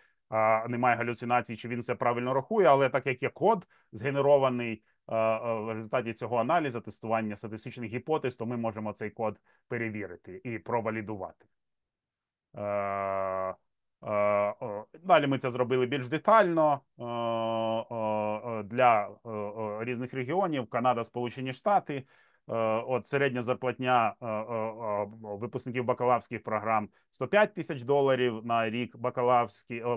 немає галюцинацій, чи він все правильно рахує, але так як є код згенерований в результаті цього аналізу, тестування статистичних гіпотез, то ми можемо цей код перевірити і провалідувати. Далі ми це зробили більш детально для різних регіонів: Канада, Сполучені Штати. От середня зарплатня випускників бакалаврських програм $105 тисяч на рік,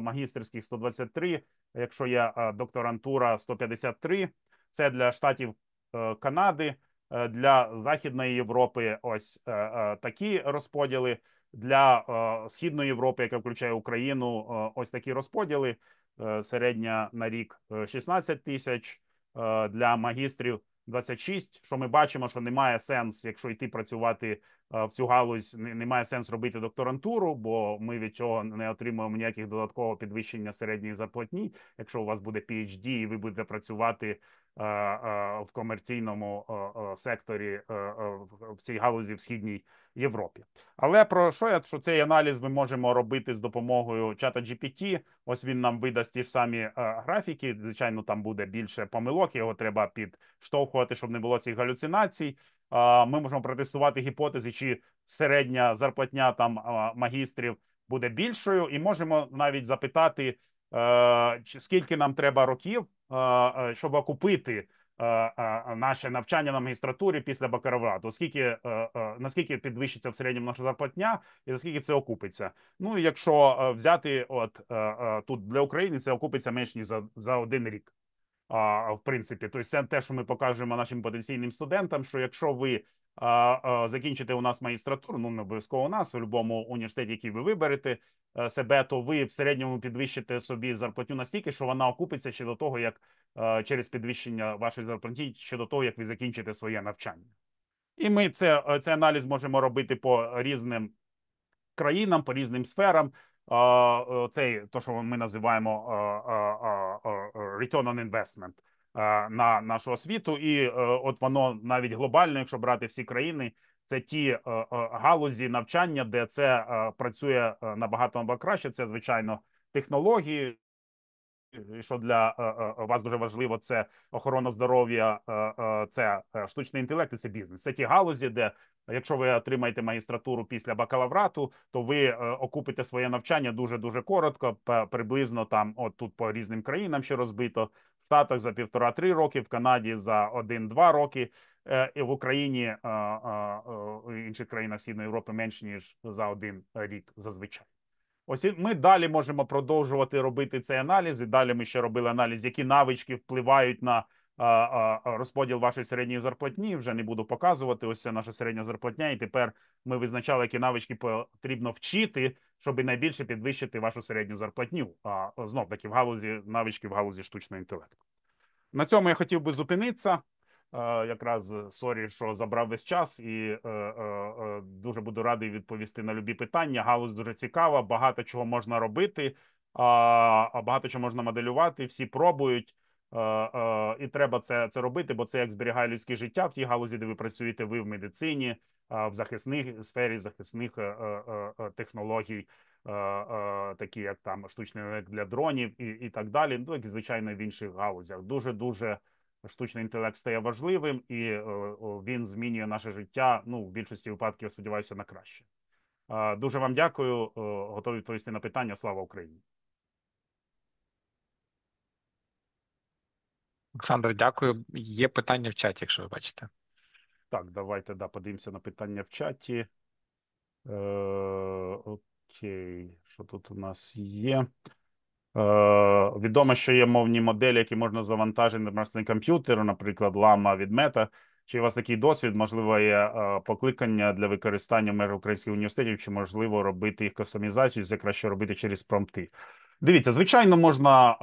магістерських 123, якщо є докторантура 153. Це для штатів Канади. Для Західної Європи ось такі розподіли. Для Східної Європи, яка включає Україну, ось такі розподіли. Середня на рік 16 тисяч, для магістрів 26. Що ми бачимо, що немає сенс, якщо йти працювати в цю галузь, немає сенс робити докторантуру, бо ми від цього не отримуємо ніяких додаткового підвищення середньої зарплатні. Якщо у вас буде PhD і ви будете працювати в комерційному секторі в цій галузі в Східній Європі. Але про що цей аналіз ми можемо робити з допомогою чата GPT. Ось він нам видасть ті ж самі графіки. Звичайно, там буде більше помилок, його треба підштовхувати, щоб не було цих галюцинацій. Ми можемо протестувати гіпотези, чи середня зарплатня там магістрів буде більшою, і можемо навіть запитати, скільки нам треба років, щоб окупити наше навчання на магістратурі після бакалаврату, наскільки підвищиться в середньому наша зарплатня і наскільки це окупиться. Ну і якщо взяти тут для України, це окупиться менш ніж за 1 рік. в принципі. Тобто це те, що ми покажемо нашим потенційним студентам, що якщо ви закінчите у нас магістратуру, ну не обов'язково у нас, в будь-якому університеті, який ви виберете себе, то ви в середньому підвищите собі зарплатню настільки, що вона окупиться ще до того, як через підвищення вашої зарплатні, ще до того, як ви закінчите своє навчання. І ми цей аналіз можемо робити по різним країнам, по різним сферам. Цей, то, що ми називаємо return on investment на нашу освіту. І от воно навіть глобально, якщо брати всі країни, це ті галузі навчання, де це працює набагато краще. Це, звичайно, технології. Що для вас дуже важливо, це охорона здоров'я, це штучний інтелект і це бізнес. Це ті галузі, де якщо ви отримаєте магістратуру після бакалаврату, то ви окупите своє навчання дуже-дуже коротко, приблизно там, от тут по різним країнам ще розбито, в Штатах за 1,5-3 роки, в Канаді за 1-2 роки, і в Україні, в інших країнах Східної Європи менше, ніж за 1 рік зазвичай. Ось ми далі можемо продовжувати робити цей аналіз, і далі ми ще робили аналіз, які навички впливають на розподіл вашої середньої зарплатні. Вже не буду показувати, ось це наша середня зарплатня, і тепер ми визначали, які навички потрібно вчити, щоб найбільше підвищити вашу середню зарплатню. Знов-таки в галузі навички в галузі штучного інтелекту. На цьому я хотів би зупинитися. Якраз сорі, що забрав весь час, і дуже буду радий відповісти на любі питання. Галузь дуже цікава, багато чого можна робити, багато чого можна моделювати, всі пробують, і треба це робити, бо це як зберігає людське життя в тій галузі, де ви працюєте, ви в медицині, в захисних сфері, захисних технологій, такі як там штучний інтелект для дронів і так далі, ну, як звичайно в інших галузях. Дуже штучний інтелект стає важливим, і він змінює наше життя, ну, в більшості випадків, я сподіваюся, на краще. Дуже вам дякую, готовий відповісти на питання. Слава Україні! Олександр, дякую. Є питання в чаті, якщо ви бачите. Так, давайте подивимося на питання в чаті. Окей, що тут у нас є? Відомо, що є мовні моделі, які можна завантажити на власний комп'ютер, наприклад, Llama від Meta. Чи у вас такий досвід? Можливо, є покликання для використання в межах українських університетів, чи можливо робити їх кастомізацію, це краще робити через промпти? Дивіться, звичайно, можна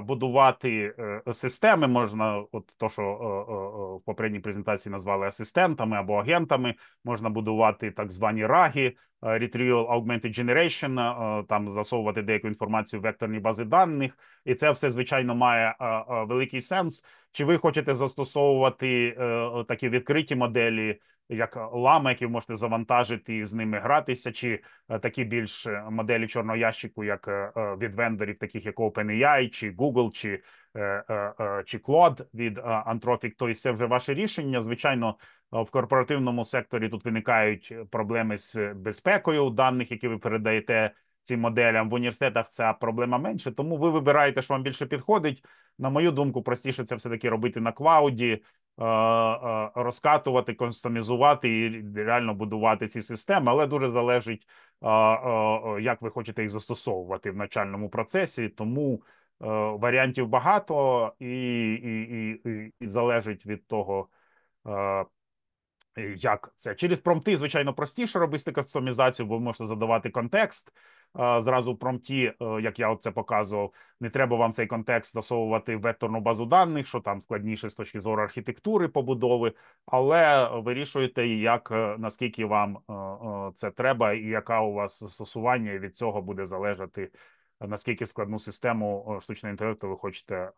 будувати системи, можна, от то, що в попередній презентації назвали асистентами або агентами, можна будувати так звані раги, Retrieval Augmented Generation, там засовувати деяку інформацію в векторні бази даних, і це все, звичайно, має великий сенс. Чи ви хочете застосовувати такі відкриті моделі, як Llama, які ви можете завантажити і з ними гратися, чи такі більш моделі чорного ящику, як від вендорів, таких як OpenAI, чи Google, чи Claude від Anthropic, то це вже ваше рішення. Звичайно, в корпоративному секторі тут виникають проблеми з безпекою даних, які ви передаєте цим моделям. В університетах ця проблема менше, тому ви вибираєте, що вам більше підходить. На мою думку, простіше це все-таки робити на клауді, розкатувати, кастомізувати і реально будувати ці системи, але дуже залежить, як ви хочете їх застосовувати в навчальному процесі, тому варіантів багато і залежить від того, як це. Через промпти, звичайно, простіше робити кастомізацію, бо ви можете задавати контекст зразу в промпті, як я це показував. Не треба вам цей контекст засовувати в векторну базу даних, що там складніше з точки зору архітектури побудови, але вирішуєте, як, наскільки вам це треба і яка у вас застосування, і від цього буде залежати, наскільки складну систему штучного інтелекту ви хочете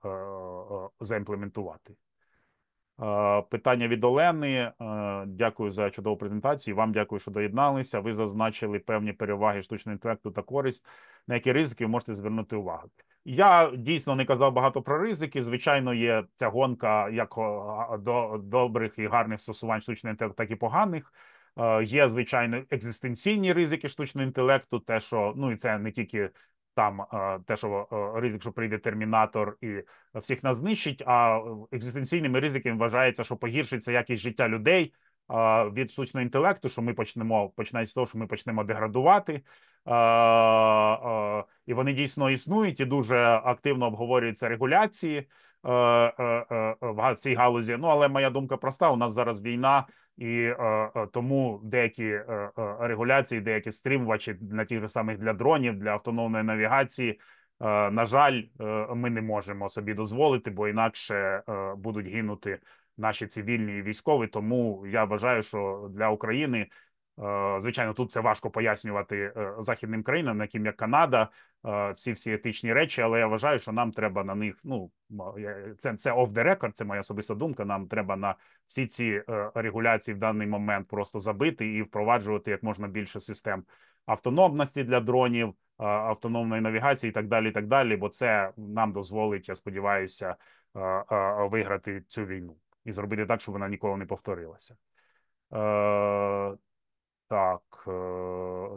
заімплементувати. Питання від Олени. Дякую за чудову презентацію. Вам дякую, що доєдналися. Ви зазначили певні переваги штучного інтелекту та користь. На які ризики ви можете звернути увагу? Я дійсно не казав багато про ризики. Звичайно, є ця гонка як до добрих і гарних стосувань штучного інтелекту, так і поганих. Є, звичайно, екзистенційні ризики штучного інтелекту, те, що, ну і це не тільки там те, що ризик, що прийде термінатор і всіх нас знищить, а екзистенційними ризиками вважається, що погіршиться якість життя людей від штучного інтелекту, що ми починаючи з того, що ми почнемо деградувати, і вони дійсно існують, і дуже активно обговорюються регуляції в цій галузі. Ну, але моя думка проста: у нас зараз війна, і тому деякі регуляції, деякі стримувачі на тих же самих для дронів, для автономної навігації, на жаль, ми не можемо собі дозволити, бо інакше будуть гинути наші цивільні і військові. Тому я вважаю, що для України, звичайно, тут це важко пояснювати західним країнам, яким як Канада, всі етичні речі, але я вважаю, що нам треба на них, ну, це off the record, це моя особиста думка, нам треба на всі ці регуляції в даний момент просто забити і впроваджувати як можна більше систем автономності для дронів, автономної навігації і так далі, бо це нам дозволить, я сподіваюся, виграти цю війну і зробити так, щоб вона ніколи не повторилася. Так,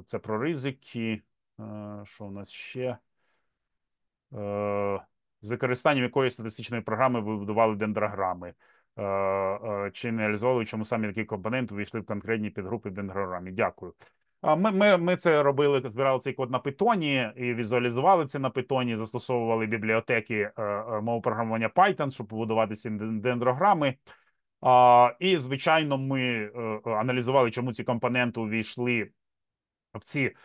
це про ризики. Що в нас ще? З використанням якої статистичної програми ви будували дендрограми? Чи не реалізовували, чому самі такі компоненти вийшли в конкретні підгрупи в дендрограмі? Дякую. Ми це робили, збирали цей код на Python і візуалізували це на Python, застосовували бібліотеки мову програмування Python, щоб побудувати ці дендрограми. І, звичайно, ми аналізували, чому ці компоненти увійшли в ці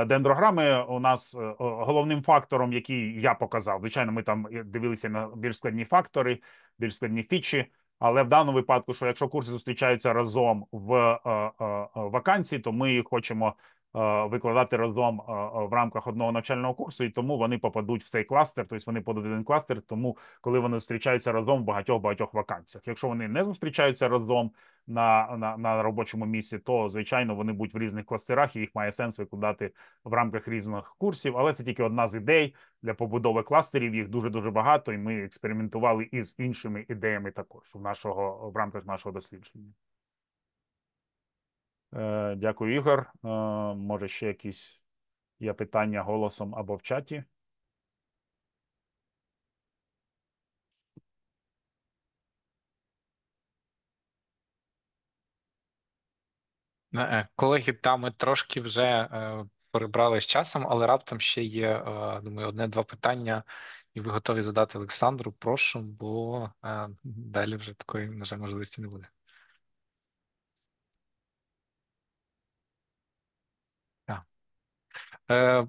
дендрограми. У нас головним фактором, який я показав, звичайно, ми там дивилися на більш складні фактори, більш складні фічі, але в даному випадку, що якщо курси зустрічаються разом в вакансії, то ми їх хочемо викладати разом в рамках одного навчального курсу, і тому вони попадуть в цей кластер, тобто вони подають один кластер, тому коли вони зустрічаються разом в багатьох вакансіях. Якщо вони не зустрічаються разом на робочому місці, то, звичайно, вони будуть в різних кластерах, і їх має сенс викладати в рамках різних курсів, але це тільки одна з ідей для побудови кластерів, їх дуже-дуже багато, і ми експериментували із іншими ідеями також в рамках нашого дослідження. Дякую, Ігор. Може, ще якісь є питання голосом або в чаті? Колеги, там ми трошки вже перебрали з часом, але раптом ще є, думаю, одне-два питання, і ви готові задати Олександру. Прошу, бо далі вже такої, на жаль, можливості не буде. Так.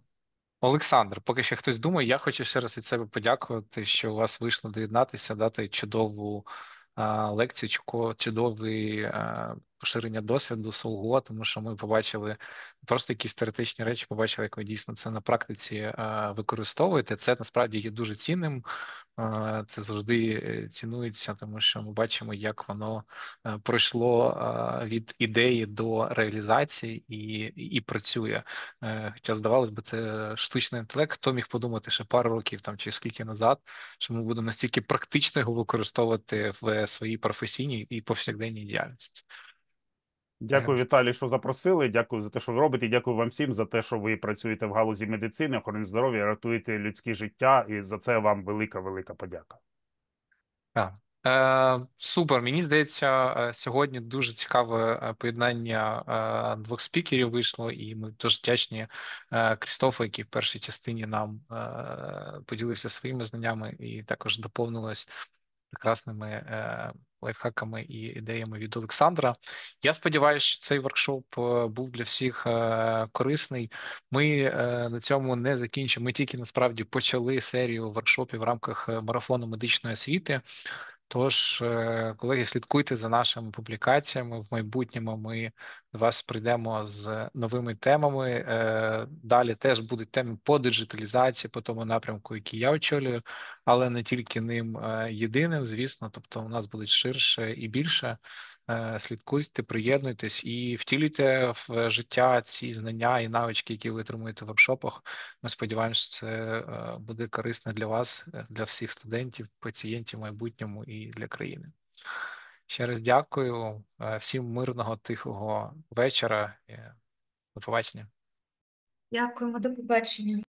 Олександр, поки ще хтось думає, я хочу ще раз від себе подякувати, що у вас вийшло доєднатися, дати чудову лекцію, чудове поширення досвіду свого, тому що ми побачили просто якісь теоретичні речі, побачили, як ви дійсно це на практиці використовуєте. Це насправді є дуже цінним. Це завжди цінується, тому що ми бачимо, як воно пройшло від ідеї до реалізації і працює. Хоча, здавалось би, це штучний інтелект. Хто міг подумати ще пару років там чи скільки назад, що ми будемо настільки практично його використовувати в своїй професійній і повсякденній діяльності. Дякую, Віталій, що запросили. Дякую за те, що ви робите. І дякую вам всім за те, що ви працюєте в галузі медицини, охорони здоров'я, рятуєте людські життя. І за це вам велика подяка. Так. Супер. Мені здається, сьогодні дуже цікаве поєднання двох спікерів вийшло, і ми дуже вдячні Крістофу, який в першій частині нам поділився своїми знаннями і також доповнилось прекрасними лайфхаками і ідеями від Олександра. Я сподіваюся, що цей воркшоп був для всіх корисний. Ми на цьому не закінчимо. Ми тільки насправді почали серію воркшопів в рамках марафону медичної освіти. Тож, колеги, слідкуйте за нашими публікаціями. В майбутньому ми до вас прийдемо з новими темами. Далі теж будуть теми по диджиталізації, по тому напрямку, який я очолюю, але не тільки ним єдиним, звісно. Тобто у нас буде ширше і більше. Слідкуйте, приєднуйтесь і втілюйте в життя ці знання і навички, які ви отримуєте в воркшопах. Ми сподіваємося, що це буде корисно для вас, для всіх студентів, пацієнтів в майбутньому і для країни. Ще раз дякую. Всім мирного, тихого вечора. До побачення. Дякуємо, до побачення.